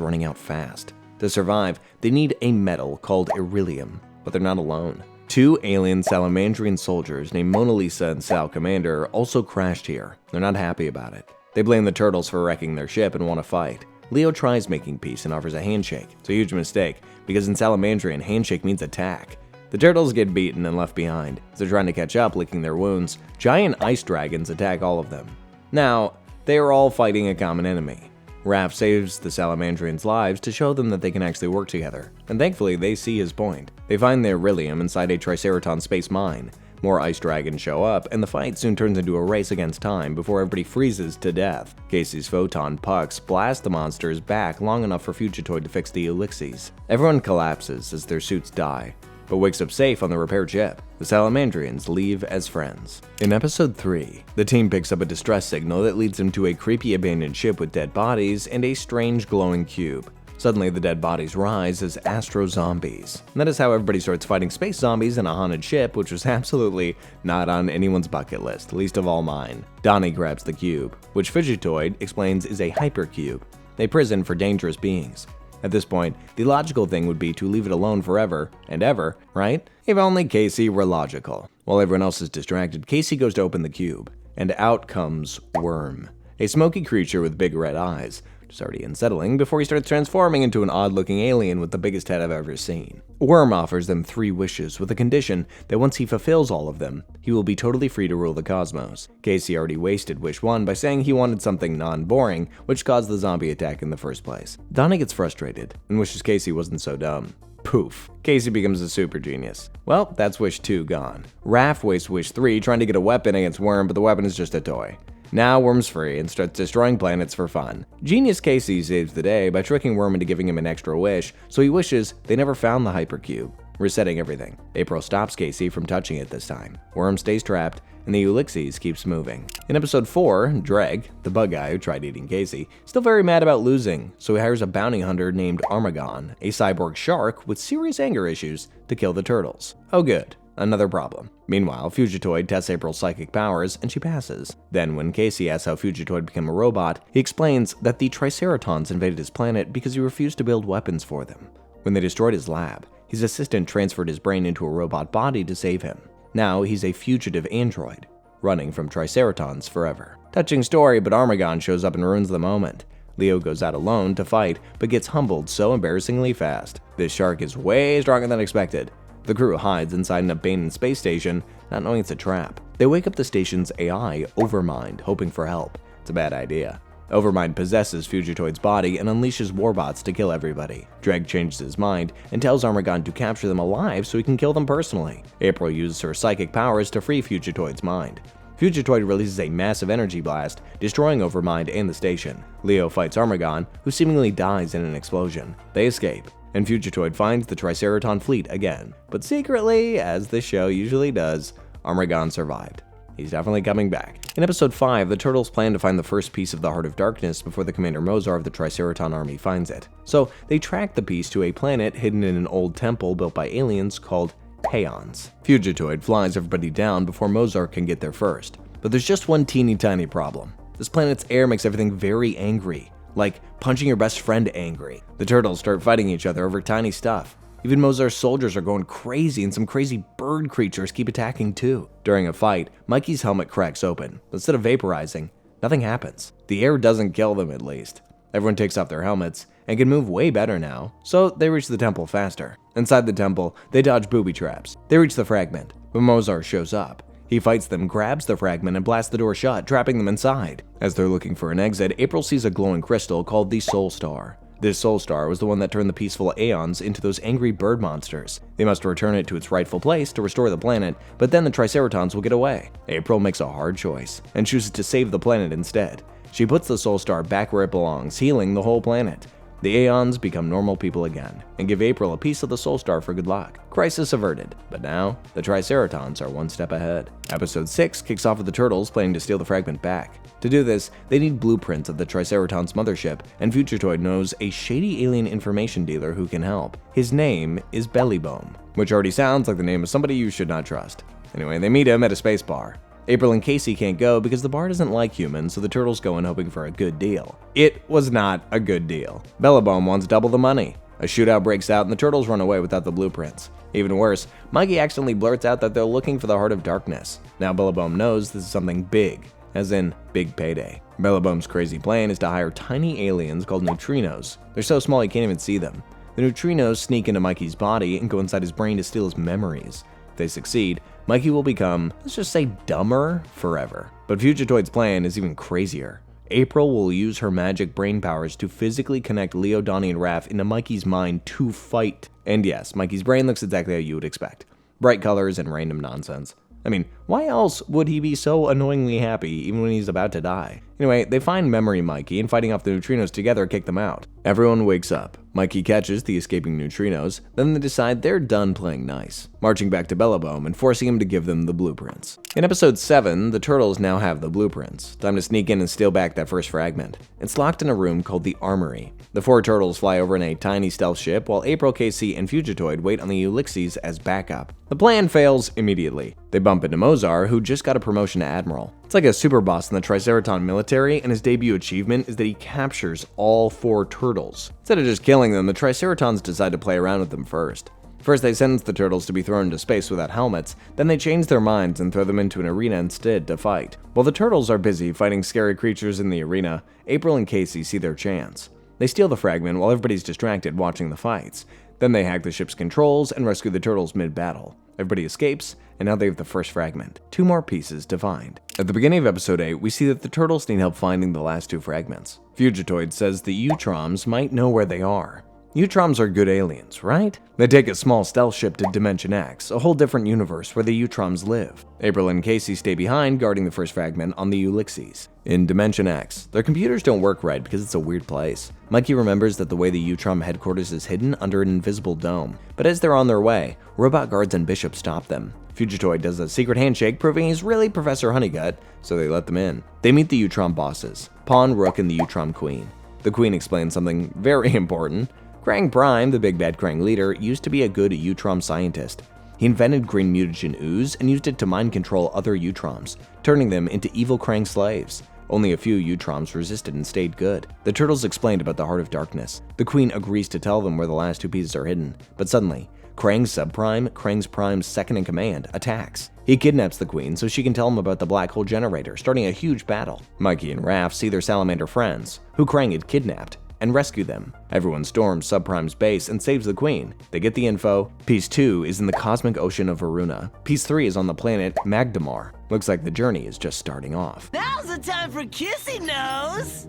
running out fast. To survive, they need a metal called Irelium, but they're not alone. 2 alien Salamandrian soldiers named Mona Lisa and Sal Commander also crashed here. They're not happy about it. They blame the turtles for wrecking their ship and want to fight. Leo tries making peace and offers a handshake. It's a huge mistake, because in Salamandrian, handshake means attack. The turtles get beaten and left behind. As they're trying to catch up, licking their wounds, giant ice dragons attack all of them. Now, they are all fighting a common enemy. Raph saves the Salamandrians' lives to show them that they can actually work together, and thankfully they see his point. They find their Irelium inside a Triceraton space mine. More ice dragons show up, and the fight soon turns into a race against time before everybody freezes to death. Casey's photon pucks blast the monsters back long enough for Fugitoid to fix the Elixirs. Everyone collapses as their suits die, but wakes up safe on the repaired ship. The Salamandrians leave as friends. In episode 3, the team picks up a distress signal that leads them to a creepy abandoned ship with dead bodies and a strange glowing cube. Suddenly, the dead bodies rise as astro zombies. And that is how everybody starts fighting space zombies in a haunted ship, which was absolutely not on anyone's bucket list, least of all mine. Donnie grabs the cube, which Fugitoid explains is a hypercube, a prison for dangerous beings. At this point, the logical thing would be to leave it alone forever and ever, right? If only Casey were logical. While everyone else is distracted, Casey goes to open the cube, and out comes WYRM, a smoky creature with big red eyes, which is already unsettling before he starts transforming into an odd-looking alien with the biggest head I've ever seen. WYRM offers them 3 wishes with a condition that once he fulfills all of them, he will be totally free to rule the cosmos. Casey already wasted wish 1 by saying he wanted something non-boring, which caused the zombie attack in the first place. Donnie gets frustrated and wishes Casey wasn't so dumb. Poof. Casey becomes a super genius. Well, that's wish 2 gone. Raph wastes wish 3 trying to get a weapon against WYRM, but the weapon is just a toy. Now WYRM's free and starts destroying planets for fun. Genius Casey saves the day by tricking WYRM into giving him an extra wish, so he wishes they never found the hypercube, resetting everything. April stops Casey from touching it this time. WYRM stays trapped, and the Elixirs keeps moving. In episode 4, Dregg, the bug guy who tried eating Casey, still very mad about losing, so he hires a bounty hunter named Armaggon, a cyborg shark with serious anger issues, to kill the turtles. Oh good. Another problem. Meanwhile, Fugitoid tests April's psychic powers, and she passes. Then, when Casey asks how Fugitoid became a robot, he explains that the Triceratons invaded his planet because he refused to build weapons for them. When they destroyed his lab, his assistant transferred his brain into a robot body to save him. Now, he's a fugitive android, running from Triceratons forever. Touching story, but Armaggon shows up and ruins the moment. Leo goes out alone to fight, but gets humbled so embarrassingly fast. This shark is way stronger than expected. The crew hides inside an abandoned space station, not knowing it's a trap. They wake up the station's AI, Overmind, hoping for help. It's a bad idea. Overmind possesses Fugitoid's body and unleashes warbots to kill everybody. Dregg changes his mind and tells Armaggon to capture them alive so he can kill them personally. April uses her psychic powers to free Fugitoid's mind. Fugitoid releases a massive energy blast, destroying Overmind and the station. Leo fights Armaggon, who seemingly dies in an explosion. They escape, and Fugitoid finds the Triceraton fleet again. But secretly, as this show usually does, Armaggon survived. He's definitely coming back. In episode 5, the Turtles plan to find the first piece of the Heart of Darkness before the Commander Mozar of the Triceraton army finds it. So, they track the piece to a planet hidden in an old temple built by aliens called Peons. Fugitoid flies everybody down before Mozar can get there first. But there's just one teeny tiny problem. This planet's air makes everything very angry. Like punching your best friend angry. The turtles start fighting each other over tiny stuff. Even Mozar's soldiers are going crazy, and some crazy bird creatures keep attacking too. During a fight, Mikey's helmet cracks open. Instead of vaporizing, nothing happens. The air doesn't kill them, at least. Everyone takes off their helmets and can move way better now, so they reach the temple faster. Inside the temple, they dodge booby traps. They reach the fragment, but Mozar shows up. He fights them, grabs the fragment, and blasts the door shut, trapping them inside. As they're looking for an exit, April sees a glowing crystal called the Soul Star. This Soul Star was the one that turned the peaceful Aeons into those angry bird monsters. They must return it to its rightful place to restore the planet, but then the Triceratons will get away. April makes a hard choice, and chooses to save the planet instead. She puts the Soul Star back where it belongs, healing the whole planet. The Aeons become normal people again, and give April a piece of the Soul Star for good luck. Crisis averted, but now, the Triceratons are one step ahead. Episode 6 kicks off with the Turtles planning to steal the fragment back. To do this, they need blueprints of the Triceratons' mothership, and Fugitoid knows a shady alien information dealer who can help. His name is Bellybone, which already sounds like the name of somebody you should not trust. Anyway, they meet him at a space bar. April and Casey can't go because the bar doesn't like humans, so the Turtles go in hoping for a good deal. It was not a good deal. Bellybone wants double the money. A shootout breaks out and the Turtles run away without the blueprints. Even worse, Mikey accidentally blurts out that they're looking for the Heart of Darkness. Now Bellybone knows this is something big, as in big payday. Bellybone's crazy plan is to hire tiny aliens called neutrinos. They're so small you can't even see them. The neutrinos sneak into Mikey's body and go inside his brain to steal his memories. If they succeed, Mikey will become, let's just say, dumber forever. But Fugitoid's plan is even crazier. April will use her magic brain powers to physically connect Leo, Donnie, and Raph into Mikey's mind to fight. And yes, Mikey's brain looks exactly how you would expect. Bright colors and random nonsense. I mean, why else would he be so annoyingly happy even when he's about to die? Anyway, they find Memory Mikey and fighting off the neutrinos together kick them out. Everyone wakes up. Mikey catches the escaping neutrinos, then they decide they're done playing nice, marching back to Bellybone and forcing him to give them the blueprints. In episode 7, the Turtles now have the blueprints. Time to sneak in and steal back that first fragment. It's locked in a room called the Armory. The 4 Turtles fly over in a tiny stealth ship while April, Casey, and Fugitoid wait on the Ulysses as backup. The plan fails immediately. They bump into Mozar, who just got a promotion to Admiral. It's like a super boss in the Triceraton military, and his debut achievement is that he captures all 4 turtles. Instead of just killing them, the Triceratons decide to play around with them first. First, they sentence the turtles to be thrown into space without helmets, then they change their minds and throw them into an arena instead to fight. While the turtles are busy fighting scary creatures in the arena, April and Casey see their chance. They steal the fragment while everybody's distracted watching the fights. Then they hack the ship's controls and rescue the turtles mid-battle. Everybody escapes, and now they have the first fragment. 2 more pieces to find. At the beginning of episode 8, we see that the turtles need help finding the last 2 fragments. Fugitoid says the Utroms might know where they are. Utroms are good aliens, right? They take a small stealth ship to Dimension X, a whole different universe where the Utroms live. April and Casey stay behind guarding the first fragment on the Ulysses. In Dimension X, their computers don't work right because it's a weird place. Mikey remembers that the way the Utrom headquarters is hidden under an invisible dome, but as they're on their way, robot guards and Bishop stop them. Fugitoid does a secret handshake proving he's really Professor Honeygut, so they let them in. They meet the Utrom bosses, Pawn, Rook, and the Utrom Queen. The Queen explains something very important. Kraang Prime, the big bad Kraang leader, used to be a good Utrom scientist. He invented green mutagen ooze and used it to mind control other Utroms, turning them into evil Kraang slaves. Only a few Utroms resisted and stayed good. The turtles explained about the Heart of Darkness. The Queen agrees to tell them where the last 2 pieces are hidden, but suddenly, Kraang's subprime, Kraang's Prime's second-in-command, attacks. He kidnaps the Queen so she can tell him about the black hole generator, starting a huge battle. Mikey and Raph see their salamander friends, who Kraang had kidnapped, and rescue them. Everyone storms Subprime's base and saves the Queen. They get the info. Piece 2 is in the cosmic ocean of Varuna. Piece 3 is on the planet Magdamar. Looks like the journey is just starting off. Now's the time for Kissy Nose!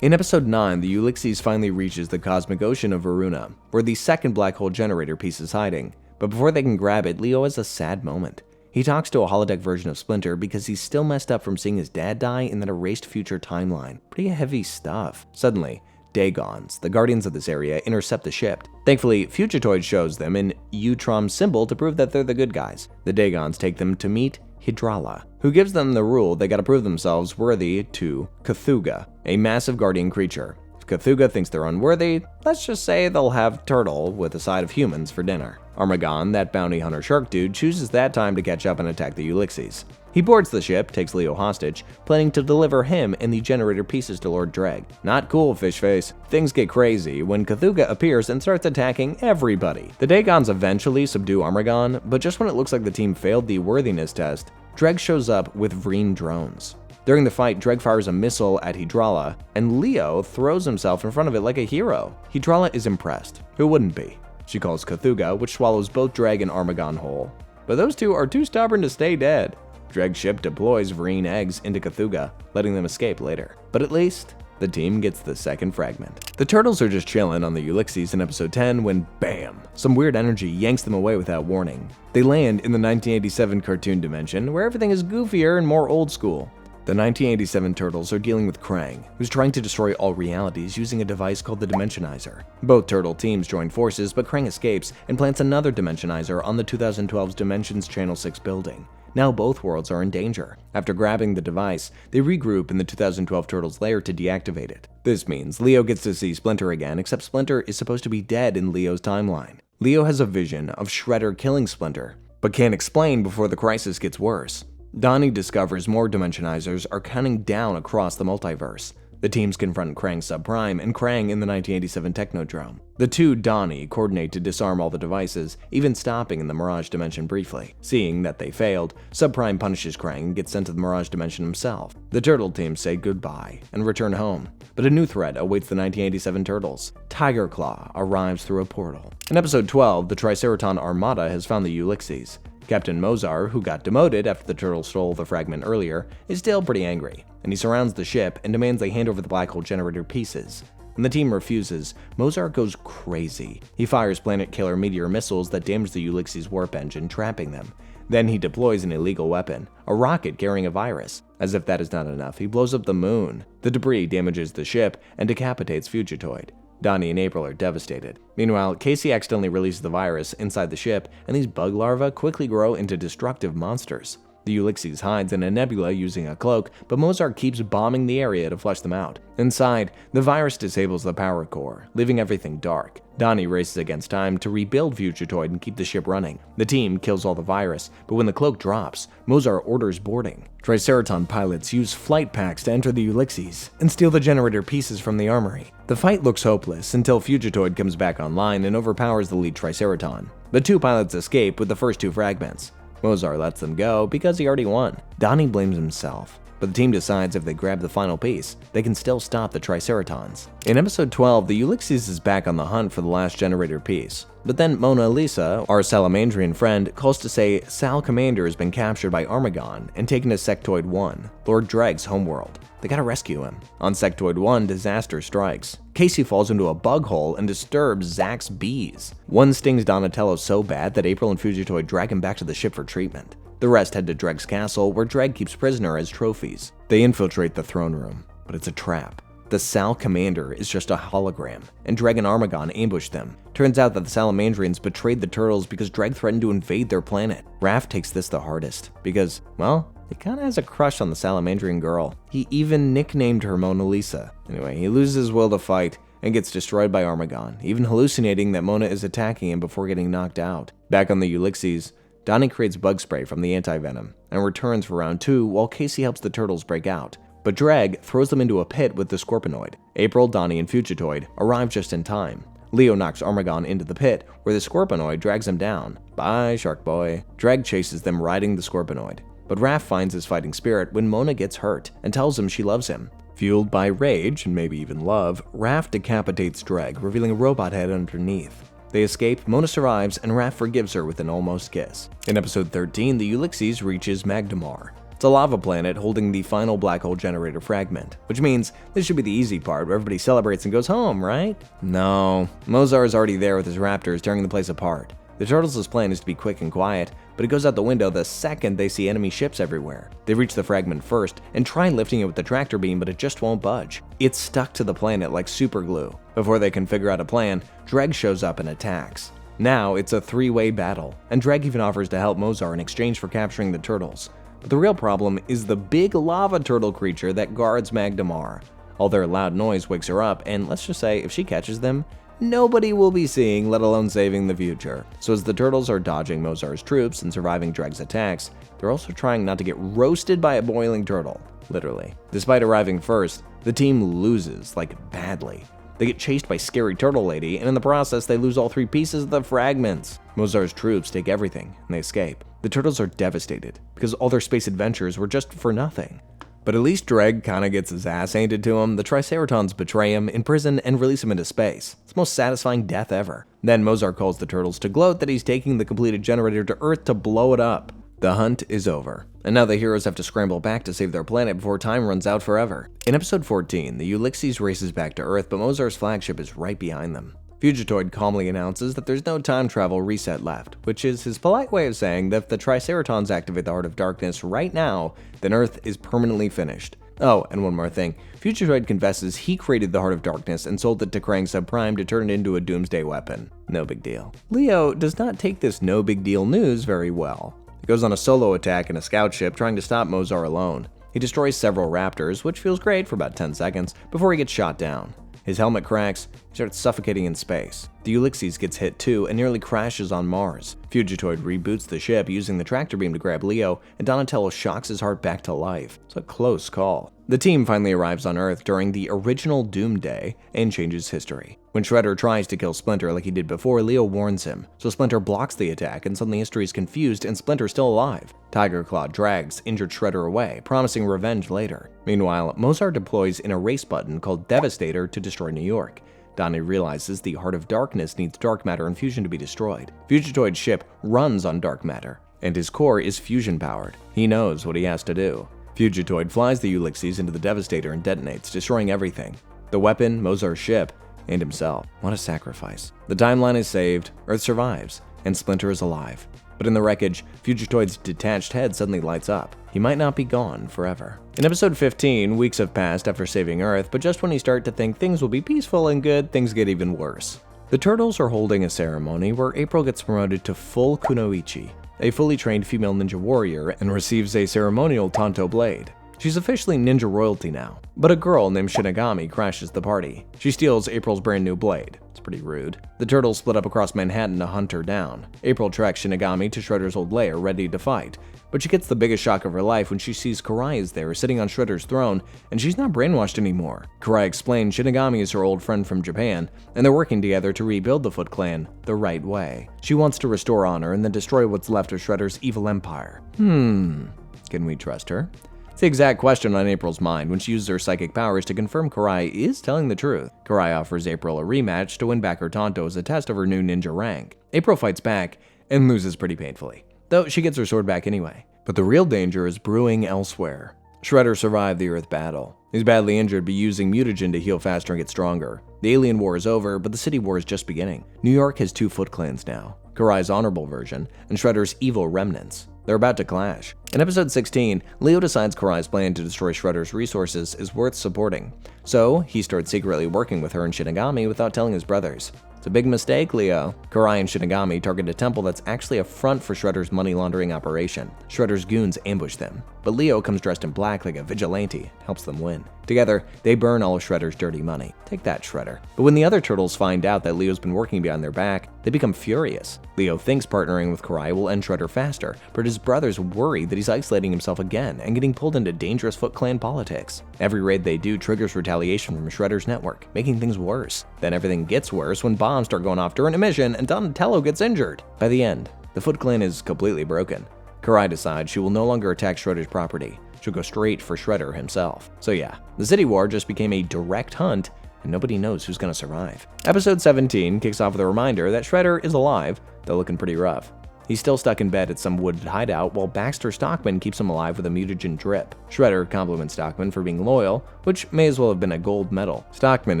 In episode 9, the Ulysses finally reaches the cosmic ocean of Varuna, where the second black hole generator piece is hiding. But before they can grab it, Leo has a sad moment. He talks to a holodeck version of Splinter because he's still messed up from seeing his dad die in that erased future timeline. Pretty heavy stuff. Suddenly, Dagons, the guardians of this area, intercept the ship. Thankfully, Fugitoid shows them an Utrom symbol to prove that they're the good guys. The Dagons take them to meet Hydrala, who gives them the rule they gotta prove themselves worthy to Cthulhu, a massive guardian creature. If Cthulhu thinks they're unworthy, let's just say they'll have turtle with a side of humans for dinner. Armaggon, that bounty hunter shark dude, chooses that time to catch up and attack the Ulysses. He boards the ship, takes Leo hostage, planning to deliver him and the generator pieces to Lord Dregg. Not cool, Fishface. Things get crazy when Cthulhu appears and starts attacking everybody. The Dagons eventually subdue Armaggon, but just when it looks like the team failed the worthiness test, Dregg shows up with Vreen drones. During the fight, Dregg fires a missile at Hydrala, and Leo throws himself in front of it like a hero. Hydrala is impressed. Who wouldn't be? She calls Cthulhu, which swallows both Dregg and Armaggon whole. But those two are too stubborn to stay dead. Dregg's ship deploys Vreen eggs into Cthulhu, letting them escape later. But at least, the team gets the second fragment. The turtles are just chilling on the Ulysses in episode 10 when, bam, some weird energy yanks them away without warning. They land in the 1987 cartoon dimension, where everything is goofier and more old school. The 1987 Turtles are dealing with Kraang, who's trying to destroy all realities using a device called the Dimensionizer. Both Turtle teams join forces, but Kraang escapes and plants another Dimensionizer on the 2012's Dimensions Channel 6 building. Now both worlds are in danger. After grabbing the device, they regroup in the 2012 Turtles' lair to deactivate it. This means Leo gets to see Splinter again, except Splinter is supposed to be dead in Leo's timeline. Leo has a vision of Shredder killing Splinter, but can't explain before the crisis gets worse. Donnie discovers more Dimensionizers are counting down across the multiverse. The teams confront Kraang Subprime and Kraang in the 1987 Technodrome. The two Donnie coordinate to disarm all the devices, even stopping in the Mirage Dimension briefly. Seeing that they failed, Subprime punishes Kraang and gets sent to the Mirage Dimension himself. The Turtle teams say goodbye and return home, but a new threat awaits the 1987 Turtles. Tiger Claw arrives through a portal. In episode 12, the Triceraton Armada has found the Ulysses. Captain Mozar, who got demoted after the Turtles stole the fragment earlier, is still pretty angry, and he surrounds the ship and demands they hand over the black hole generator pieces. When the team refuses, Mozar goes crazy. He fires planet killer meteor missiles that damage the Ulysses warp engine, trapping them. Then he deploys an illegal weapon, a rocket carrying a virus. As if that is not enough, he blows up the moon. The debris damages the ship and decapitates Fugitoid. Donnie and April are devastated. Meanwhile, Casey accidentally releases the virus inside the ship, and these bug larvae quickly grow into destructive monsters. The Ulysses hides in a nebula using a cloak, but Mozart keeps bombing the area to flush them out. Inside, the virus disables the power core, leaving everything dark. Donnie races against time to rebuild Fugitoid and keep the ship running. The team kills all the virus, but when the cloak drops, Mozart orders boarding. Triceraton pilots use flight packs to enter the Ulysses and steal the generator pieces from the armory. The fight looks hopeless until Fugitoid comes back online and overpowers the lead Triceraton. The two pilots escape with the first two fragments. Mozart lets them go because he already won. Donnie blames himself, but the team decides if they grab the final piece, they can still stop the Triceratons. In episode 12, the Ulysses is back on the hunt for the last generator piece. But then Mona Lisa, our Salamandrian friend, calls to say Sal Commander has been captured by Armaggon and taken to Sectoid 1, Lord Dregg's homeworld. They gotta rescue him. On Sectoid 1, disaster strikes. Casey falls into a bug hole and disturbs Zack's bees. One stings Donatello so bad that April and Fugitoid drag him back to the ship for treatment. The rest head to Dregg's castle, where Dregg keeps prisoner as trophies. They infiltrate the throne room, but it's a trap. The Sal Commander is just a hologram, and Dregg and Armaggon ambush them. Turns out that the Salamandrians betrayed the Turtles because Dregg threatened to invade their planet. Raph takes this the hardest, because, well, he kinda has a crush on the Salamandrian girl. He even nicknamed her Mona Lisa. Anyway, he loses his will to fight and gets destroyed by Armaggon, even hallucinating that Mona is attacking him before getting knocked out. Back on the Ulysses, Donnie creates bug spray from the anti-venom and returns for round 2 while Casey helps the Turtles break out. But Dregg throws them into a pit with the Scorpionoid. April, Donnie, and Fugitoid arrive just in time. Leo knocks Armaggon into the pit, where the Scorpionoid drags him down. Bye, Shark Boy. Dregg chases them riding the Scorpionoid. But Raph finds his fighting spirit when Mona gets hurt and tells him she loves him. Fueled by rage, and maybe even love, Raph decapitates Dregg, revealing a robot head underneath. They escape, Mona survives, and Raph forgives her with an almost kiss. In episode 13, the Ulysses reaches Magdamar. It's a lava planet holding the final black hole generator fragment, which means this should be the easy part where everybody celebrates and goes home, right? No, Mozart is already there with his raptors tearing the place apart. The Turtles' plan is to be quick and quiet, but it goes out the window the second they see enemy ships everywhere. They reach the fragment first and try lifting it with the tractor beam, but it just won't budge. It's stuck to the planet like super glue. Before they can figure out a plan, Dregg shows up and attacks. Now it's a three-way battle, and Dregg even offers to help Mozart in exchange for capturing the Turtles. But the real problem is the big lava turtle creature that guards Magdamar. All their loud noise wakes her up, and let's just say if she catches them, nobody will be seeing, let alone saving the future. So as the Turtles are dodging Mozart's troops and surviving Dregg's attacks, they're also trying not to get roasted by a boiling turtle, literally. Despite arriving first, the team loses, like badly. They get chased by Scary Turtle Lady, and in the process they lose all 3 pieces of the fragments. Mozart's troops take everything, and they escape. The Turtles are devastated, because all their space adventures were just for nothing. But at least Dregg kinda gets his ass handed to him. The Triceratons betray him, imprison, and release him into space. It's the most satisfying death ever. Then Mozart calls the Turtles to gloat that he's taking the completed generator to Earth to blow it up. The hunt is over, and now the heroes have to scramble back to save their planet before time runs out forever. In episode 14, the Ulysses races back to Earth, but Mozart's flagship is right behind them. Fugitoid calmly announces that there's no time travel reset left, which is his polite way of saying that if the Triceratons activate the Heart of Darkness right now, then Earth is permanently finished. Oh, and one more thing. Fugitoid confesses he created the Heart of Darkness and sold it to Kraang Subprime to turn it into a doomsday weapon. No big deal. Leo does not take this no big deal news very well. He goes on a solo attack in a scout ship trying to stop Mozar alone. He destroys several raptors, which feels great for about 10 seconds, before he gets shot down. His helmet cracks, he starts suffocating in space. The Ulysses gets hit too and nearly crashes on Mars. Fugitoid reboots the ship using the tractor beam to grab Leo, and Donatello shocks his heart back to life. It's a close call. The team finally arrives on Earth during the original Doom Day and changes history. When Shredder tries to kill Splinter like he did before, Leo warns him, so Splinter blocks the attack and suddenly history is confused and Splinter's still alive. Tiger Claw drags injured Shredder away, promising revenge later. Meanwhile, Mozart deploys an erase button called Devastator to destroy New York. Donnie realizes the Heart of Darkness needs dark matter and fusion to be destroyed. Fugitoid's ship runs on dark matter, and his core is fusion-powered. He knows what he has to do. Fugitoid flies the Ulysses into the Devastator and detonates, destroying everything. The weapon, Mozart's ship, and himself. What a sacrifice. The timeline is saved, Earth survives, and Splinter is alive. But in the wreckage, Fugitoid's detached head suddenly lights up. He might not be gone forever. In episode 15, weeks have passed after saving Earth, but just when you start to think things will be peaceful and good, things get even worse. The Turtles are holding a ceremony where April gets promoted to full Kunoichi, a fully trained female ninja warrior, and receives a ceremonial Tanto blade. She's officially ninja royalty now, but a girl named Shinigami crashes the party. She steals April's brand new blade. It's pretty rude. The Turtles split up across Manhattan to hunt her down. April tracks Shinigami to Shredder's old lair, ready to fight, but she gets the biggest shock of her life when she sees Karai is there, sitting on Shredder's throne, and she's not brainwashed anymore. Karai explains Shinigami is her old friend from Japan, and they're working together to rebuild the Foot Clan the right way. She wants to restore honor and then destroy what's left of Shredder's evil empire. Can we trust her? It's the exact question on April's mind when she uses her psychic powers to confirm Karai is telling the truth. Karai offers April a rematch to win back her Tanto as a test of her new ninja rank. April fights back and loses pretty painfully, though she gets her sword back anyway. But the real danger is brewing elsewhere. Shredder survived the Earth battle. He's badly injured but using mutagen to heal faster and get stronger. The alien war is over, but the city war is just beginning. New York has two Foot Clans now, Karai's honorable version and Shredder's evil remnants. They're about to clash. In episode 16, Leo decides Karai's plan to destroy Shredder's resources is worth supporting, so he starts secretly working with her and Shinigami without telling his brothers. It's a big mistake, Leo. Karai and Shinigami target a temple that's actually a front for Shredder's money laundering operation. Shredder's goons ambush them, but Leo comes dressed in black like a vigilante and helps them win. Together, they burn all of Shredder's dirty money. Take that, Shredder. But when the other Turtles find out that Leo's been working behind their back, they become furious. Leo thinks partnering with Karai will end Shredder faster, but his brothers worry that he's isolating himself again and getting pulled into dangerous Foot Clan politics. Every raid they do triggers retaliation from Shredder's network, making things worse. Then everything gets worse when bombs start going off during a mission and Donatello gets injured. By the end, the Foot Clan is completely broken. Karai decides she will no longer attack Shredder's property. She'll go straight for Shredder himself. So yeah, the city war just became a direct hunt, and nobody knows who's gonna survive. Episode 17 kicks off with a reminder that Shredder is alive, though looking pretty rough. He's still stuck in bed at some wooded hideout, while Baxter Stockman keeps him alive with a mutagen drip. Shredder compliments Stockman for being loyal, which may as well have been a gold medal. Stockman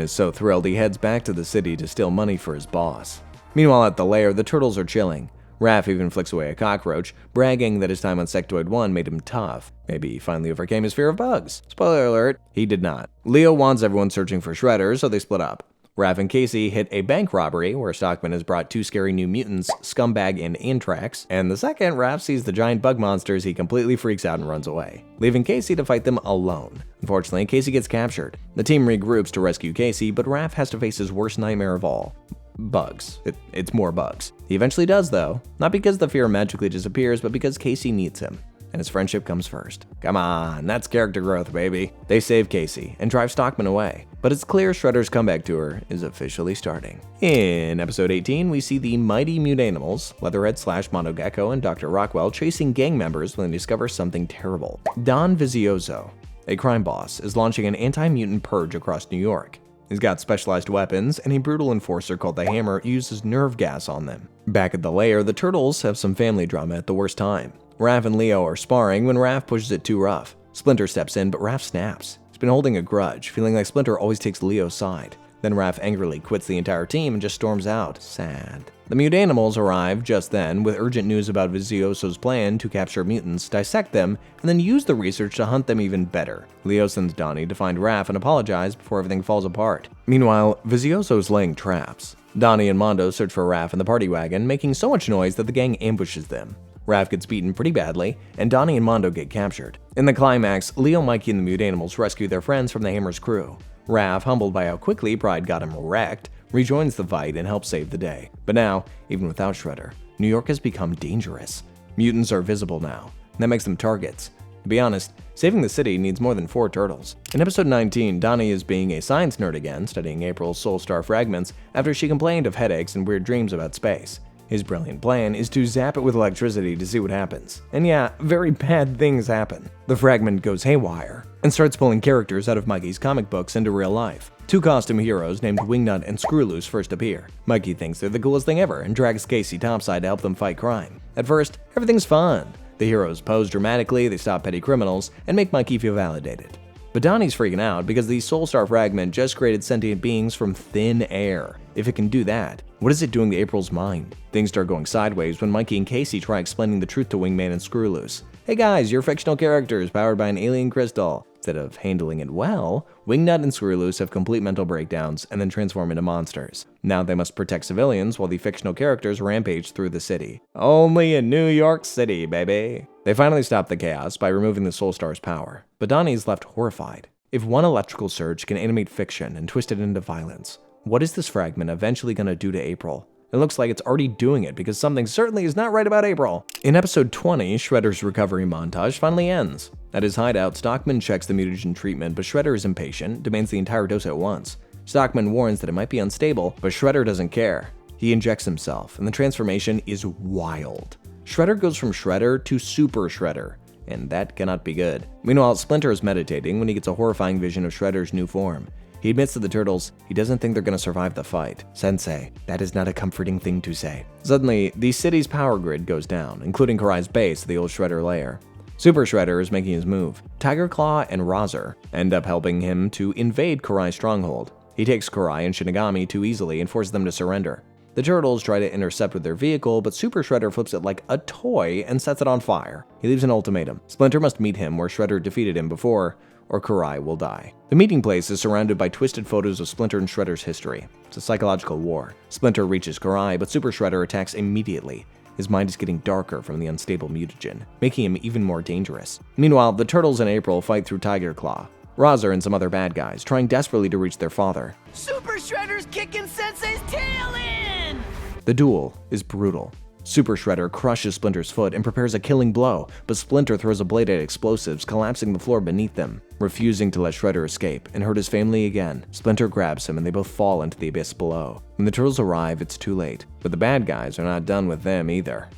is so thrilled he heads back to the city to steal money for his boss. Meanwhile at the lair, the Turtles are chilling. Raph even flicks away a cockroach, bragging that his time on Sectoid 1 made him tough. Maybe he finally overcame his fear of bugs. Spoiler alert, he did not. Leo wants everyone searching for Shredder, so they split up. Raph and Casey hit a bank robbery where Stockman has brought two scary new mutants, Scumbag and Anthrax, and the second Raph sees the giant bug monsters, he completely freaks out and runs away, leaving Casey to fight them alone. Unfortunately, Casey gets captured. The team regroups to rescue Casey, but Raph has to face his worst nightmare of all. Bugs. It's more bugs. He eventually does though, not because the fear magically disappears, but because Casey needs him, and his friendship comes first. Come on, that's character growth, baby. They save Casey and drive Stockman away, but it's clear Shredder's comeback tour is officially starting. In episode 18, we see the mighty Mutanimals, Leatherhead/Monogecko and Dr. Rockwell chasing gang members when they discover something terrible. Don Vizioso, a crime boss, is launching an anti-mutant purge across New York. He's got specialized weapons, and a brutal enforcer called the Hammer uses nerve gas on them. Back at the lair, the Turtles have some family drama at the worst time. Raph and Leo are sparring when Raph pushes it too rough. Splinter steps in, but Raph snaps. He's been holding a grudge, feeling like Splinter always takes Leo's side. Then Raph angrily quits the entire team and just storms out. Sad. The Mutanimals arrive just then with urgent news about Vizioso's plan to capture mutants, dissect them, and then use the research to hunt them even better. Leo sends Donnie to find Raph and apologize before everything falls apart. Meanwhile, Vizioso's laying traps. Donnie and Mondo search for Raph in the party wagon, making so much noise that the gang ambushes them. Raph gets beaten pretty badly, and Donnie and Mondo get captured. In the climax, Leo, Mikey, and the Mutanimals rescue their friends from the Hammer's crew. Raph, humbled by how quickly Pride got him wrecked, rejoins the fight and helps save the day. But now, even without Shredder, New York has become dangerous. Mutants are visible now, and that makes them targets. To be honest, saving the city needs more than 4 turtles. In episode 19, Donnie is being a science nerd again, studying April's soul star fragments after she complained of headaches and weird dreams about space. His brilliant plan is to zap it with electricity to see what happens. And yeah, very bad things happen. The fragment goes haywire and starts pulling characters out of Mikey's comic books into real life. 2 costume heroes named Wingnut and Screwloose first appear. Mikey thinks they're the coolest thing ever and drags Casey topside to help them fight crime. At first, everything's fun. The heroes pose dramatically, they stop petty criminals, and make Mikey feel validated. But Donnie's freaking out because the Soul Star fragment just created sentient beings from thin air. If it can do that, what is it doing to April's mind? Things start going sideways when Mikey and Casey try explaining the truth to Wingman and Screwloose. Hey guys, you're fictional characters powered by an alien crystal. Instead of handling it well, Wingnut and Screwloose have complete mental breakdowns and then transform into monsters. Now they must protect civilians while the fictional characters rampage through the city. Only in New York City, baby! They finally stop the chaos by removing the Soul Star's power, but Donnie's left horrified. If one electrical surge can animate fiction and twist it into violence, what is this fragment eventually going to do to April? It looks like it's already doing it because something certainly is not right about April. In episode 20, Shredder's recovery montage finally ends. At his hideout, Stockman checks the mutagen treatment, but Shredder is impatient, demands the entire dose at once. Stockman warns that it might be unstable, but Shredder doesn't care. He injects himself, and the transformation is wild. Shredder goes from Shredder to Super Shredder, and that cannot be good. Meanwhile, Splinter is meditating when he gets a horrifying vision of Shredder's new form. He admits to the turtles he doesn't think they're going to survive the fight. Sensei, that is not a comforting thing to say. Suddenly, the city's power grid goes down, including Karai's base at the old Shredder lair. Super Shredder is making his move. Tiger Claw and Razor end up helping him to invade Karai's stronghold. He takes Karai and Shinigami too easily and forces them to surrender. The turtles try to intercept with their vehicle, but Super Shredder flips it like a toy and sets it on fire. He leaves an ultimatum. Splinter must meet him where Shredder defeated him before, or Karai will die. The meeting place is surrounded by twisted photos of Splinter and Shredder's history. It's a psychological war. Splinter reaches Karai, but Super Shredder attacks immediately. His mind is getting darker from the unstable mutagen, making him even more dangerous. Meanwhile, the turtles and April fight through Tiger Claw. Razor and some other bad guys, trying desperately to reach their father. Super Shredder's kicking Sensei's tail in! The duel is brutal. Super Shredder crushes Splinter's foot and prepares a killing blow, but Splinter throws a blade at explosives, collapsing the floor beneath them. Refusing to let Shredder escape and hurt his family again, Splinter grabs him and they both fall into the abyss below. When the turtles arrive, it's too late, but the bad guys are not done with them either.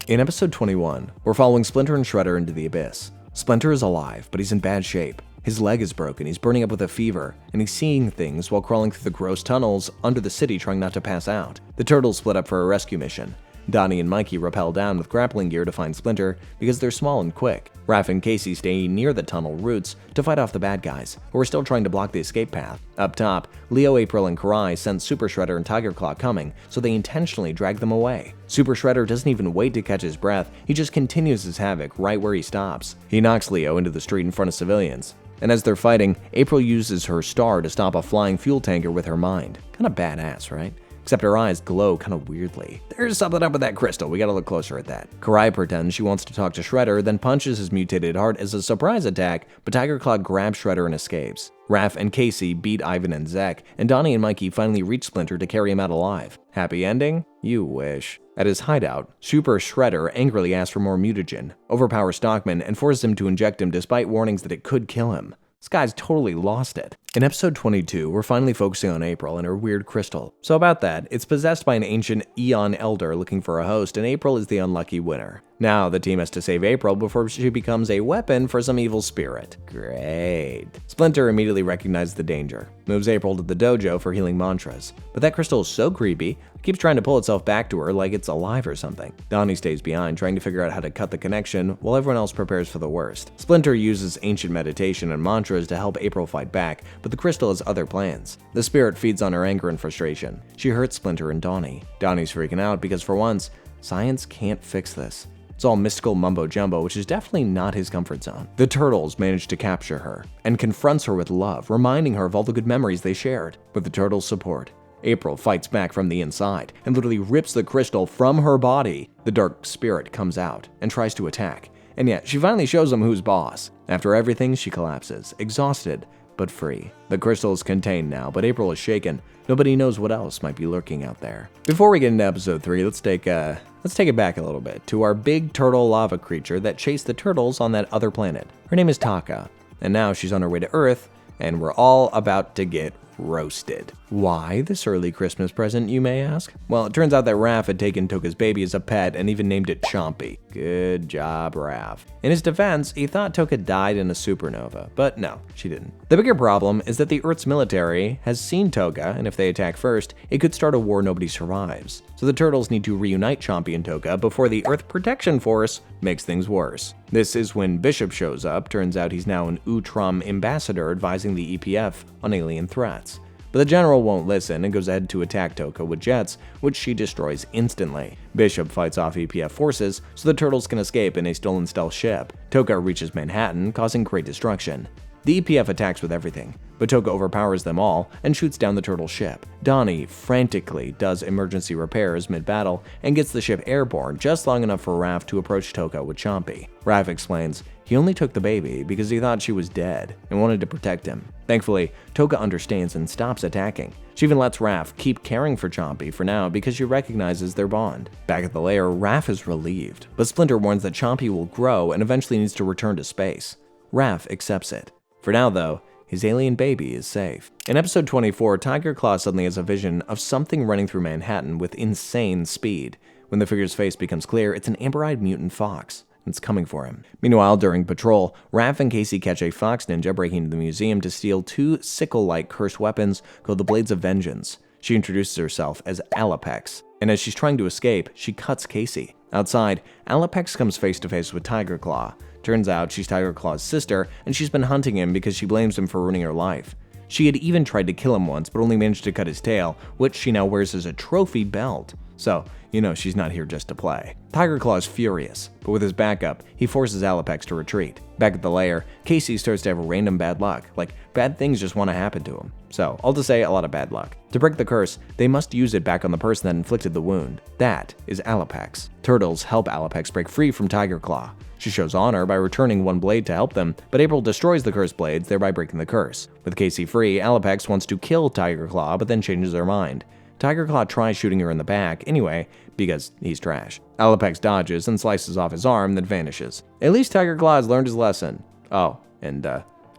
In episode 21, we're following Splinter and Shredder into the abyss. Splinter is alive, but he's in bad shape. His leg is broken, he's burning up with a fever, and he's seeing things while crawling through the gross tunnels under the city trying not to pass out. The turtles split up for a rescue mission. Donnie and Mikey rappel down with grappling gear to find Splinter because they're small and quick. Raph and Casey stay near the tunnel roots to fight off the bad guys, who are still trying to block the escape path. Up top, Leo, April, and Karai sense Super Shredder and Tiger Claw coming, so they intentionally drag them away. Super Shredder doesn't even wait to catch his breath, he just continues his havoc right where he stops. He knocks Leo into the street in front of civilians. And as they're fighting, April uses her star to stop a flying fuel tanker with her mind. Kinda badass, right? Except her eyes glow kinda weirdly. There's something up with that crystal, we gotta look closer at that. Karai pretends she wants to talk to Shredder, then punches his mutated heart as a surprise attack, but Tiger Claw grabs Shredder and escapes. Raph and Casey beat Ivan and Zek, and Donnie and Mikey finally reach Splinter to carry him out alive. Happy ending? You wish. At his hideout, Super Shredder angrily asks for more mutagen, overpowers Stockman, and forces him to inject him despite warnings that it could kill him. This guy's totally lost it. In episode 22, we're finally focusing on April and her weird crystal. So about that, it's possessed by an ancient Eon Elder looking for a host, and April is the unlucky winner. Now, the team has to save April before she becomes a weapon for some evil spirit. Great. Splinter immediately recognizes the danger, moves April to the dojo for healing mantras. But that crystal is so creepy, it keeps trying to pull itself back to her like it's alive or something. Donnie stays behind, trying to figure out how to cut the connection, while everyone else prepares for the worst. Splinter uses ancient meditation and mantras to help April fight back, but the crystal has other plans. The spirit feeds on her anger and frustration. She hurts Splinter and Donnie. Donnie's freaking out because for once, science can't fix this. It's all mystical mumbo-jumbo, which is definitely not his comfort zone. The Turtles manage to capture her and confronts her with love, reminding her of all the good memories they shared. With the Turtles' support, April fights back from the inside and literally rips the crystal from her body. The dark spirit comes out and tries to attack, and yet she finally shows them who's boss. After everything, she collapses, exhausted but free. The crystal is contained now, but April is shaken. Nobody knows what else might be lurking out there. Before we get into episode 3, let's take it back a little bit to our big turtle lava creature that chased the turtles on that other planet. Her name is Taka, and now she's on her way to Earth, and we're all about to get roasted. Why this early Christmas present, you may ask? Well, it turns out that Raph had taken Toka's baby as a pet and even named it Chompy. Good job, Raph. In his defense, he thought Toka died in a supernova, but no, she didn't. The bigger problem is that the Earth's military has seen Toka, and if they attack first, it could start a war nobody survives. So the Turtles need to reunite Chompy and Toka before the Earth Protection Force makes things worse. This is when Bishop shows up. Turns out he's now an Utrom ambassador advising the EPF on alien threats. But the general won't listen and goes ahead to attack Toka with jets, which she destroys instantly. Bishop fights off EPF forces so the Turtles can escape in a stolen stealth ship. Toka reaches Manhattan, causing great destruction. The EPF attacks with everything, but Toka overpowers them all and shoots down the turtle ship. Donnie frantically does emergency repairs mid-battle and gets the ship airborne just long enough for Raph to approach Toka with Chompy. Raph explains he only took the baby because he thought she was dead and wanted to protect him. Thankfully, Toka understands and stops attacking. She even lets Raph keep caring for Chompy for now because she recognizes their bond. Back at the lair, Raph is relieved, but Splinter warns that Chompy will grow and eventually needs to return to space. Raph accepts it. For now, though, his alien baby is safe. In episode 24, Tiger Claw suddenly has a vision of something running through Manhattan with insane speed. When the figure's face becomes clear, it's an amber-eyed mutant fox, and it's coming for him. Meanwhile, during patrol, Raph and Casey catch a fox ninja breaking into the museum to steal 2 sickle-like cursed weapons called the Blades of Vengeance. She introduces herself as Alapex, and as she's trying to escape, she cuts Casey. Outside, Alapex comes face to face with Tiger Claw. Turns out she's Tiger Claw's sister, and she's been hunting him because she blames him for ruining her life. She had even tried to kill him once, but only managed to cut his tail, which she now wears as a trophy belt. So, you know she's not here just to play. Tiger Claw is furious, but with his backup, he forces Alapex to retreat. Back at the lair, Casey starts to have random bad luck, like bad things just want to happen to him. So, all to say, a lot of bad luck. To break the curse, they must use it back on the person that inflicted the wound. That is Alapex. Turtles help Alapex break free from Tiger Claw. She shows honor by returning one blade to help them, but April destroys the cursed blades, thereby breaking the curse. With Casey free, Alapex wants to kill Tiger Claw, but then changes her mind. Tiger Claw tries shooting her in the back anyway, because he's trash. Alapex dodges and slices off his arm, then vanishes. At least Tiger Claw has learned his lesson. Oh, and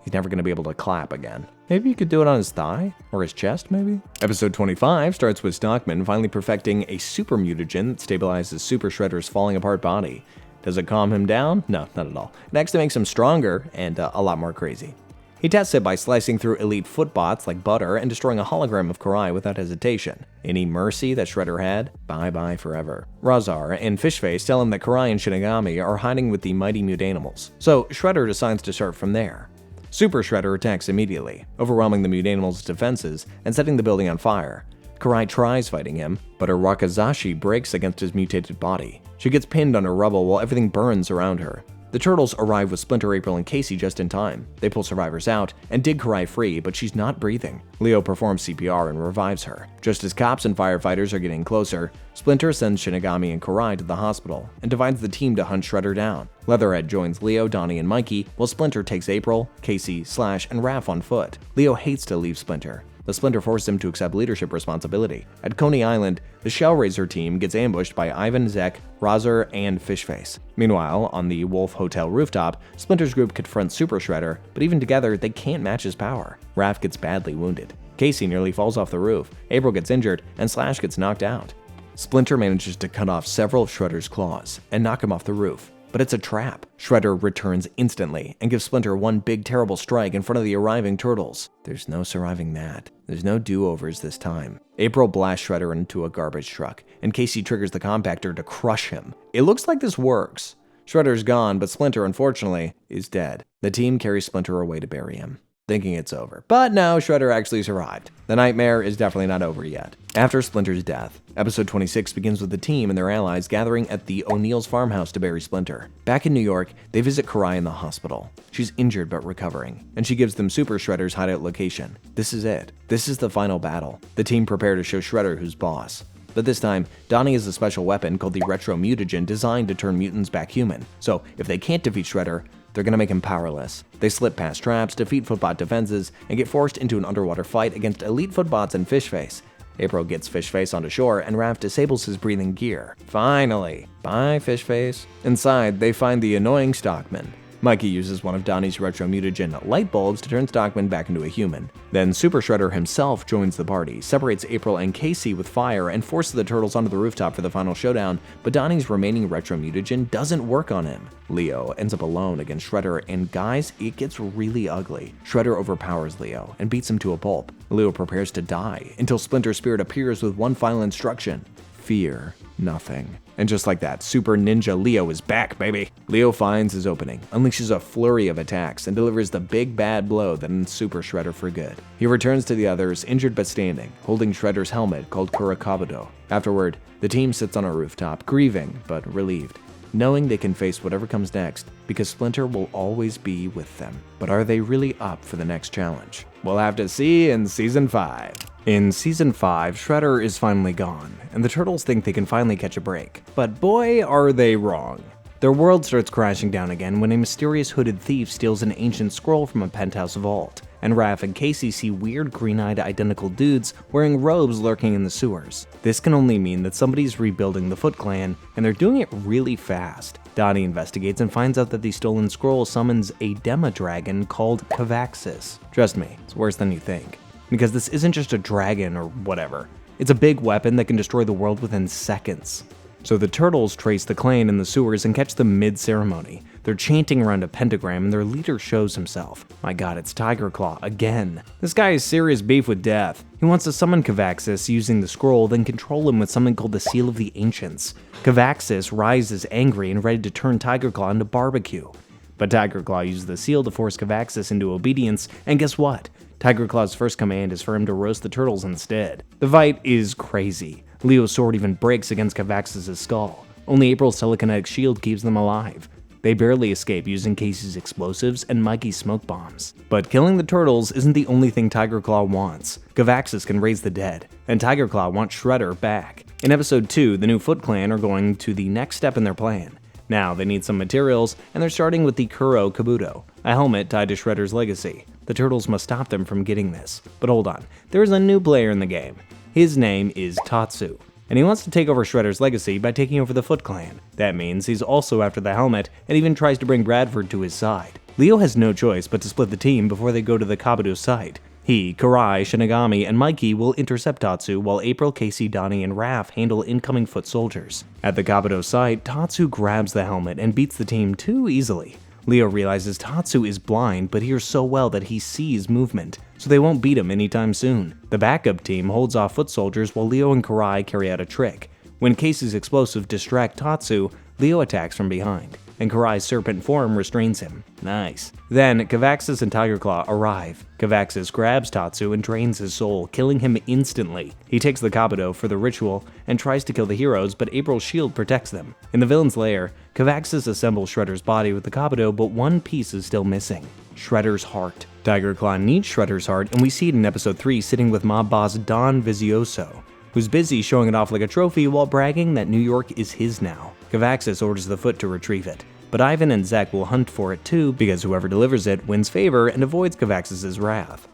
he's never going to be able to clap again. Maybe he could do it on his thigh? Or his chest, maybe? Episode 25 starts with Stockman finally perfecting a super mutagen that stabilizes Super Shredder's falling apart body. Does it calm him down? No, not at all. It actually makes him stronger and a lot more crazy. He tests it by slicing through elite footbots like butter and destroying a hologram of Karai without hesitation. Any mercy that Shredder had? Bye-bye forever. Razar and Fishface tell him that Karai and Shinigami are hiding with the mighty Mutanimals, so Shredder decides to start from there. Super Shredder attacks immediately, overwhelming the Mutanimals' defenses and setting the building on fire. Karai tries fighting him, but her Wakizashi breaks against his mutated body. She gets pinned under rubble while everything burns around her. The Turtles arrive with Splinter, April, and Casey just in time. They pull survivors out and dig Karai free, but she's not breathing. Leo performs CPR and revives her. Just as cops and firefighters are getting closer, Splinter sends Shinigami and Karai to the hospital and divides the team to hunt Shredder down. Leatherhead joins Leo, Donnie, and Mikey, while Splinter takes April, Casey, Slash, and Raph on foot. Leo hates to leave Splinter, but Splinter forces him to accept leadership responsibility. At Coney Island, the Shellraiser team gets ambushed by Ivan, Zek, Razar, and Fishface. Meanwhile, on the Wolf Hotel rooftop, Splinter's group confronts Super Shredder, but even together, they can't match his power. Raph gets badly wounded. Casey nearly falls off the roof, April gets injured, and Slash gets knocked out. Splinter manages to cut off several of Shredder's claws and knock him off the roof. But it's a trap. Shredder returns instantly and gives Splinter one big terrible strike in front of the arriving Turtles. There's no surviving that. There's no do-overs this time. April blasts Shredder into a garbage truck, and Casey triggers the compactor to crush him. It looks like this works. Shredder's gone, but Splinter, unfortunately, is dead. The team carries Splinter away to bury him. thinking it's over. But no, Shredder actually survived. The nightmare is definitely not over yet. After Splinter's death, episode 26 begins with the team and their allies gathering at the O'Neill's farmhouse to bury Splinter. Back in New York, they visit Karai in the hospital. She's injured but recovering, and she gives them Super Shredder's hideout location. This is it. This is the final battle. The team prepare to show Shredder who's boss. But this time, Donnie has a special weapon called the Retro Mutagen designed to turn mutants back human. So if they can't defeat Shredder, they're gonna make him powerless. They slip past traps, defeat Footbot defenses, and get forced into an underwater fight against elite Footbots and Fishface. April gets Fishface onto shore, and Raph disables his breathing gear. Finally! Bye, Fishface. Inside, they find the annoying Stockman. Mikey uses one of Donnie's Retro Mutagen light bulbs to turn Stockman back into a human. Then Super Shredder himself joins the party, separates April and Casey with fire, and forces the turtles onto the rooftop for the final showdown, but Donnie's remaining Retro Mutagen doesn't work on him. Leo ends up alone against Shredder, and guys, it gets really ugly. Shredder overpowers Leo and beats him to a pulp. Leo prepares to die until Splinter's spirit appears with one final instruction: fear nothing. And just like that, Super Ninja Leo is back, baby! Leo finds his opening, unleashes a flurry of attacks, and delivers the big bad blow that ends Super Shredder for good. He returns to the others, injured but standing, holding Shredder's helmet called Kurakabudo. Afterward, the team sits on a rooftop, grieving but relieved, knowing they can face whatever comes next, because Splinter will always be with them. But are they really up for the next challenge? We'll have to see in Season 5. In Season 5, Shredder is finally gone, and the Turtles think they can finally catch a break. But boy, are they wrong. Their world starts crashing down again when a mysterious hooded thief steals an ancient scroll from a penthouse vault, and Raph and Casey see weird green-eyed identical dudes wearing robes lurking in the sewers. This can only mean that somebody's rebuilding the Foot Clan, and they're doing it really fast. Donnie investigates and finds out that the stolen scroll summons a demi-dragon called Cavaxis. Trust me, it's worse than you think. Because this isn't just a dragon or whatever. It's a big weapon that can destroy the world within seconds. So the Turtles trace the clan in the sewers and catch them mid-ceremony. They're chanting around a pentagram and their leader shows himself. My god, it's Tiger Claw again. This guy has serious beef with death. He wants to summon Cavaxis using the scroll, then control him with something called the Seal of the Ancients. Cavaxis rises angry and ready to turn Tiger Claw into barbecue. But Tiger Claw uses the seal to force Cavaxis into obedience, and guess what? Tiger Claw's first command is for him to roast the turtles instead. The fight is crazy. Leo's sword even breaks against Cavaxis' skull. Only April's telekinetic shield keeps them alive. They barely escape using Casey's explosives and Mikey's smoke bombs. But killing the turtles isn't the only thing Tiger Claw wants. Cavaxis can raise the dead, and Tiger Claw wants Shredder back. In episode 2, the new Foot Clan are going to the next step in their plan. Now they need some materials, and they're starting with the Kuro Kabuto, a helmet tied to Shredder's legacy. The Turtles must stop them from getting this. But hold on, there is a new player in the game. His name is Tatsu, and he wants to take over Shredder's legacy by taking over the Foot Clan. That means he's also after the helmet, and even tries to bring Bradford to his side. Leo has no choice but to split the team before they go to the Kabuto site. He, Karai, Shinigami, and Mikey will intercept Tatsu, while April, Casey, Donnie, and Raph handle incoming foot soldiers. At the Kabuto site, Tatsu grabs the helmet and beats the team too easily. Leo realizes Tatsu is blind, but hears so well that he sees movement, so they won't beat him anytime soon. The backup team holds off foot soldiers while Leo and Karai carry out a trick. When Casey's explosive distract Tatsu, Leo attacks from behind, and Karai's serpent form restrains him. Nice. Then, Cavaxis and Tiger Claw arrive. Cavaxis grabs Tatsu and drains his soul, killing him instantly. He takes the Kabuto for the ritual and tries to kill the heroes, but April's shield protects them. In the villain's lair, Cavaxis assembles Shredder's body with the Kabuto, but one piece is still missing: Shredder's heart. Tiger Claw needs Shredder's heart, and we see it in episode 3 sitting with mob boss Don Vizioso, who's busy showing it off like a trophy while bragging that New York is his now. Cavaxis orders the Foot to retrieve it, but Ivan and Zek will hunt for it too, because whoever delivers it wins favor and avoids Cavaxis' wrath.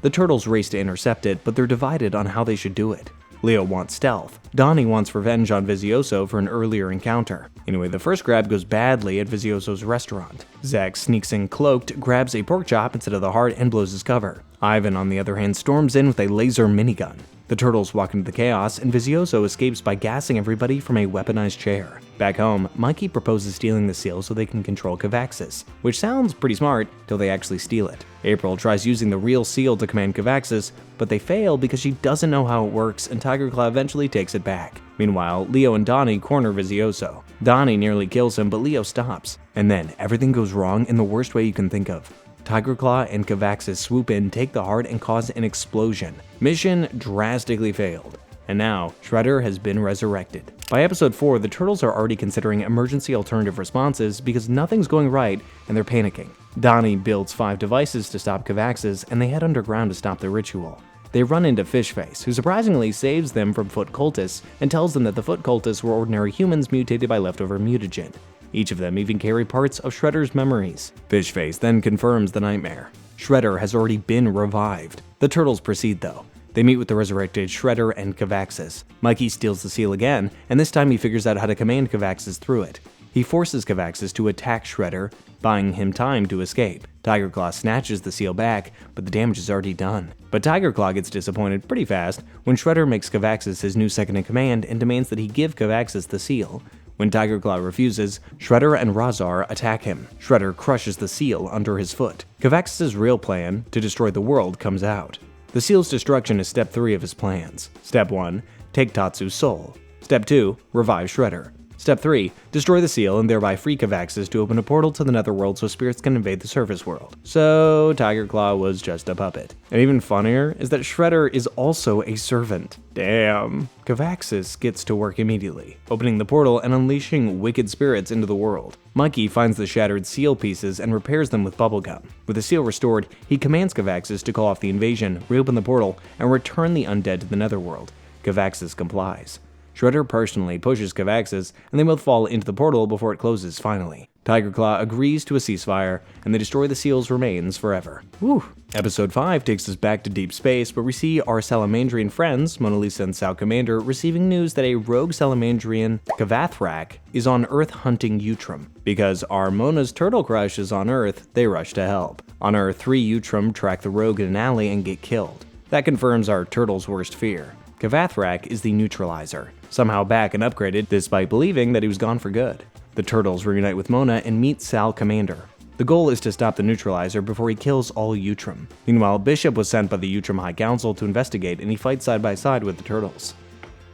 The Turtles race to intercept it, but they're divided on how they should do it. Leo wants stealth. Donnie wants revenge on Vizioso for an earlier encounter. Anyway, the first grab goes badly at Vizioso's restaurant. Zek sneaks in cloaked, grabs a pork chop instead of the heart, and blows his cover. Ivan, on the other hand, storms in with a laser minigun. The Turtles walk into the chaos, and Vizioso escapes by gassing everybody from a weaponized chair. Back home, Mikey proposes stealing the seal so they can control Cavaxis, which sounds pretty smart till they actually steal it. April tries using the real seal to command Cavaxis, but they fail because she doesn't know how it works, and Tiger Claw eventually takes it back. Meanwhile, Leo and Donnie corner Vizioso. Donnie nearly kills him, but Leo stops. And then, everything goes wrong in the worst way you can think of. Tiger Claw and Cavaxis swoop in, take the heart, and cause an explosion. Mission drastically failed, and now Shredder has been resurrected. By episode 4, the Turtles are already considering emergency alternative responses because nothing's going right and they're panicking. Donnie builds 5 devices to stop Cavaxis, and they head underground to stop the ritual. They run into Fishface, who surprisingly saves them from Foot Cultists and tells them that the Foot Cultists were ordinary humans mutated by leftover mutagen. Each of them even carry parts of Shredder's memories. Fishface then confirms the nightmare. Shredder has already been revived. The Turtles proceed though. They meet with the resurrected Shredder and Cavaxis. Mikey steals the seal again, and this time he figures out how to command Cavaxis through it. He forces Cavaxis to attack Shredder, buying him time to escape. Tiger Claw snatches the seal back, but the damage is already done. But Tiger Claw gets disappointed pretty fast when Shredder makes Cavaxis his new second-in-command and demands that he give Cavaxis the seal. When Tiger Claw refuses, Shredder and Rahzar attack him. Shredder crushes the seal under his foot. Cavaxis' real plan, to destroy the world, comes out. The seal's destruction is step 3 of his plans. Step 1, take Tatsu's soul. Step 2, revive Shredder. Step 3, destroy the seal and thereby free Cavaxis to open a portal to the netherworld so spirits can invade the surface world. So Tiger Claw was just a puppet. And even funnier is that Shredder is also a servant. Damn. Cavaxis gets to work immediately, opening the portal and unleashing wicked spirits into the world. Mikey finds the shattered seal pieces and repairs them with bubblegum. With the seal restored, he commands Cavaxis to call off the invasion, reopen the portal, and return the undead to the netherworld. Cavaxis complies. Shredder personally pushes Cavaxis, and they both fall into the portal before it closes finally. Tiger Claw agrees to a ceasefire, and they destroy the seal's remains forever. Whew. Episode 5 takes us back to deep space, where we see our Salamandrian friends, Mona Lisa and Sal Commander, receiving news that a rogue Salamandrian, Kavathrak, is on Earth hunting Utrum. Because our Mona's turtle crush is on Earth, they rush to help. On Earth, 3 Utrum track the rogue in an alley and get killed. That confirms our turtle's worst fear. Kavathrak is the neutralizer, somehow back and upgraded despite believing that he was gone for good. The Turtles reunite with Mona and meet Sal Commander. The goal is to stop the neutralizer before he kills all Utrum. Meanwhile, Bishop was sent by the Utrum High Council to investigate, and he fights side by side with the Turtles.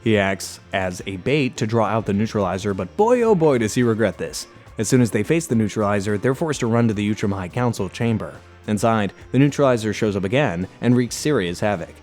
He acts as a bait to draw out the neutralizer, but boy oh boy does he regret this. As soon as they face the neutralizer, they're forced to run to the Utrum High Council chamber. Inside, the neutralizer shows up again and wreaks serious havoc.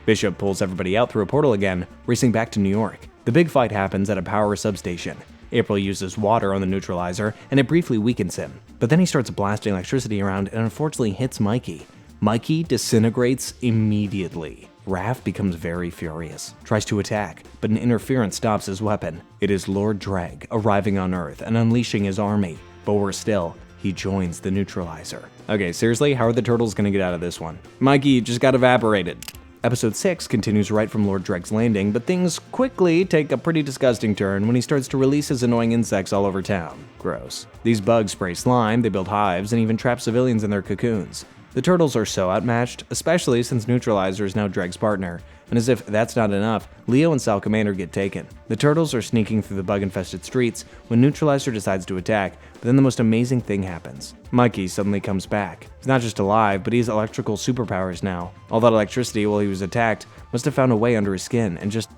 Bishop pulls everybody out through a portal again, racing back to New York. The big fight happens at a power substation. April uses water on the neutralizer, and it briefly weakens him. But then he starts blasting electricity around and unfortunately hits Mikey. Mikey disintegrates immediately. Raph becomes very furious, tries to attack, but an interference stops his weapon. It is Lord Dregg arriving on Earth and unleashing his army. But worse still, he joins the neutralizer. Okay, seriously, how are the Turtles gonna get out of this one? Mikey just got evaporated. Episode 6 continues right from Lord Dregg's landing, but things quickly take a pretty disgusting turn when he starts to release his annoying insects all over town. Gross. These bugs spray slime, they build hives, and even trap civilians in their cocoons. The Turtles are so outmatched, especially since Neutralizer is now Dregg's partner, and as if that's not enough, Leo and Sal Commander get taken. The Turtles are sneaking through the bug-infested streets when Neutralizer decides to attack, but then the most amazing thing happens. Mikey suddenly comes back. He's not just alive, but he has electrical superpowers now. All that electricity while he was attacked must have found a way under his skin and just,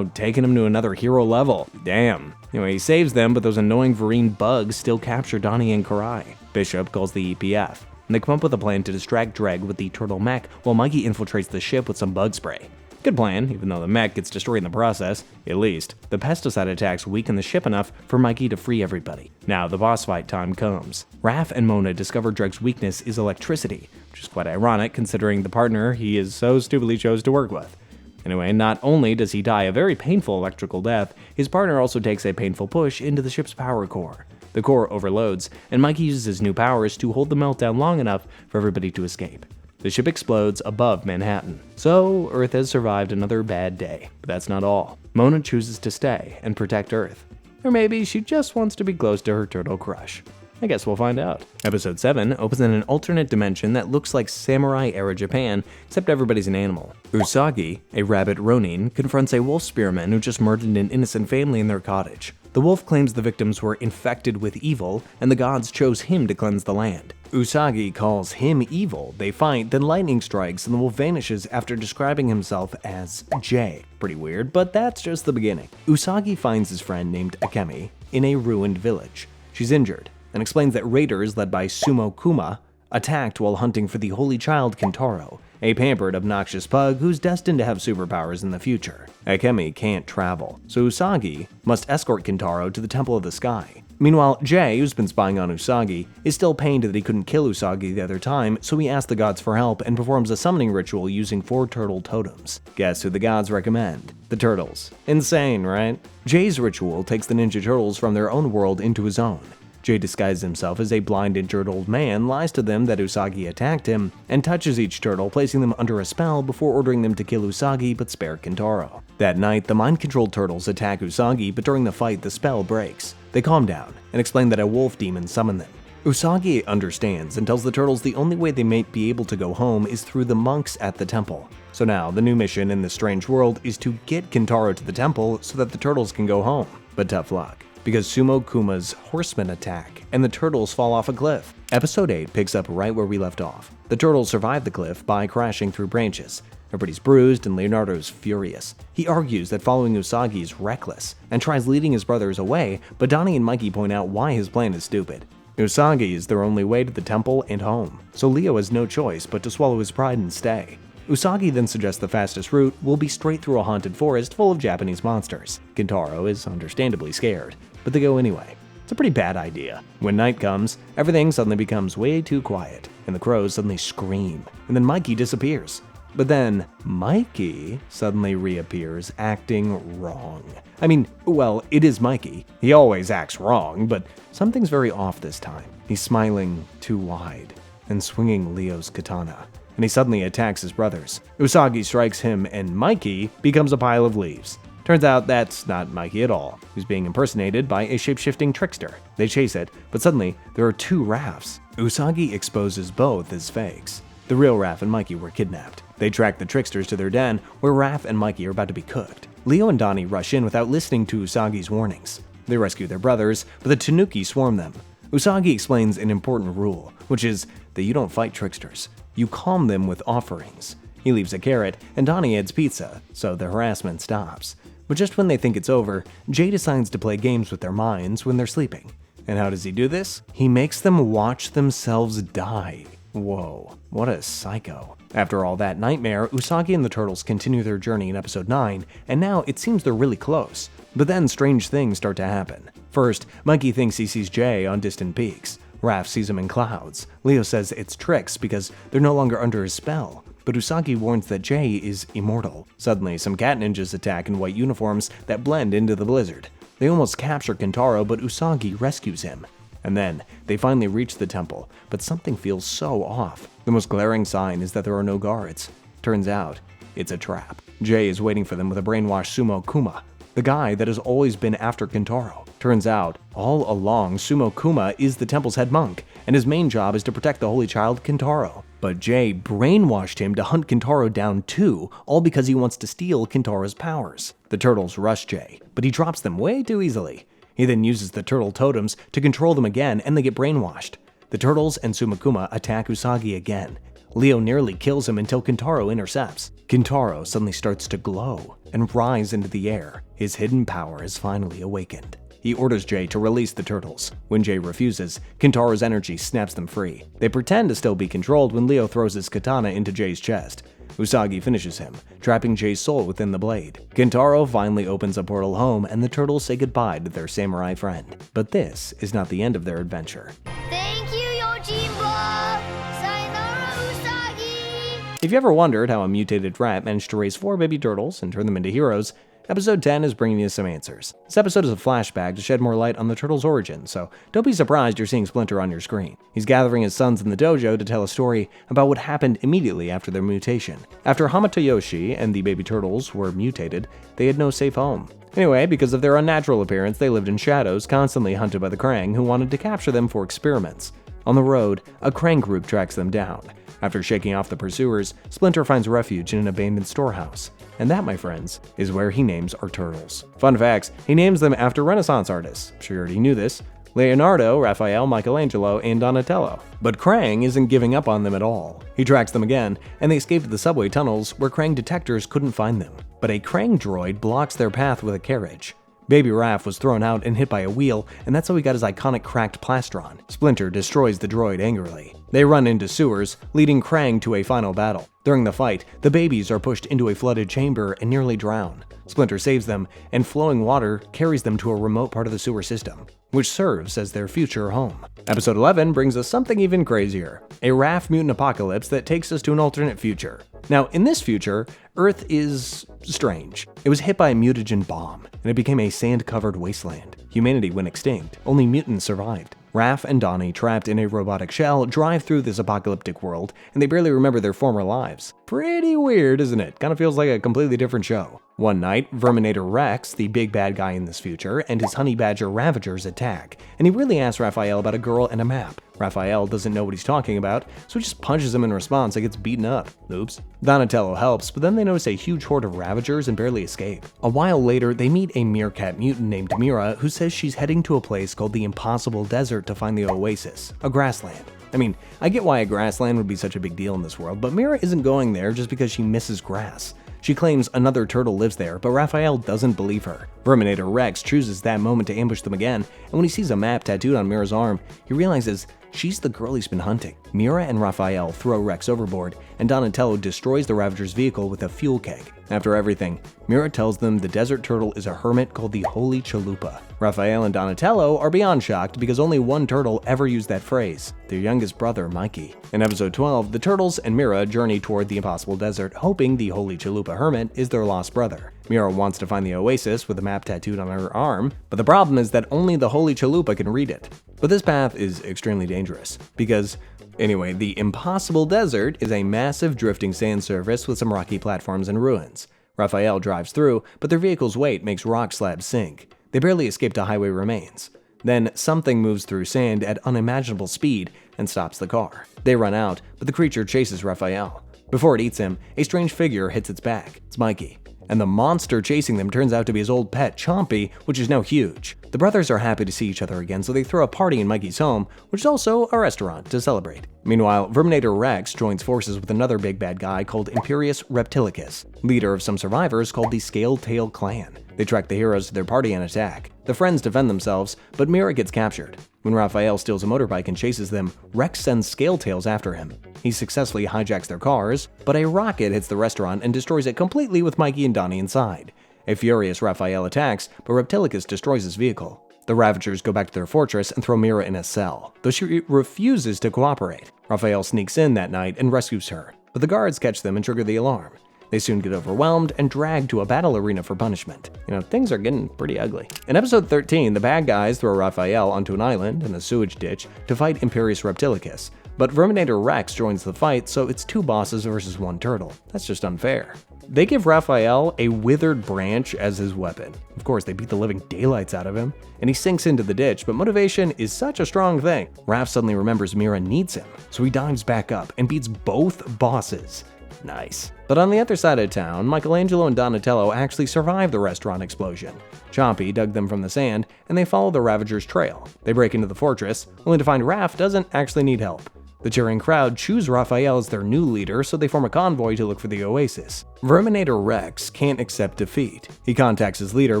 taken him to another hero level. Damn. Anyway, he saves them, but those annoying Vereen bugs still capture Donnie and Karai. Bishop calls the EPF, and they come up with a plan to distract Dregg with the turtle mech while Mikey infiltrates the ship with some bug spray. Good plan, even though the mech gets destroyed in the process. At least, the pesticide attacks weaken the ship enough for Mikey to free everybody. Now the boss fight time comes. Raph and Mona discover Dregg's weakness is electricity, which is quite ironic considering the partner he is so stupidly chose to work with. Anyway, not only does he die a very painful electrical death, his partner also takes a painful push into the ship's power core. The core overloads, and Mikey uses his new powers to hold the meltdown long enough for everybody to escape. The ship explodes above Manhattan. So, Earth has survived another bad day. But that's not all. Mona chooses to stay and protect Earth. Or maybe she just wants to be close to her turtle crush. I guess we'll find out. Episode 7 opens in an alternate dimension that looks like samurai-era Japan, except everybody's an animal. Usagi, a rabbit Ronin, confronts a wolf spearman who just murdered an innocent family in their cottage. The wolf claims the victims were infected with evil, and the gods chose him to cleanse the land. Usagi calls him evil. They fight, then lightning strikes, and the wolf vanishes after describing himself as Jay. Pretty weird, but that's just the beginning. Usagi finds his friend named Akemi in a ruined village. She's injured, and explains that raiders led by Sumo Kuma attacked while hunting for the holy child Kintaro, a pampered, obnoxious pug who's destined to have superpowers in the future. Akemi can't travel, so Usagi must escort Kintaro to the Temple of the Sky. Meanwhile, Jay, who's been spying on Usagi, is still pained that he couldn't kill Usagi the other time, so he asks the gods for help and performs a summoning ritual using 4 turtle totems. Guess who the gods recommend? The turtles. Insane, right? Jay's ritual takes the Ninja Turtles from their own world into his own. Jay disguises himself as a blind, injured old man, lies to them that Usagi attacked him, and touches each turtle, placing them under a spell before ordering them to kill Usagi but spare Kintaro. That night, the mind-controlled turtles attack Usagi, but during the fight, the spell breaks. They calm down and explain that a wolf demon summoned them. Usagi understands and tells the turtles the only way they might be able to go home is through the monks at the temple. So now, the new mission in this strange world is to get Kintaro to the temple so that the turtles can go home. But tough luck, because Sumo Kuma's horsemen attack, and the turtles fall off a cliff. Episode 8 picks up right where we left off. The turtles survive the cliff by crashing through branches. Everybody's bruised and Leonardo's furious. He argues that following Usagi is reckless, and tries leading his brothers away, but Donnie and Mikey point out why his plan is stupid. Usagi is their only way to the temple and home, so Leo has no choice but to swallow his pride and stay. Usagi then suggests the fastest route will be straight through a haunted forest full of Japanese monsters. Kintaro is understandably scared, but they go anyway. It's a pretty bad idea. When night comes, everything suddenly becomes way too quiet, and the crows suddenly scream, and then Mikey disappears. But then, Mikey suddenly reappears, acting wrong. I mean, well, it is Mikey. He always acts wrong, but something's very off this time. He's smiling too wide, and swinging Leo's katana, and he suddenly attacks his brothers. Usagi strikes him, and Mikey becomes a pile of leaves. Turns out that's not Mikey at all. He's being impersonated by a shape-shifting trickster. They chase it, but suddenly there are 2 Raphs. Usagi exposes both as fakes. The real Raph and Mikey were kidnapped. They track the tricksters to their den, where Raph and Mikey are about to be cooked. Leo and Donnie rush in without listening to Usagi's warnings. They rescue their brothers, but the Tanuki swarm them. Usagi explains an important rule, which is that you don't fight tricksters. You calm them with offerings. He leaves a carrot, and Donnie adds pizza, so the harassment stops. But just when they think it's over, Jay decides to play games with their minds when they're sleeping. And how does he do this? He makes them watch themselves die. Whoa, what a psycho. After all that nightmare, Usagi and the turtles continue their journey in episode 9, and now it seems they're really close. But then strange things start to happen. First, Mikey thinks he sees Jay on distant peaks. Raph sees him in clouds. Leo says it's tricks because they're no longer under his spell. But Usagi warns that Jay is immortal. Suddenly, some cat ninjas attack in white uniforms that blend into the blizzard. They almost capture Kintaro, but Usagi rescues him. And then, they finally reach the temple, but something feels so off. The most glaring sign is that there are no guards. Turns out, it's a trap. Jay is waiting for them with a brainwashed Sumo Kuma, the guy that has always been after Kintaro. Turns out, all along, Sumo Kuma is the temple's head monk, and his main job is to protect the holy child Kintaro. But Jay brainwashed him to hunt Kintaro down too, all because he wants to steal Kintaro's powers. The turtles rush Jay, but he drops them way too easily. He then uses the turtle totems to control them again, and they get brainwashed. The turtles and Sumakuma attack Usagi again. Leo nearly kills him until Kintaro intercepts. Kintaro suddenly starts to glow and rise into the air. His hidden power is finally awakened. He orders Jay to release the turtles. When Jay refuses, Kintaro's energy snaps them free. They pretend to still be controlled when Leo throws his katana into Jay's chest. Usagi finishes him, trapping Jay's soul within the blade. Kintaro finally opens a portal home, and the turtles say goodbye to their samurai friend. But this is not the end of their adventure. Thank you, Yojimbo! Sayonara, Usagi! If you ever wondered how a mutated rat managed to raise 4 baby turtles and turn them into heroes, Episode 10 is bringing you some answers. This episode is a flashback to shed more light on the turtles' origin, so don't be surprised you're seeing Splinter on your screen. He's gathering his sons in the dojo to tell a story about what happened immediately after their mutation. After Hamatoyoshi and the baby turtles were mutated, they had no safe home. Anyway, because of their unnatural appearance, they lived in shadows, constantly hunted by the Kraang, who wanted to capture them for experiments. On the road, a Kraang group tracks them down. After shaking off the pursuers, Splinter finds refuge in an abandoned storehouse. And that, my friends, is where he names our turtles. Fun facts, he names them after Renaissance artists. Sure you already knew this. Leonardo, Raphael, Michelangelo, and Donatello. But Kraang isn't giving up on them at all. He tracks them again, and they escape to the subway tunnels where Kraang detectors couldn't find them. But a Kraang droid blocks their path with a carriage. Baby Raph was thrown out and hit by a wheel, and that's how he got his iconic cracked plastron. Splinter destroys the droid angrily. They run into sewers, leading Kraang to a final battle. During the fight, the babies are pushed into a flooded chamber and nearly drown. Splinter saves them, and flowing water carries them to a remote part of the sewer system, which serves as their future home. Episode 11 brings us something even crazier, a Raph mutant apocalypse that takes us to an alternate future. Now, in this future, Earth is strange. It was hit by a mutagen bomb, and it became a sand-covered wasteland. Humanity went extinct. Only mutants survived. Raph and Donnie, trapped in a robotic shell, drive through this apocalyptic world, and they barely remember their former lives. Pretty weird, isn't it? Kind of feels like a completely different show. One night, Verminator Rex, the big bad guy in this future, and his honey badger Ravagers attack, and he really asks Raphael about a girl and a map. Raphael doesn't know what he's talking about, so he just punches him in response and gets beaten up. Oops. Donatello helps, but then they notice a huge horde of Ravagers and barely escape. A while later, they meet a meerkat mutant named Mira, who says she's heading to a place called the Impossible Desert to find the Oasis, a grassland. I mean, I get why a grassland would be such a big deal in this world, but Mira isn't going there just because she misses grass. She claims another turtle lives there, but Raphael doesn't believe her. Verminator Rex chooses that moment to ambush them again, and when he sees a map tattooed on Mira's arm, he realizes she's the girl he's been hunting. Mira and Raphael throw Rex overboard, and Donatello destroys the Ravager's vehicle with a fuel keg. After everything, Mira tells them the desert turtle is a hermit called the Holy Chalupa. Raphael and Donatello are beyond shocked because only one turtle ever used that phrase, their youngest brother, Mikey. In episode 12, the turtles and Mira journey toward the Impossible Desert, hoping the Holy Chalupa hermit is their lost brother. Mira wants to find the Oasis with a map tattooed on her arm, but the problem is that only the Holy Chalupa can read it. But this path is extremely dangerous, because anyway, the Impossible Desert is a massive drifting sand surface with some rocky platforms and ruins. Raphael drives through, but their vehicle's weight makes rock slabs sink. They barely escape to highway remains. Then something moves through sand at unimaginable speed and stops the car. They run out, but the creature chases Raphael. Before it eats him, a strange figure hits its back. It's Mikey. And the monster chasing them turns out to be his old pet, Chompy, which is now huge. The brothers are happy to see each other again, so they throw a party in Mikey's home, which is also a restaurant, to celebrate. Meanwhile, Verminator Rex joins forces with another big bad guy called Imperius Reptilicus, leader of some survivors called the Scale-Tail Clan. They track the heroes to their party and attack. The friends defend themselves, but Mira gets captured. When Raphael steals a motorbike and chases them, Rex sends Scale-Tails after him. He successfully hijacks their cars, but a rocket hits the restaurant and destroys it completely with Mikey and Donnie inside. A furious Raphael attacks, but Reptilicus destroys his vehicle. The Ravagers go back to their fortress and throw Mira in a cell, though she refuses to cooperate. Raphael sneaks in that night and rescues her, but the guards catch them and trigger the alarm. They soon get overwhelmed and dragged to a battle arena for punishment. Things are getting pretty ugly. In episode 13, the bad guys throw Raphael onto an island in a sewage ditch to fight Imperius Reptilicus, but Verminator Rex joins the fight, so it's two bosses versus one turtle. That's just unfair. They give Raphael a withered branch as his weapon. Of course, they beat the living daylights out of him, and he sinks into the ditch, but motivation is such a strong thing. Raph suddenly remembers Mira needs him, so he dives back up and beats both bosses. Nice. But on the other side of town, Michelangelo and Donatello actually survive the restaurant explosion. Chompy dug them from the sand, and they follow the Ravager's trail. They break into the fortress, only to find Raph doesn't actually need help. The cheering crowd choose Raphael as their new leader, so they form a convoy to look for the Oasis. Verminator Rex can't accept defeat. He contacts his leader,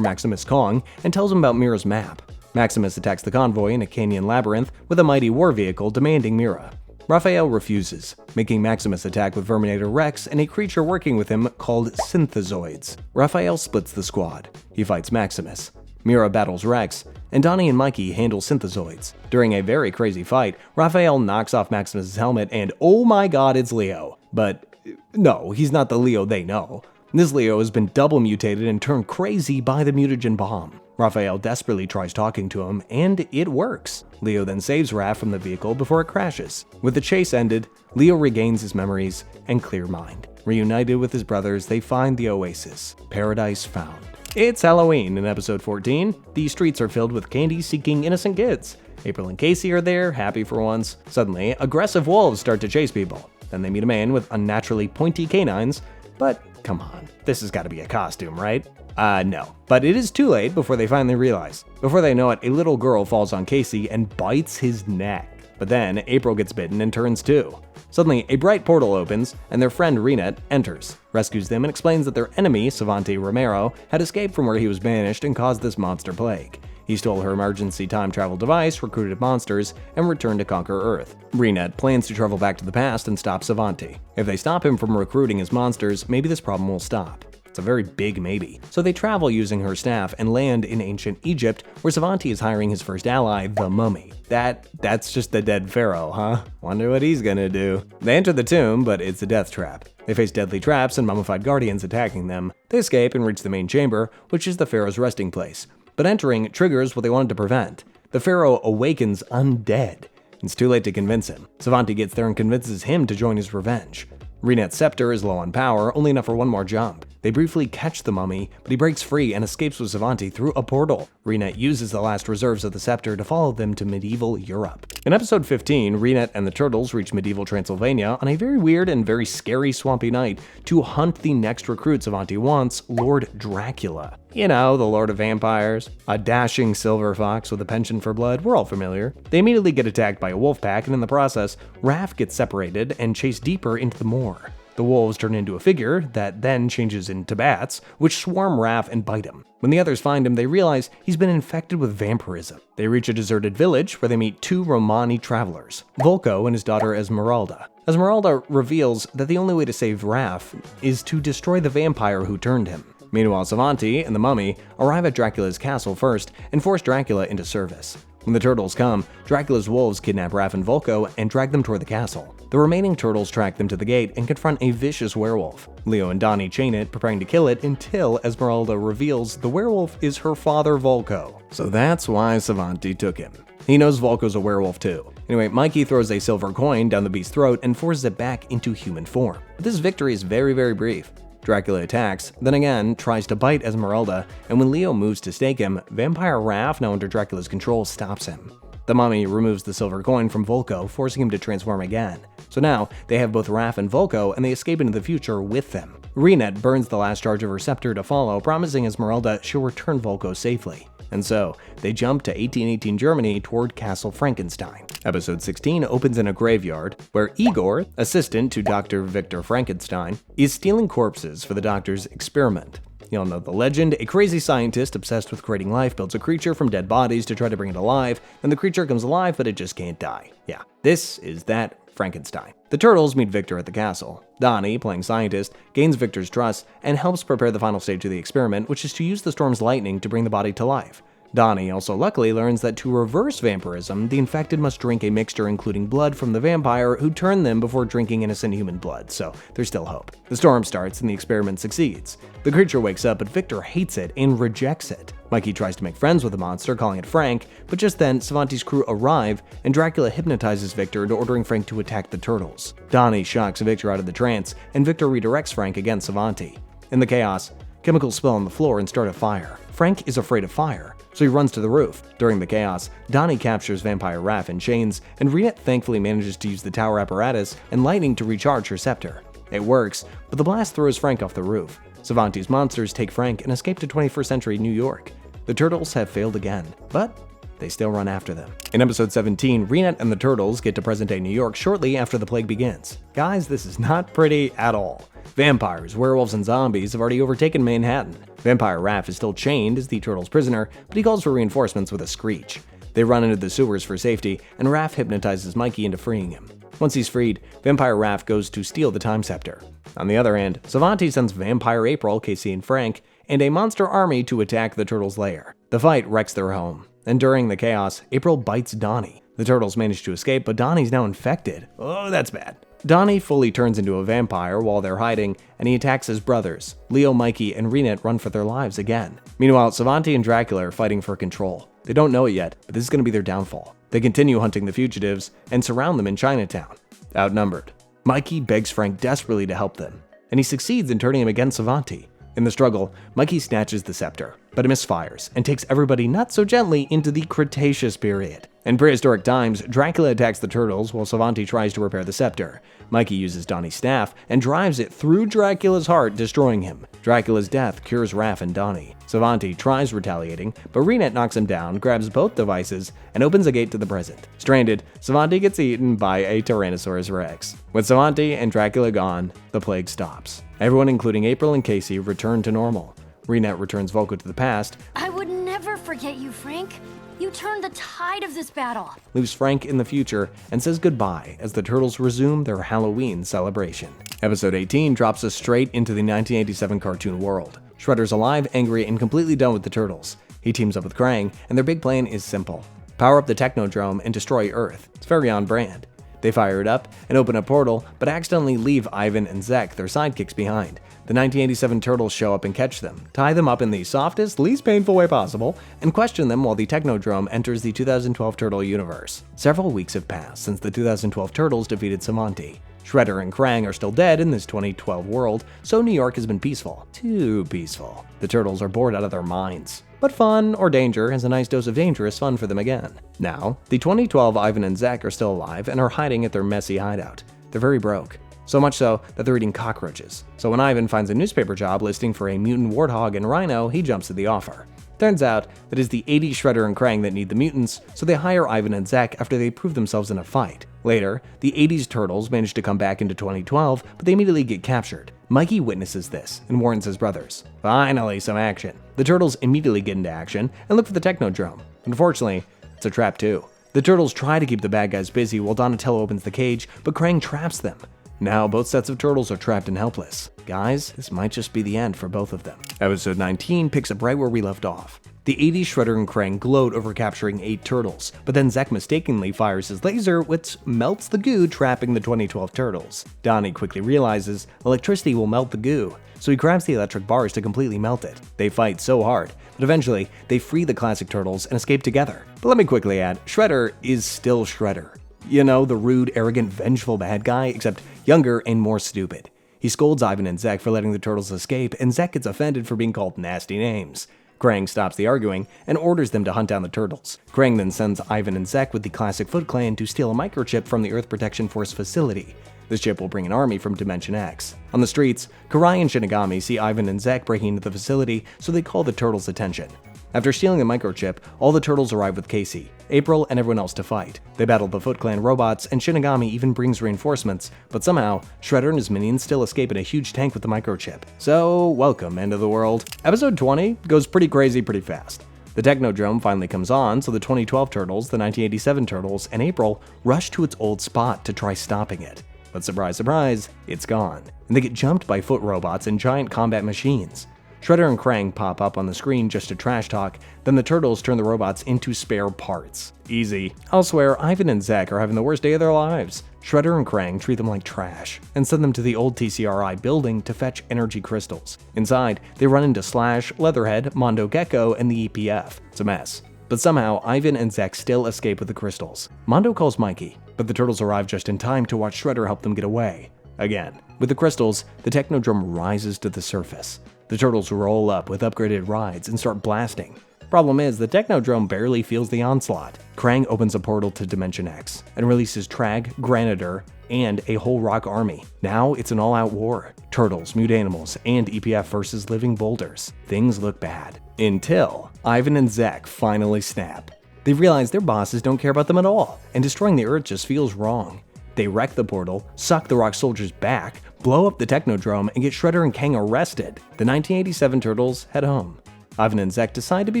Maximus Kong, and tells him about Mira's map. Maximus attacks the convoy in a canyon labyrinth with a mighty war vehicle demanding Mira. Raphael refuses, making Maximus attack with Verminator Rex and a creature working with him called Synthezoids. Raphael splits the squad. He fights Maximus. Mira battles Rex, and Donnie and Mikey handle Synthezoids. During a very crazy fight, Raphael knocks off Maximus' helmet and oh my god, it's Leo. But no, he's not the Leo they know. This Leo has been double mutated and turned crazy by the mutagen bomb. Raphael desperately tries talking to him, and it works. Leo then saves Raph from the vehicle before it crashes. With the chase ended, Leo regains his memories and clear mind. Reunited with his brothers, they find the Oasis, Paradise Found. It's Halloween in episode 14. The streets are filled with candy-seeking innocent kids. April and Casey are there, happy for once. Suddenly, aggressive wolves start to chase people. Then they meet a man with unnaturally pointy canines. But come on, this has got to be a costume, right? No. But it is too late before they finally realize. Before they know it, a little girl falls on Casey and bites his neck. But then, April gets bitten and turns too. Suddenly, a bright portal opens, and their friend Renette enters, rescues them, and explains that their enemy, Savante Romero, had escaped from where he was banished and caused this monster plague. He stole her emergency time travel device, recruited monsters, and returned to conquer Earth. Renet plans to travel back to the past and stop Savanti. If they stop him from recruiting his monsters, maybe this problem will stop. It's a very big maybe. So they travel using her staff and land in ancient Egypt, where Savanti is hiring his first ally, the Mummy. That's just the dead pharaoh, huh? Wonder what he's gonna do. They enter the tomb, but it's a death trap. They face deadly traps and mummified guardians attacking them. They escape and reach the main chamber, which is the pharaoh's resting place. But entering triggers what they wanted to prevent. The pharaoh awakens undead. It's too late to convince him. Savanti gets there and convinces him to join his revenge. Renet's scepter is low on power, only enough for one more jump. They briefly catch the Mummy, but he breaks free and escapes with Savanti through a portal. Renet uses the last reserves of the scepter to follow them to medieval Europe. In episode 15, Renet and the Turtles reach medieval Transylvania on a very weird and very scary swampy night to hunt the next recruit Savanti wants, Lord Dracula. You know, the Lord of Vampires. A dashing silver fox with a penchant for blood, we're all familiar. They immediately get attacked by a wolf pack, and in the process, Raph gets separated and chased deeper into the moor. The wolves turn into a figure that then changes into bats, which swarm Raph and bite him. When the others find him, they realize he's been infected with vampirism. They reach a deserted village where they meet two Romani travelers, Volko and his daughter Esmeralda. Esmeralda reveals that the only way to save Raph is to destroy the vampire who turned him. Meanwhile, Savanti and the Mummy arrive at Dracula's castle first and force Dracula into service. When the turtles come, Dracula's wolves kidnap Raph and Volko and drag them toward the castle. The remaining turtles track them to the gate and confront a vicious werewolf. Leo and Donnie chain it, preparing to kill it until Esmeralda reveals the werewolf is her father Volko. So that's why Savanti took him. He knows Volko's a werewolf too. Anyway, Mikey throws a silver coin down the beast's throat and forces it back into human form. But this victory is very, very brief. Dracula attacks, then again tries to bite Esmeralda, and when Leo moves to stake him, Vampire Raph, now under Dracula's control, stops him. The Mummy removes the silver coin from Volko, forcing him to transform again. So now, they have both Raph and Volko, and they escape into the future with them. Renet burns the last charge of her scepter to follow, promising Esmeralda she'll return Volko safely. And so, they jump to 1818 Germany toward Castle Frankenstein. Episode 16 opens in a graveyard, where Igor, assistant to Dr. Victor Frankenstein, is stealing corpses for the doctor's experiment. You all know the legend. A crazy scientist obsessed with creating life builds a creature from dead bodies to try to bring it alive, and the creature comes alive, but it just can't die. Yeah, this is that Frankenstein. The Turtles meet Victor at the castle. Donnie, playing scientist, gains Victor's trust and helps prepare the final stage of the experiment, which is to use the storm's lightning to bring the body to life. Donnie also luckily learns that to reverse vampirism, the infected must drink a mixture including blood from the vampire who turned them before drinking innocent human blood, so there's still hope. The storm starts and the experiment succeeds. The creature wakes up, but Victor hates it and rejects it. Mikey tries to make friends with the monster, calling it Frank, but just then, Savanti's crew arrive, and Dracula hypnotizes Victor into ordering Frank to attack the Turtles. Donnie shocks Victor out of the trance, and Victor redirects Frank against Savanti. In the chaos, chemicals spill on the floor and start a fire. Frank is afraid of fire, so he runs to the roof. During the chaos, Donnie captures Vampire Raph in chains, and Renet thankfully manages to use the tower apparatus and lightning to recharge her scepter. It works, but the blast throws Frank off the roof. Savanti's monsters take Frank and escape to 21st century New York. The Turtles have failed again, but they still run after them. In episode 17, Renet and the Turtles get to present-day New York shortly after the plague begins. Guys, this is not pretty at all. Vampires, werewolves, and zombies have already overtaken Manhattan. Vampire Raph is still chained as the Turtles' prisoner, but he calls for reinforcements with a screech. They run into the sewers for safety, and Raph hypnotizes Mikey into freeing him. Once he's freed, Vampire Raph goes to steal the Time Scepter. On the other hand, Savanti sends Vampire April, Casey, and Frank, and a monster army to attack the Turtles' lair. The fight wrecks their home, and during the chaos, April bites Donnie. The Turtles manage to escape, but Donnie's now infected. Oh, that's bad. Donnie fully turns into a vampire while they're hiding, and he attacks his brothers. Leo, Mikey, and Renet run for their lives again. Meanwhile, Savanti and Dracula are fighting for control. They don't know it yet, but this is going to be their downfall. They continue hunting the fugitives and surround them in Chinatown. Outnumbered, Mikey begs Frank desperately to help them, and he succeeds in turning him against Savanti. In the struggle, Mikey snatches the scepter, but it misfires and takes everybody not so gently into the Cretaceous period. In prehistoric times, Dracula attacks the Turtles while Savanti tries to repair the scepter. Mikey uses Donnie's staff and drives it through Dracula's heart, destroying him. Dracula's death cures Raph and Donnie. Savanti tries retaliating, but Renet knocks him down, grabs both devices, and opens a gate to the present. Stranded, Savanti gets eaten by a Tyrannosaurus Rex. With Savanti and Dracula gone, the plague stops. Everyone, including April and Casey, return to normal. Renet returns Volko to the past. I would never forget you, Frank. You turned the tide of this battle. Leaves Frank in the future and says goodbye as the Turtles resume their Halloween celebration. Episode 18 drops us straight into the 1987 cartoon world. Shredder's alive, angry, and completely done with the Turtles. He teams up with Kraang, and their big plan is simple. Power up the Technodrome and destroy Earth. It's very on brand. They fire it up and open a portal, but accidentally leave Ivan and Zek, their sidekicks, behind. The 1987 Turtles show up and catch them, tie them up in the softest, least painful way possible, and question them while the Technodrome enters the 2012 Turtle universe. Several weeks have passed since the 2012 Turtles defeated Samanti. Shredder and Kraang are still dead in this 2012 world, so New York has been peaceful. Too peaceful. The Turtles are bored out of their minds. But fun, or danger, has a nice dose of dangerous fun for them again. Now, the 2012 Ivan and Zek are still alive and are hiding at their messy hideout. They're very broke. So much so that they're eating cockroaches. So when Ivan finds a newspaper job listing for a mutant warthog and rhino, he jumps at the offer. Turns out that it's the 80s Shredder and Kraang that need the mutants, so they hire Ivan and Zek after they prove themselves in a fight. Later, the 80s Turtles manage to come back into 2012, but they immediately get captured. Mikey witnesses this and warns his brothers. Finally, some action. The Turtles immediately get into action and look for the Technodrome. Unfortunately, it's a trap too. The Turtles try to keep the bad guys busy while Donatello opens the cage, but Kraang traps them. Now both sets of Turtles are trapped and helpless. Guys, this might just be the end for both of them. Episode 19 picks up right where we left off. The 80s Shredder and Kraang gloat over capturing 8 turtles, but then Zek mistakenly fires his laser, which melts the goo trapping the 2012 Turtles. Donnie quickly realizes electricity will melt the goo, so he grabs the electric bars to completely melt it. They fight so hard, but eventually they free the classic Turtles and escape together. But let me quickly add, Shredder is still Shredder. You know, the rude, arrogant, vengeful bad guy, except younger and more stupid. He scolds Ivan and Zek for letting the Turtles escape, and Zek gets offended for being called nasty names. Kraang stops the arguing and orders them to hunt down the Turtles. Kraang then sends Ivan and Zek with the classic Foot Clan to steal a microchip from the Earth Protection Force facility. This chip will bring an army from Dimension X. On the streets, Karai and Shinigami see Ivan and Zek breaking into the facility, so they call the Turtles' attention. After stealing the microchip, all the Turtles arrive with Casey, April, and everyone else to fight. They battle the Foot Clan robots, and Shinigami even brings reinforcements, but somehow, Shredder and his minions still escape in a huge tank with the microchip. So, welcome, end of the world. Episode 20 goes pretty crazy pretty fast. The Technodrome finally comes on, so the 2012 Turtles, the 1987 Turtles, and April rush to its old spot to try stopping it. But surprise, surprise, it's gone, and they get jumped by foot robots and giant combat machines. Shredder and Kraang pop up on the screen just to trash talk, then the Turtles turn the robots into spare parts. Easy. Elsewhere, Ivan and Zek are having the worst day of their lives. Shredder and Kraang treat them like trash, and send them to the old TCRI building to fetch energy crystals. Inside, they run into Slash, Leatherhead, Mondo Gecko, and the EPF. It's a mess. But somehow, Ivan and Zek still escape with the crystals. Mondo calls Mikey, but the Turtles arrive just in time to watch Shredder help them get away. Again. With the crystals, the Technodrome rises to the surface. The Turtles roll up with upgraded rides and start blasting. Problem is, the Technodrome barely feels the onslaught. Kraang opens a portal to Dimension X and releases Trag, Granitor, and a whole rock army. Now it's an all-out war. Turtles, Mutanimals, and EPF versus living boulders. Things look bad. Until Ivan and Zek finally snap. They realize their bosses don't care about them at all, and destroying the Earth just feels wrong. They wreck the portal, suck the rock soldiers back, blow up the Technodrome, and get Shredder and Kraang arrested. The 1987 Turtles head home. Ivan and Zek decide to be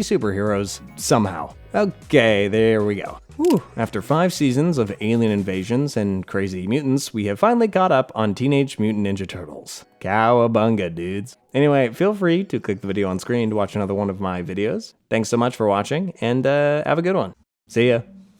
superheroes somehow. Okay, there we go. Whew. After 5 seasons of alien invasions and crazy mutants, we have finally caught up on Teenage Mutant Ninja Turtles. Cowabunga, dudes. Anyway, feel free to click the video on screen to watch another one of my videos. Thanks so much for watching, and have a good one. See ya.